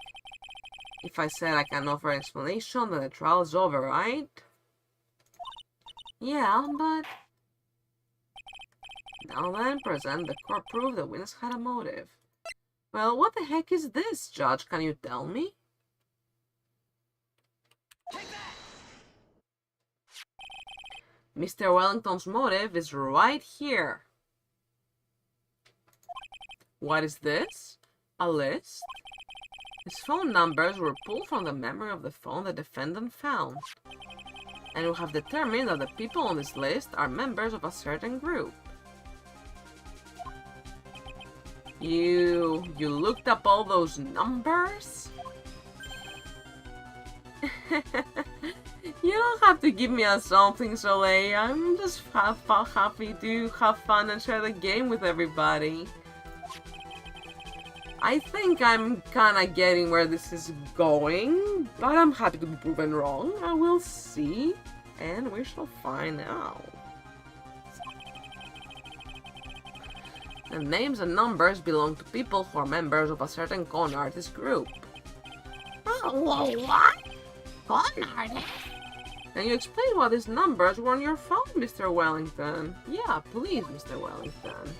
If I said I can offer an explanation, then the trial is over, right? Yeah, but... Now then, present the court proof the witness had a motive. Well, what the heck is this, Judge? Can you tell me? Mr. Wellington's motive is right here. What is this? A list? His phone numbers were pulled from the memory of the phone the defendant found. And we have determined that the people on this list are members of a certain group. You looked up all those numbers? You don't have to give me a something, Soleil. I'm just happy to have fun and share the game with everybody. I think I'm kinda getting where this is going, but I'm happy to be proven wrong. I will see, and we shall find out. The names and numbers belong to people who are members of a certain con artist group. Oh, what? Con artist? Can you explain why these numbers were on your phone, Mr. Wellington? Yeah, please, Mr. Wellington.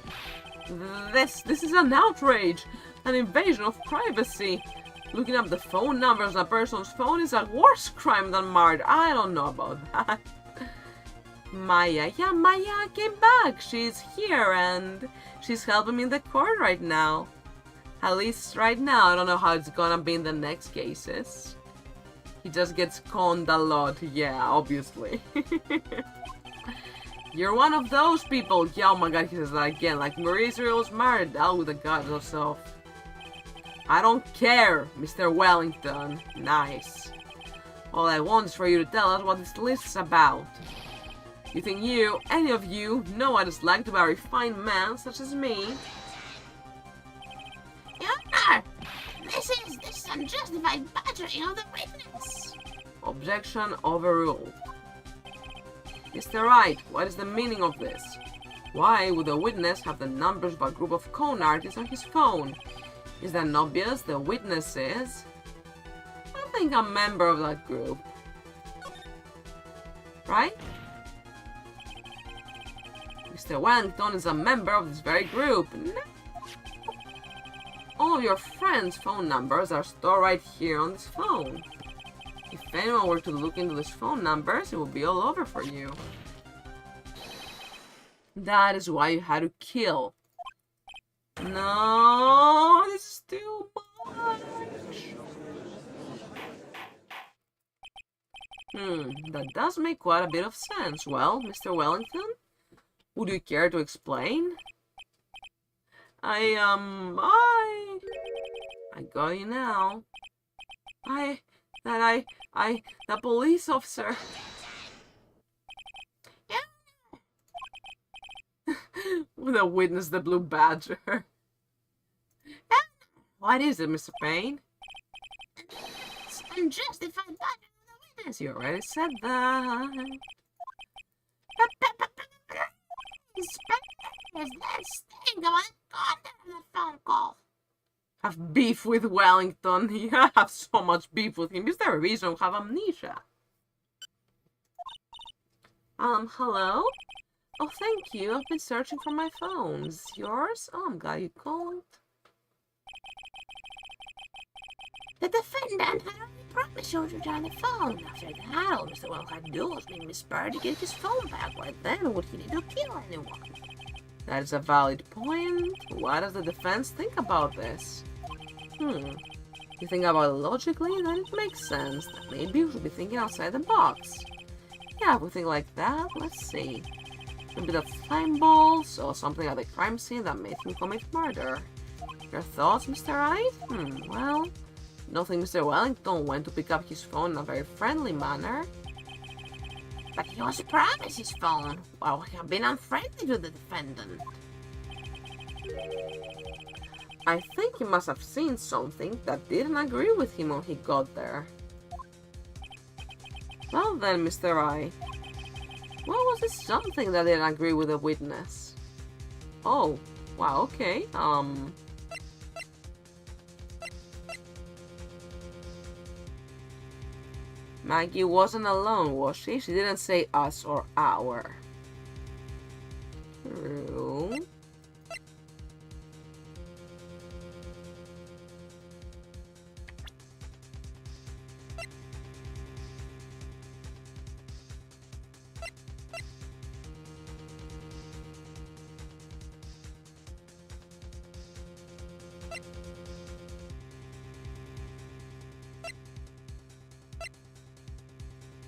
This is an outrage! An invasion of privacy! Looking up the phone numbers on a person's phone is a worse crime than murder. I don't know about that. Maya, yeah, Maya came back. She's here and she's helping me in the court right now. At least right now. I don't know how it's gonna be in the next cases. He just gets conned a lot, yeah, obviously. You're one of those people. Yeah, oh my god, he says that again. Like Marie Israel's married out with the god herself. I don't care, Mr. Wellington. Nice. All I want is for you to tell us what this list is about. You think any of you, know what it's like to be a refined man such as me? Your Honor, this is unjustified badgering of the witness. Objection overruled. Mr. Wright, what is the meaning of this? Why would the witness have the numbers of a group of con artists on his phone? Is that obvious? The witness is... I think a member of that group. Right? Mr. Wellington is a member of this very group. No. All of your friends' phone numbers are stored right here on this phone. If anyone were to look into these phone numbers, it would be all over for you. That is why you had to kill. No, this is too much. That does make quite a bit of sense. Well, Mr. Wellington, would you care to explain? I got you now. The police officer. With a witness, the blue badger. What is it, Mr. Payne? It's unjustified badgering of the witness. You already said that. Let's think about the content of the phone call. Have beef with Wellington. You have so much beef with him. Is there a reason to have amnesia? Hello? Oh, thank you. I've been searching for my phone. Is this yours? Oh, I'm glad you called. The defendant had already promised you to return the phone. After that, all Mr. Well had to do was make Miss Bird to get his phone back. Why then would he need to kill anyone? That is a valid point. What does the defense think about this? You think about it logically, then it makes sense. That maybe we should be thinking outside the box. Yeah, if we think like that, let's see. A bit of flame balls, or something at the crime scene that made him commit murder. Your thoughts, Mr. Wright? Well, I don't think Mr. Wellington went to pick up his phone in a very friendly manner. But he was promised his phone. Well, he had been unfriendly to the defendant. I think he must have seen something that didn't agree with him when he got there. Well then, Mr. Wright. What was this something that didn't agree with the witness? Oh, wow, okay, Maggie wasn't alone, was she? She didn't say us or our. True.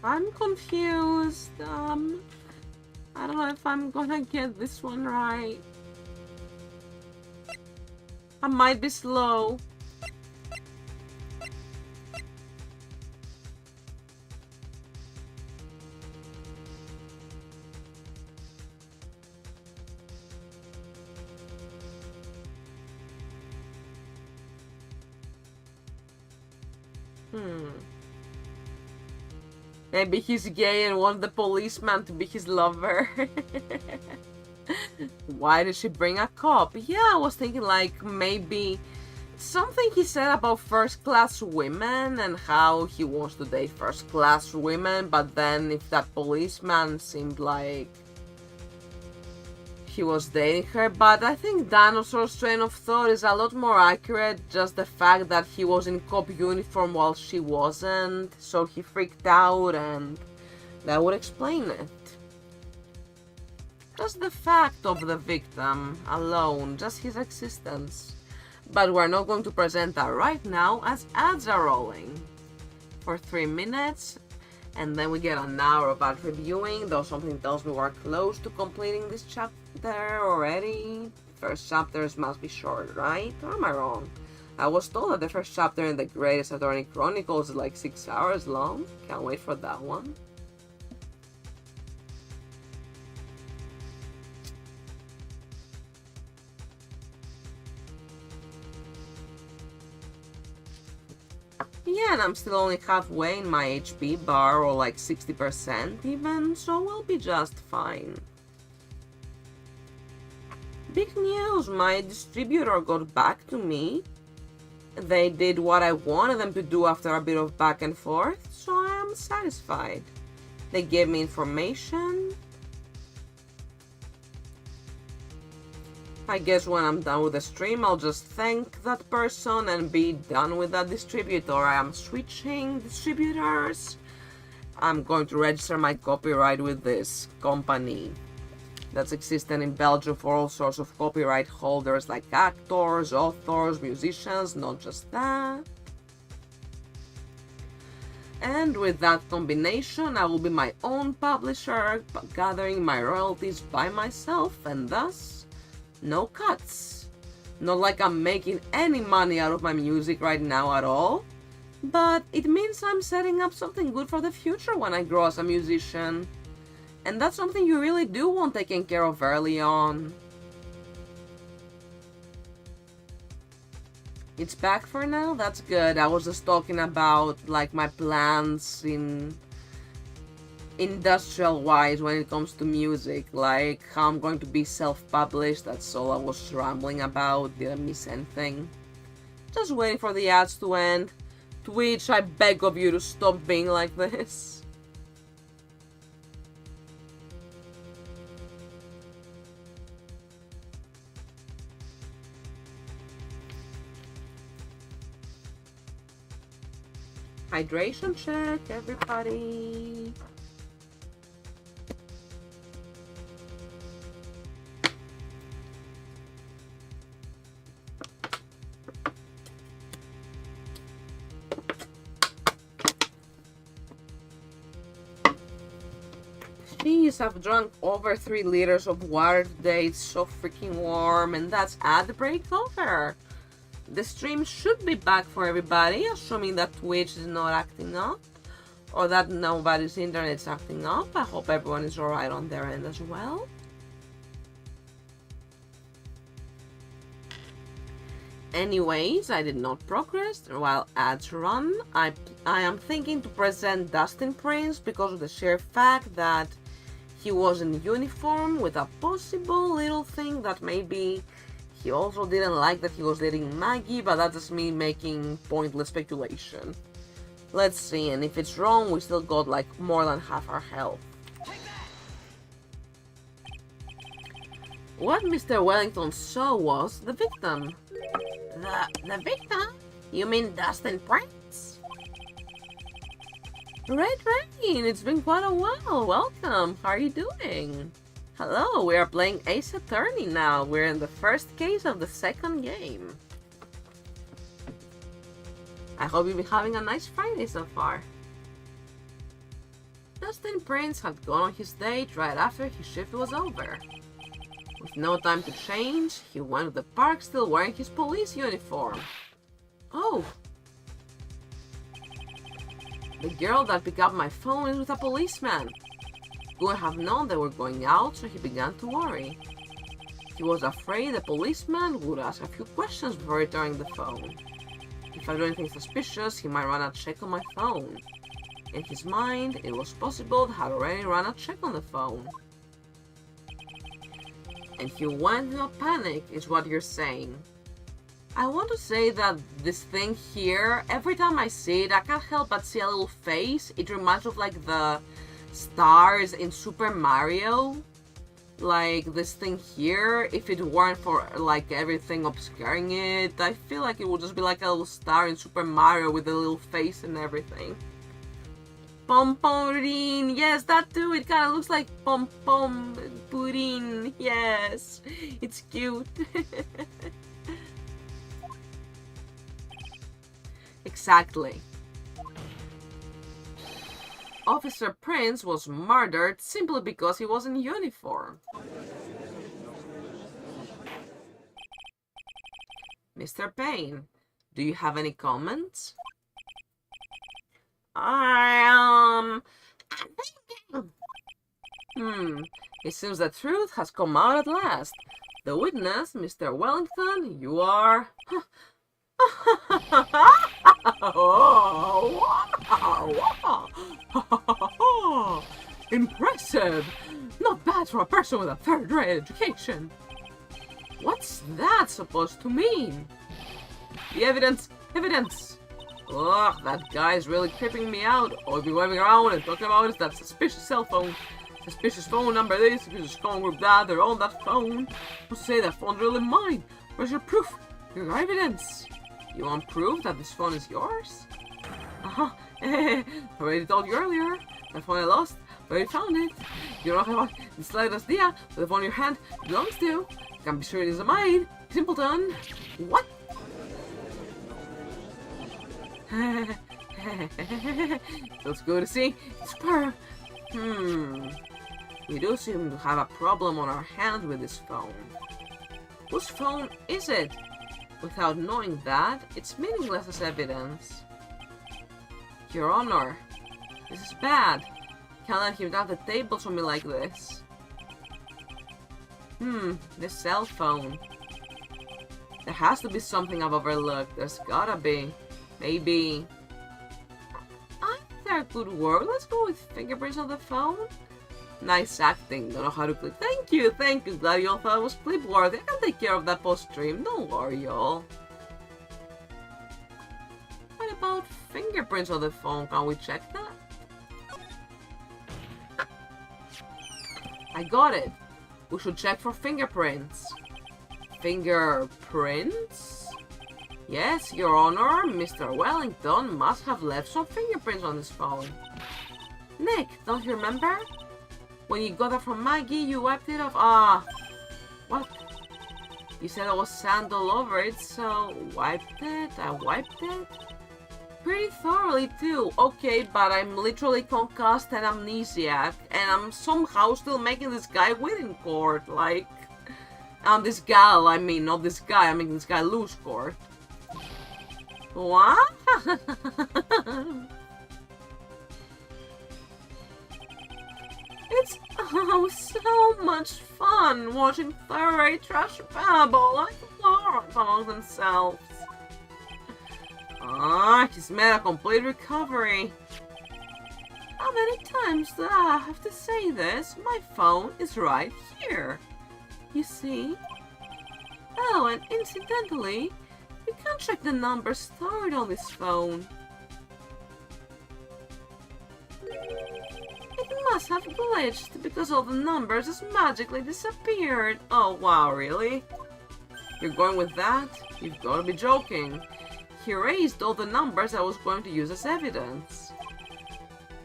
I'm confused. I don't know if I'm gonna get this one right. I might be slow. Maybe he's gay and wants the policeman to be his lover. Why did she bring a cop? Yeah, I was thinking like maybe something he said about first class women and how he wants to date first class women, but then if that policeman seemed like he was dating her, but I think Dinosaur's train of thought is a lot more accurate, just the fact that he was in cop uniform while she wasn't, so he freaked out and that would explain it. Just the fact of the victim alone, just his existence. But we're not going to present that right now as ads are rolling for 3 minutes. And then we get an hour of ad reviewing, though something tells me we're close to completing this chapter already. First chapters must be short, right? Or am I wrong? I was told that the first chapter in The Greatest Attorney Chronicles is like 6 hours long. Can't wait for that one. Yeah, and I'm still only halfway in my HP bar, or like 60% even, so we'll be just fine. Big news, my distributor got back to me. They did what I wanted them to do after a bit of back and forth, so I am satisfied. They gave me information. I guess when I'm done with the stream, I'll just thank that person and be done with that distributor. I am switching distributors. I'm going to register my copyright with this company that's existing in Belgium for all sorts of copyright holders like actors, authors, musicians, not just that. And with that combination, I will be my own publisher, gathering my royalties by myself, and thus no cuts. Not like I'm making any money out of my music right now at all, but it means I'm setting up something good for the future when I grow as a musician. And that's something you really do want taken care of early on. It's back for now? That's good. I was just talking about like my plans in industrial wise when it comes to music, like how I'm going to be self-published. That's all I was rambling about. Didn't miss anything. Just waiting for the ads to end. Twitch, I beg of you to stop being like this. Hydration check, everybody. Jeez, I've drunk over 3 liters of water today. It's so freaking warm, and that's ad break over. The stream should be back for everybody, assuming that Twitch is not acting up, or that nobody's internet's acting up. I hope everyone is alright on their end as well. Anyways, I did not progress while ads run. I am thinking to present Dustin Prince because of the sheer fact that he was in uniform, with a possible little thing that maybe he also didn't like that he was dating Maggie, but that's just me making pointless speculation. Let's see, and if it's wrong, we still got like more than half our health. What Mr. Wellington saw was the victim. The victim? You mean Dustin Prince? Right, it's been quite a while. Welcome. How are you doing? Hello, we are playing Ace Attorney now. We're in the first case of the second game. I hope you've been having a nice Friday so far. Dustin Prince had gone on his date right after his shift was over. With no time to change, he went to the park still wearing his police uniform. Oh! The girl that picked up my phone is with a policeman. Couldn't have known they were going out, so he began to worry. He was afraid the policeman would ask a few questions before returning the phone. If I do anything suspicious, he might run a check on my phone. In his mind, it was possible that I had already run a check on the phone. And he went into a panic, is what you're saying. I want to say that this thing here, every time I see it, I can't help but see a little face. It reminds me of like the stars in Super Mario. Like this thing here, if it weren't for like everything obscuring it, I feel like it would just be like a little star in Super Mario with a little face and everything. Pom Pom Pudding, yes, that too, it kind of looks like Pom Pom Pudding, yes, it's cute. Exactly. Officer Prince was murdered simply because he was in uniform. Mr. Payne, do you have any comments? I'm thinking. It seems the truth has come out at last. The witness, Mr. Wellington, you are... Impressive! Not bad for a person with a third-rate education. What's that supposed to mean? The evidence! Evidence! Ugh, that guy's really creeping me out. All he'll be waving around and talking about is that suspicious cell phone. Suspicious phone number this, suspicious phone group that, they're on that phone. Who say that phone's really mine? Where's your proof? Your evidence? You want proof that this phone is yours? Already told you earlier. The phone I lost, already found it. You don't have the slightest idea what the phone in your hand belongs to. You can be sure it isn't mine. Simpleton. What? Feels good to see. It's purr. We do seem to have a problem on our hands with this phone. Whose phone is it? Without knowing that, it's meaningless as evidence. Your Honor, this is bad. Can't let him down the tables on me like this. This cell phone. There has to be something I've overlooked. There's gotta be. Maybe. I think they're good work. Let's go with fingerprints on the phone. Nice acting. Don't know how to clip. Thank you. Glad y'all thought it was clip worthy. I can take care of that post stream. Don't worry, y'all. What about fingerprints on the phone? Can we check that? I got it. We should check for fingerprints. Fingerprints? Yes, Your Honor. Mr. Wellington must have left some fingerprints on his phone. Nick, don't you remember? When you got that from Maggie, you wiped it off. What? You said there was sand all over it, so wiped it? I wiped it? Pretty thoroughly too. Okay, but I'm literally concussed and amnesiac, and I'm somehow still making this guy win in court. Like, this gal, I mean, not this guy, I'm making this guy lose court. What? It's so much fun watching third-rate trash babble like lords among themselves. He's made a complete recovery. How many times do I have to say this? My phone is right here. You see? Oh, and incidentally, you can check the number stored on this phone. It must have glitched because all the numbers just magically disappeared. Oh wow, really? You're going with that? You've got to be joking. He erased all the numbers I was going to use as evidence.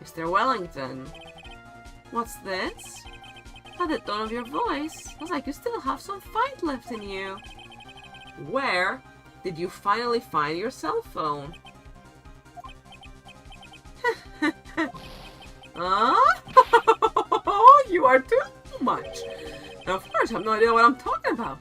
Mr. Wellington. What's this? At the tone of your voice, looks like you still have some fight left in you. Where did you finally find your cell phone? You are too much. And of course, I have no idea what I'm talking about.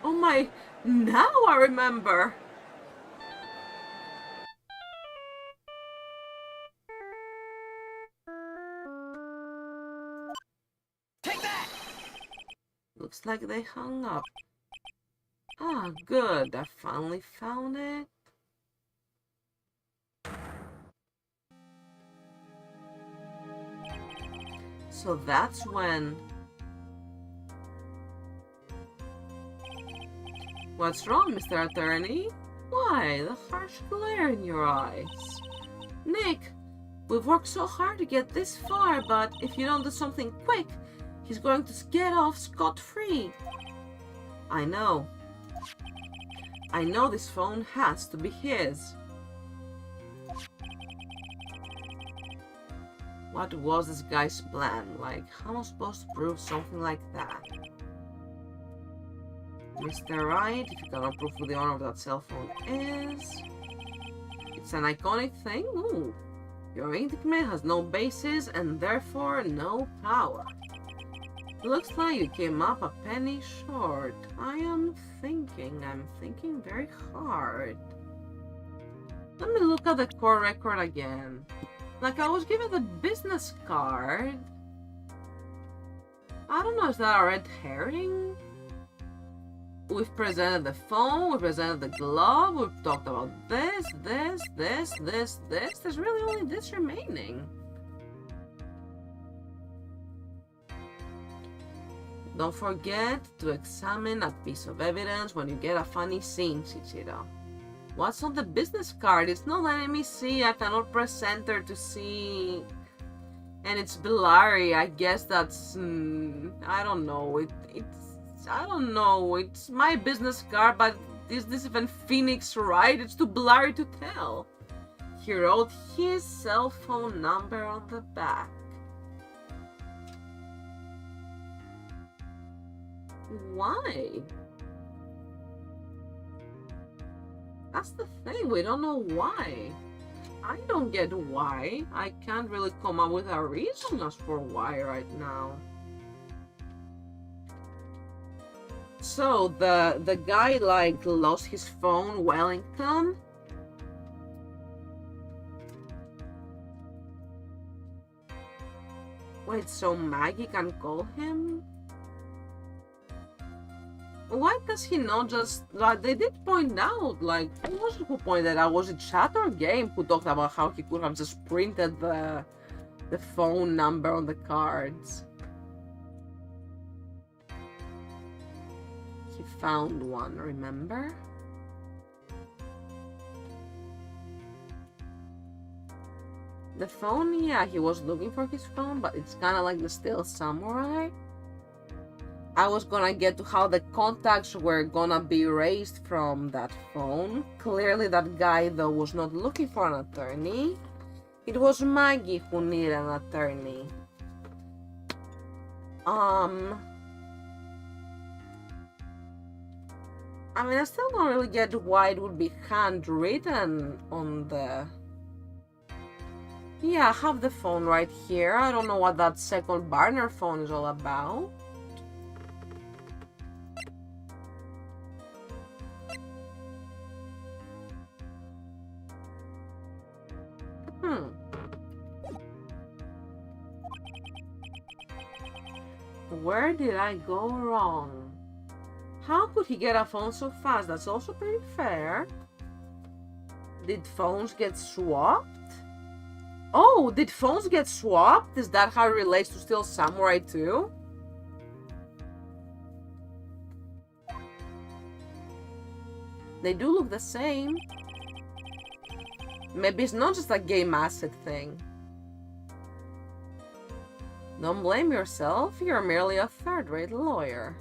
Oh my, now I remember. Take that! Looks like they hung up. Ah, good. I finally found it. So that's when... What's wrong, Mr. Attorney? Why, the harsh glare in your eyes? Nick, we've worked so hard to get this far, but if you don't do something quick, he's going to get off scot-free. I know. I know this phone has to be his. What was this guy's plan? Like, how am I supposed to prove something like that? Mr. Wright, if you cannot prove who the owner of that cell phone is... It's an iconic thing? Ooh. Your indictment has no basis and therefore no power. Looks like you came up a penny short. I'm thinking very hard. Let me look at the court record again. Like, I was given the business card. I don't know, is that a red herring? We've presented the phone, we've presented the glove, we've talked about this. There's really only this remaining. Don't forget to examine a piece of evidence when you get a funny scene, Shichiro. What's on the business card? It's not letting me see. I cannot press enter to see. And it's blurry. I guess that's... I don't know. I don't know. It's my business card, but is this even Phoenix Wright? It's too blurry to tell. He wrote his cell phone number on the back. Why? That's the thing, we don't know why. I don't get why. I can't really come up with a reason as for why right now. So, the guy, like, lost his phone, Wellington? Wait, so Maggie can call him? Why does he not just... Like, they did point out, like, who was it who pointed out? Was it Chat or Game who talked about how he could have just printed the phone number on the cards? He found one, remember? The phone, yeah, he was looking for his phone, but it's kind of like the Steel Samurai. I was gonna get to how the contacts were gonna be erased from that phone. Clearly that guy, though, was not looking for an attorney. It was Maggie who needed an attorney. I mean, I still don't really get why it would be handwritten on the... Yeah, I have the phone right here. I don't know what that second burner phone is all about. Where did I go wrong? How could he get a phone so fast? That's also pretty fair. Did phones get swapped? Oh, did phones get swapped? Is that how it relates to Steel Samurai too? They do look the same. Maybe it's not just a game asset thing. Don't blame yourself, you're merely a third-rate lawyer.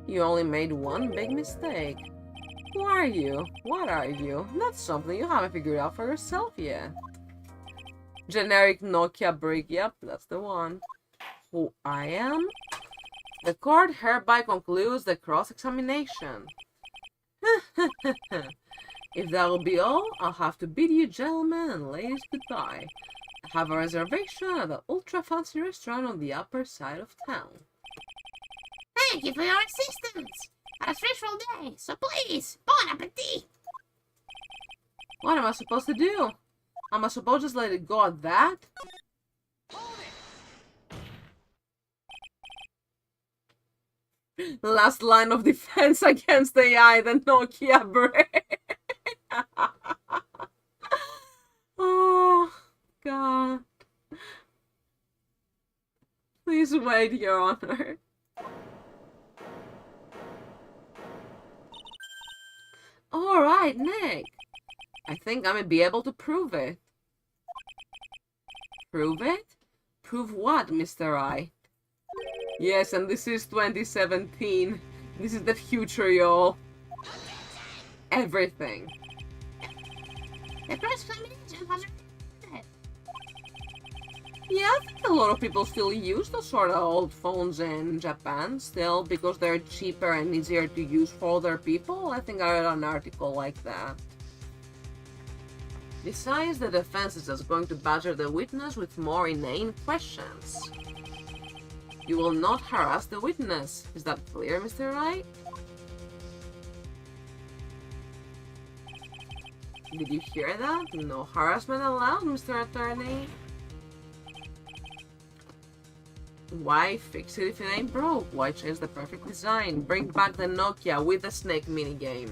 You only made one big mistake. Who are you? What are you? That's something you haven't figured out for yourself yet. Generic Nokia brick, yep, that's the one. Who I am? The court hereby concludes the cross-examination. If that will be all, I'll have to bid you gentlemen and ladies goodbye. I have a reservation at the ultra-fancy restaurant on the upper side of town. Thank you for your assistance. A stressful day, so please, bon appetit. What am I supposed to do? Am I supposed to just let it go at that? Last line of defense against AI, the Nokia brain. Oh, God. Please wait, Your Honor. Alright, Nick. I think I may be able to prove it. Prove it? Prove what, Mr. Wright? Yes, and this is 2017. This is the future, y'all. Everything. The cross-examination was rejected. Yeah, I think a lot of people still use those sort of old phones in Japan still because they're cheaper and easier to use for other people. I think I read an article like that. Besides, the defense is just going to badger the witness with more inane questions. You will not harass the witness. Is that clear, Mr. Wright? Did you hear that? No harassment allowed, Mr. Attorney. Why fix it if it ain't broke? Why change the perfect design? Bring back the Nokia with the snake minigame.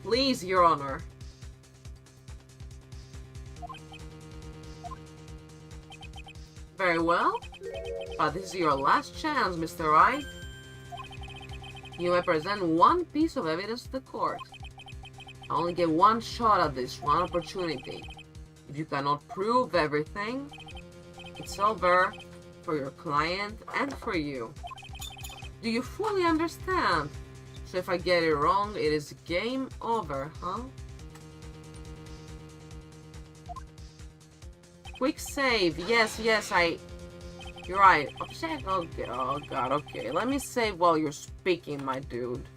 Please, Your Honor. Very well. But this is your last chance, Mr. Wright. You may present one piece of evidence to the court. I only get one shot at this, one opportunity. If you cannot prove everything, it's over for your client and for you. Do you fully understand? So if I get it wrong, it is game over, huh? Quick save. Yes, You're right. Upset? Okay, oh god, okay. Let me save while you're speaking, my dude.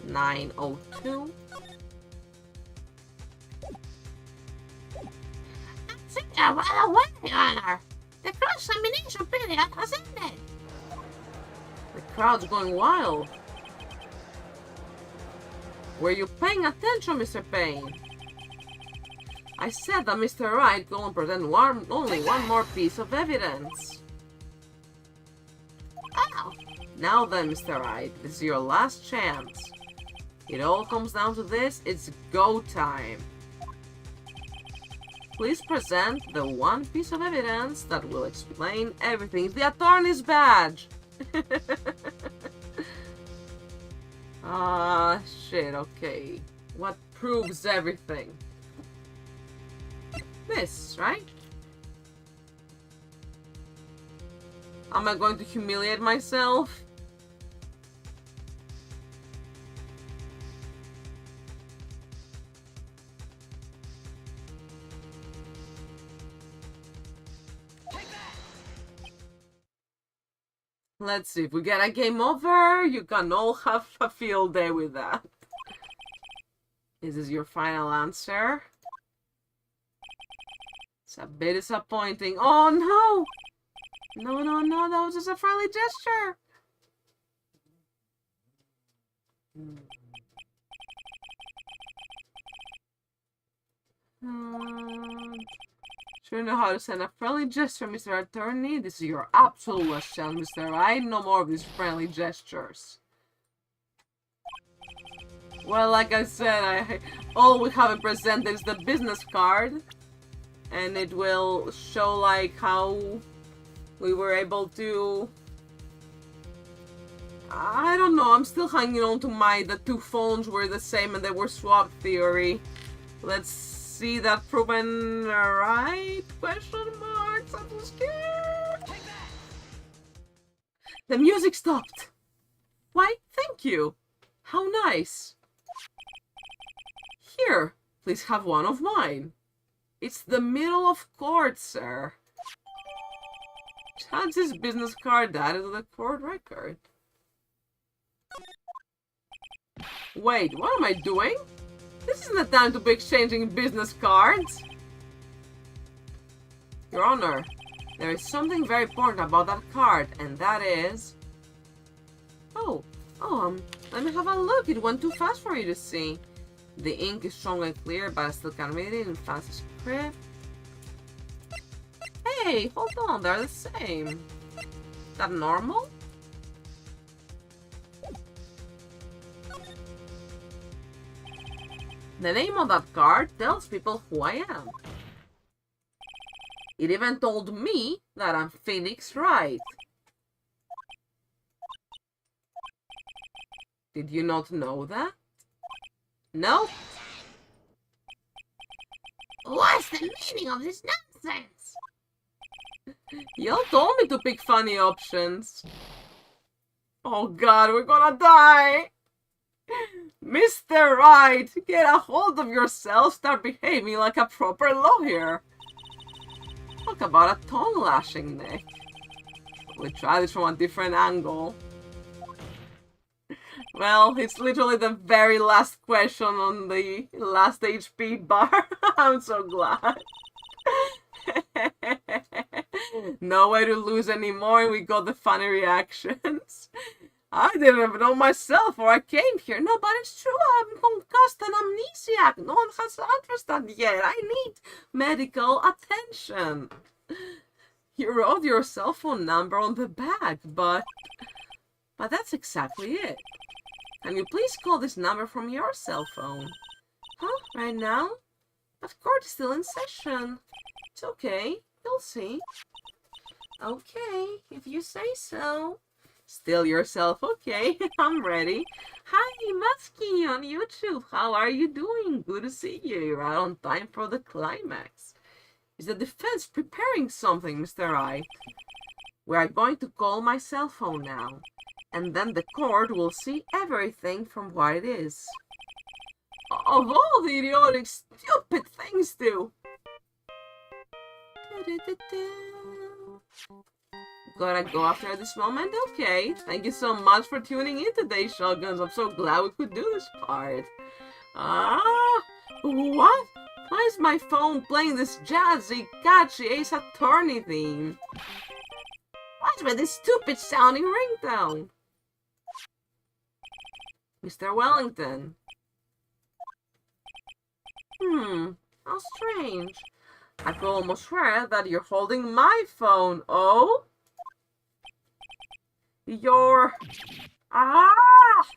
$9.02. By the way, Your Honor, the cross-examination period has ended. The crowd's going wild. Were you paying attention, Mr. Payne? I said that Mr. Wright will present only one more piece of evidence. Oh. Now then, Mr. Wright, this is your last chance. It all comes down to this, it's go time. Please present the one piece of evidence that will explain everything. The attorney's badge! Ah, shit, okay. What proves everything? This, right? Am I going to humiliate myself? Let's see, if we get a game over, you can all have a field day with that. Is this your final answer? It's a bit disappointing. Oh no! No, that was just a friendly gesture! Sure know how to send a friendly gesture, Mr. Attorney. This is your absolute last chance, Mr. Wright. No more of these friendly gestures. Well, like I said, all we haven't presented is the business card. And it will show, like, how we were able to... I don't know, I'm still hanging on to the two phones were the same and they were swapped theory. Let's see that proven right? Question marks, I'm so scared. The music stopped. Why, thank you. How nice. Here, please have one of mine. It's the middle of court, sir. Chance's business card added to the court record. Wait, what am I doing? This isn't the time to be exchanging business cards. Your Honor, there is something very important about that card, and that is... let me have a look. It went too fast for you to see. The ink is strong and clear, but I still can't read it in fancy script. Hey, hold on, they're the same. Is that normal? The name on that card tells people who I am. It even told me that I'm Phoenix Wright. Did you not know that? No? What's the meaning of this nonsense? Y'all told me to pick funny options. Oh god, we're gonna die! Mr. Wright, get a hold of yourself, start behaving like a proper lawyer. Talk about a tongue lashing, Nick. We tried this from a different angle. Well, it's literally the very last question on the last HP bar. I'm so glad. No way to lose anymore, and we got the funny reactions. I didn't even know myself or I came here. No, but it's true. I'm concussed and amnesiac. No one has understood yet. I need medical attention. You wrote your cell phone number on the back, but that's exactly it. Can you please call this number from your cell phone? Huh? Right now? But court is still in session. It's okay. You'll see. Okay, if you say so. Still yourself, okay, I'm ready. Hi, Musky on YouTube. How are you doing? Good to see you. You're out on time for the climax. Is the defense preparing something, Mr. Wright? We are going to call my cell phone now. And then the court will see everything from what it is. Of all the idiotic, stupid things to... Gotta go after this moment? Okay. Thank you so much for tuning in today, Shotguns. I'm so glad we could do this part. What? Why is my phone playing this jazzy, catchy Ace Attorney theme? What's with this stupid sounding ringtone? Mr. Wellington. How strange. I could almost swear that you're holding my phone. Oh? You're...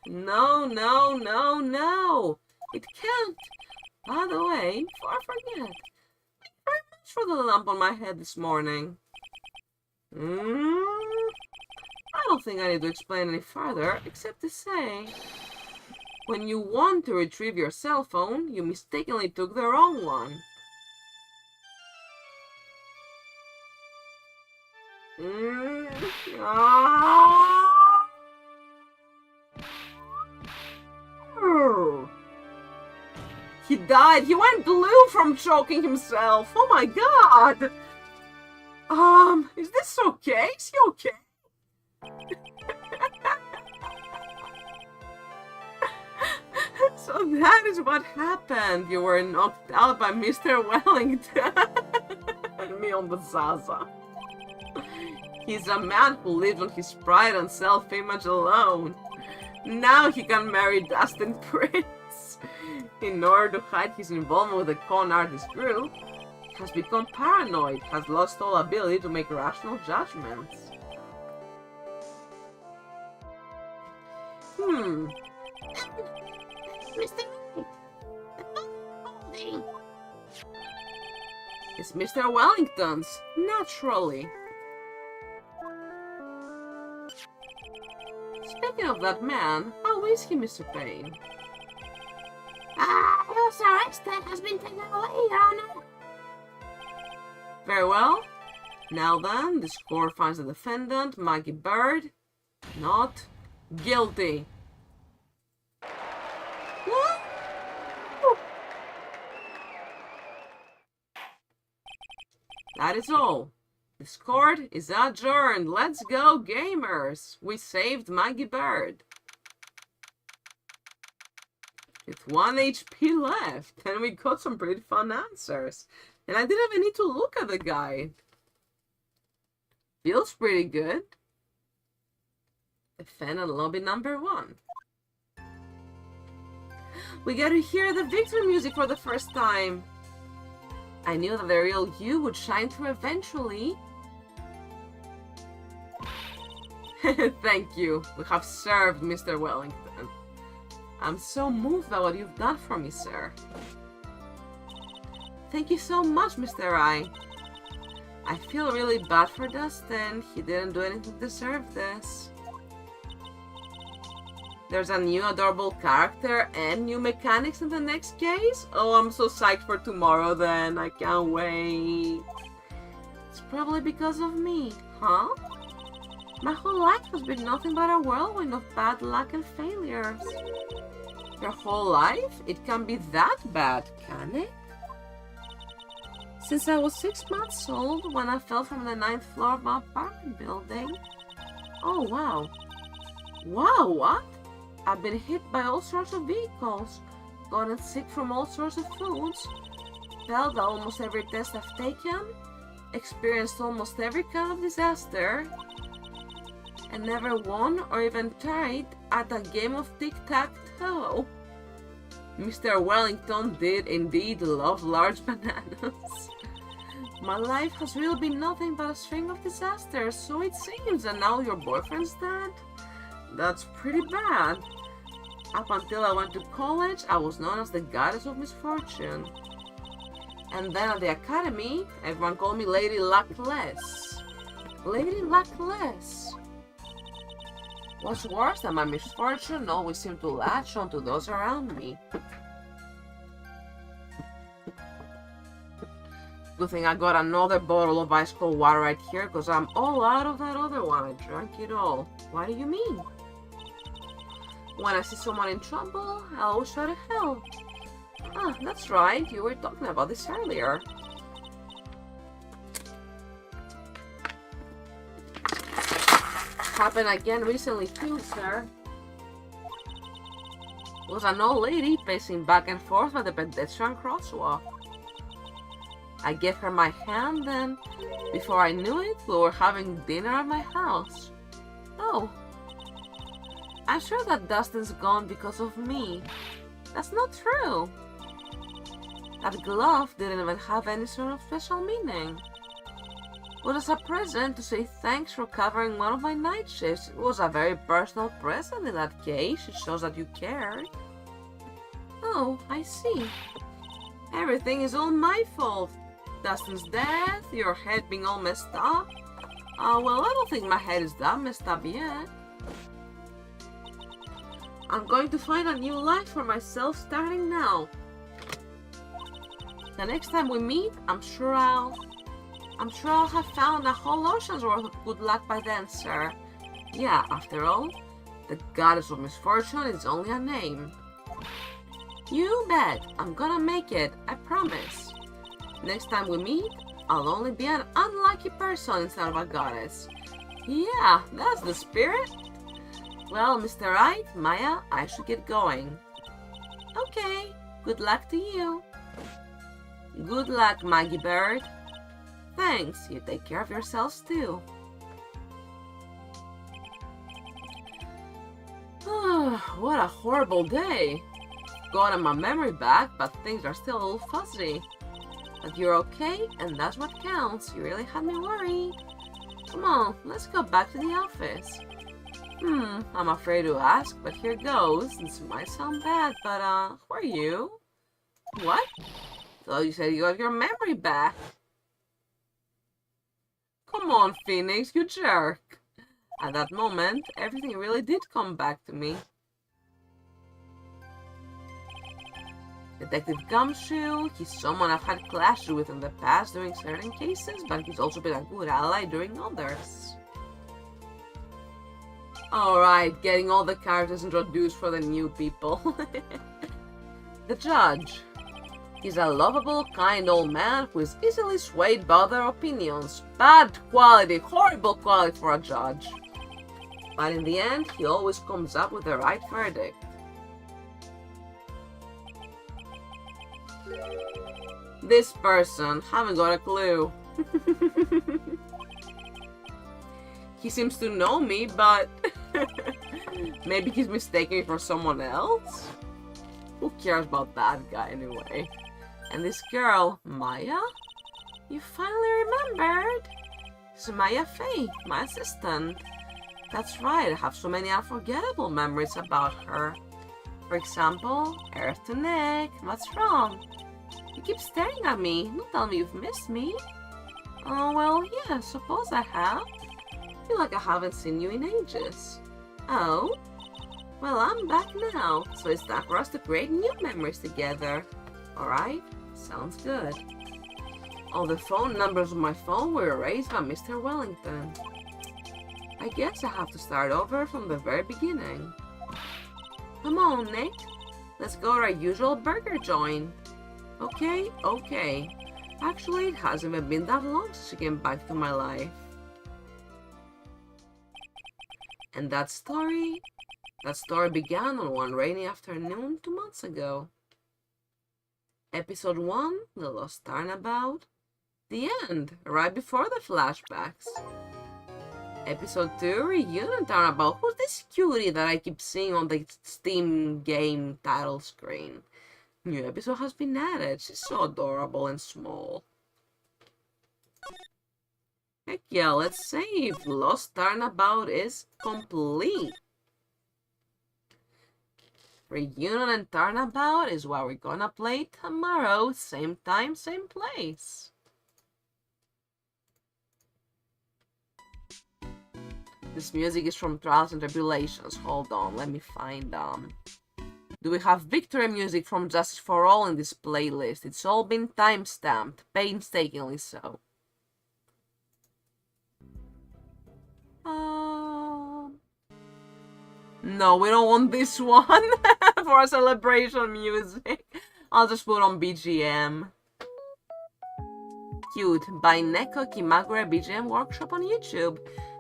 No, no, no, no. It can't. By the way, before I forget, thank you very much for the lump on my head this morning. I don't think I need to explain any further, except to say, when you want to retrieve your cell phone, you mistakenly took the wrong one. He died. He went blue from choking himself. Oh my god. Is this okay? Is he okay? So that is what happened. You were knocked out by Mr. Wellington. And me on the Zaza. He's a man who lives on his pride and self-image alone. Now he can marry Dustin Prince. In order to hide his involvement with the con artist group, has become paranoid, has lost all ability to make rational judgments. Mr. Holding. It's Mr. Wellington's, naturally. Speaking of that man, how is he, Mr. Payne? He was arrested, has been taken away, Your Honor. Very well. Now then, this court finds the defendant, Maggie Bird, not guilty. What? That is all. Discord is adjourned. Let's go, gamers. We saved Maggie Bird. With 1 HP left, and we got some pretty fun answers. And I didn't even need to look at the guide. Feels pretty good. Defend on lobby number 1. We get to hear the victory music for the first time. I knew that the real you would shine through eventually. Thank you. We have served, Mr. Wellington. I'm so moved by what you've done for me, sir. Thank you so much, Mr. Wright. I feel really bad for Dustin. He didn't do anything to deserve this. There's a new adorable character and new mechanics in the next case? Oh, I'm so psyched for tomorrow then. I can't wait. It's probably because of me, huh? My whole life has been nothing but a whirlwind of bad luck and failures. Your whole life? It can't be that bad, can it? Since I was 6 months old when I fell from the 9th floor of my apartment building. Oh, wow. Wow, what? I've been hit by all sorts of vehicles, gotten sick from all sorts of foods, failed at almost every test I've taken, experienced almost every kind of disaster, and never won or even tried at a game of tic-tac-toe. Mr. Wellington did indeed love large bananas. My life has really been nothing but a string of disasters, so it seems, and now your boyfriend's dead? That's pretty bad. Up until I went to college, I was known as the goddess of misfortune. And then at the academy, everyone called me Lady Luckless. Lady Luckless. What's worse than my misfortune always seemed to latch onto those around me. Good thing I got another bottle of ice cold water right here, because I'm all out of that other one. I drank it all. What do you mean? When I see someone in trouble, I always try to help. Ah, that's right. You were talking about this earlier. Happened again recently too, sir. It was an old lady pacing back and forth by the pedestrian crosswalk. I gave her my hand and, before I knew it, we were having dinner at my house. Oh. I'm sure that Dustin's gone because of me. That's not true. That glove didn't even have any sort of special meaning. It was as a present to say thanks for covering one of my night shifts. It was a very personal present in that case. It shows that you cared. Oh, I see. Everything is all my fault. Dustin's death, your head being all messed up. Well, I don't think my head is that messed up yet. I'm going to find a new life for myself starting now. The next time we meet, I'm sure I'll have found a whole ocean's worth of good luck by then, sir. Yeah, after all, the goddess of misfortune is only a name. You bet. I'm gonna make it, I promise. Next time we meet, I'll only be an unlucky person instead of a goddess. Yeah, that's the spirit. Well, Mr. Wright, Maya, I should get going. Okay, good luck to you. Good luck, Maggie Bird. Thanks, you take care of yourselves too. What a horrible day. Gotten my memory back, but things are still a little fuzzy. But you're okay, and that's what counts. You really had me worried. Come on, let's go back to the office. I'm afraid to ask, but here goes. This might sound bad, but who are you? What? So you said you got your memory back. Come on, Phoenix, you jerk. At that moment, everything really did come back to me. Detective Gumshoe, he's someone I've had clashes with in the past during certain cases, but he's also been a good ally during others. Alright, getting all the characters introduced for the new people. The judge. He's a lovable, kind old man who is easily swayed by other opinions. Bad quality, horrible quality for a judge. But in the end, he always comes up with the right verdict. This person, haven't got a clue. He seems to know me, but maybe he's mistaken me for someone else? Who cares about that guy anyway? And this girl, Maya? You finally remembered? It's Maya Fey, my assistant. That's right, I have so many unforgettable memories about her. For example, earth to neck. What's wrong? You keep staring at me. Don't tell me you've missed me. Oh, well, yeah, suppose I have. I feel like I haven't seen you in ages. Oh? Well, I'm back now, so it's time for us to create new memories together. Alright? Sounds good. All the phone numbers on my phone were erased by Mr. Wellington. I guess I have to start over from the very beginning. Come on, Nick. Let's go to our usual burger joint. Okay. Actually, it hasn't even been that long since you came back to my life. And that story began on one rainy afternoon 2 months ago. Episode 1, The Lost Turnabout. The end, right before the flashbacks. Episode 2, Reunion Turnabout. Who's this cutie that I keep seeing on the Steam game title screen? New episode has been added. She's so adorable and small. Heck yeah, let's save. Lost Turnabout is complete. Reunion and Turnabout is what we're gonna play tomorrow. Same time, same place. This music is from Trials and Tribulations. Hold on, let me find Do we have victory music from Justice for All in this playlist? It's all been timestamped, painstakingly so. No, we don't want this one for celebration music. I'll just put on BGM. Cute, by Neko Kimagure BGM Workshop on YouTube.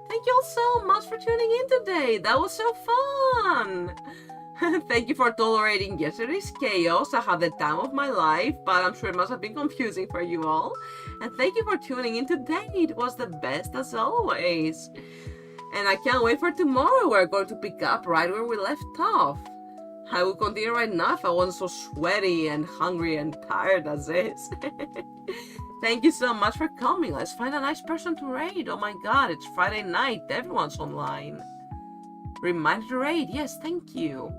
Thank you all so much for tuning in today. That was so fun. Thank you for tolerating yesterday's chaos. I had the time of my life, but I'm sure it must have been confusing for you all. And thank you for tuning in today. It was the best as always. And I can't wait for tomorrow. We're going to pick up right where we left off. I would continue right now if I wasn't so sweaty and hungry and tired as is. Thank you so much for coming. Let's find a nice person to raid. Oh my god, it's Friday night. Everyone's online. Reminder to raid. Yes, thank you.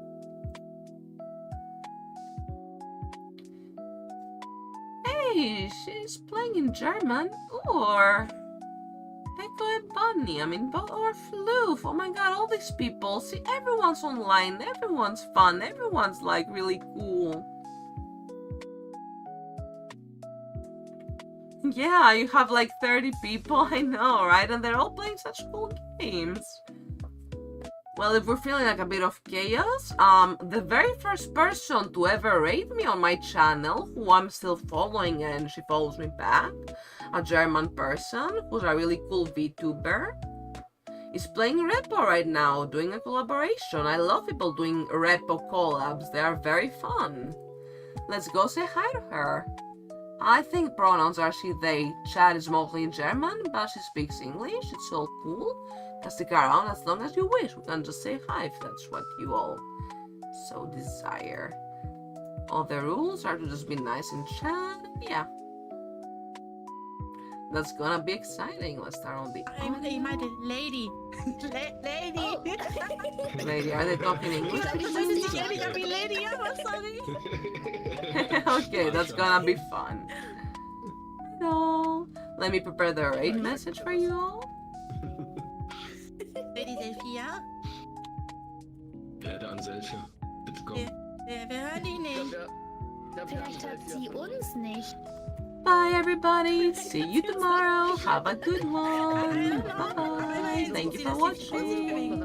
Hey, she's playing in German. Or Echo and Bunny. I mean, or Floof. Oh my god, all these people. See, everyone's online. Everyone's fun. Everyone's like really cool. Yeah, you have like 30 people, I know, right? And they're all playing such cool games. Well, if we're feeling like a bit of chaos, the very first person to ever raid me on my channel, who I'm still following and she follows me back, a German person who's a really cool VTuber, is playing Repo right now, doing a collaboration. I love people doing Repo collabs, they are very fun. Let's go say hi to her. I think pronouns are she, they. Chat is mostly in German, but she speaks English. It's all cool. Can stick around as long as you wish. We can just say hi if that's what you all so desire. All the rules are to just be nice in chat. Yeah. That's gonna be exciting. Let's start on the... I might lady. Lady. Lady, are they talking English? Lady, I'm sorry. Okay, that's gonna be fun. Hello. Let me prepare the raid message for you all. Lady Delphia? Werde an Selfie. Bitte komm. Wir hören dich nicht. Vielleicht hört sie uns nicht. Bye everybody. See you tomorrow. Have a good one. Bye. Thank you for watching.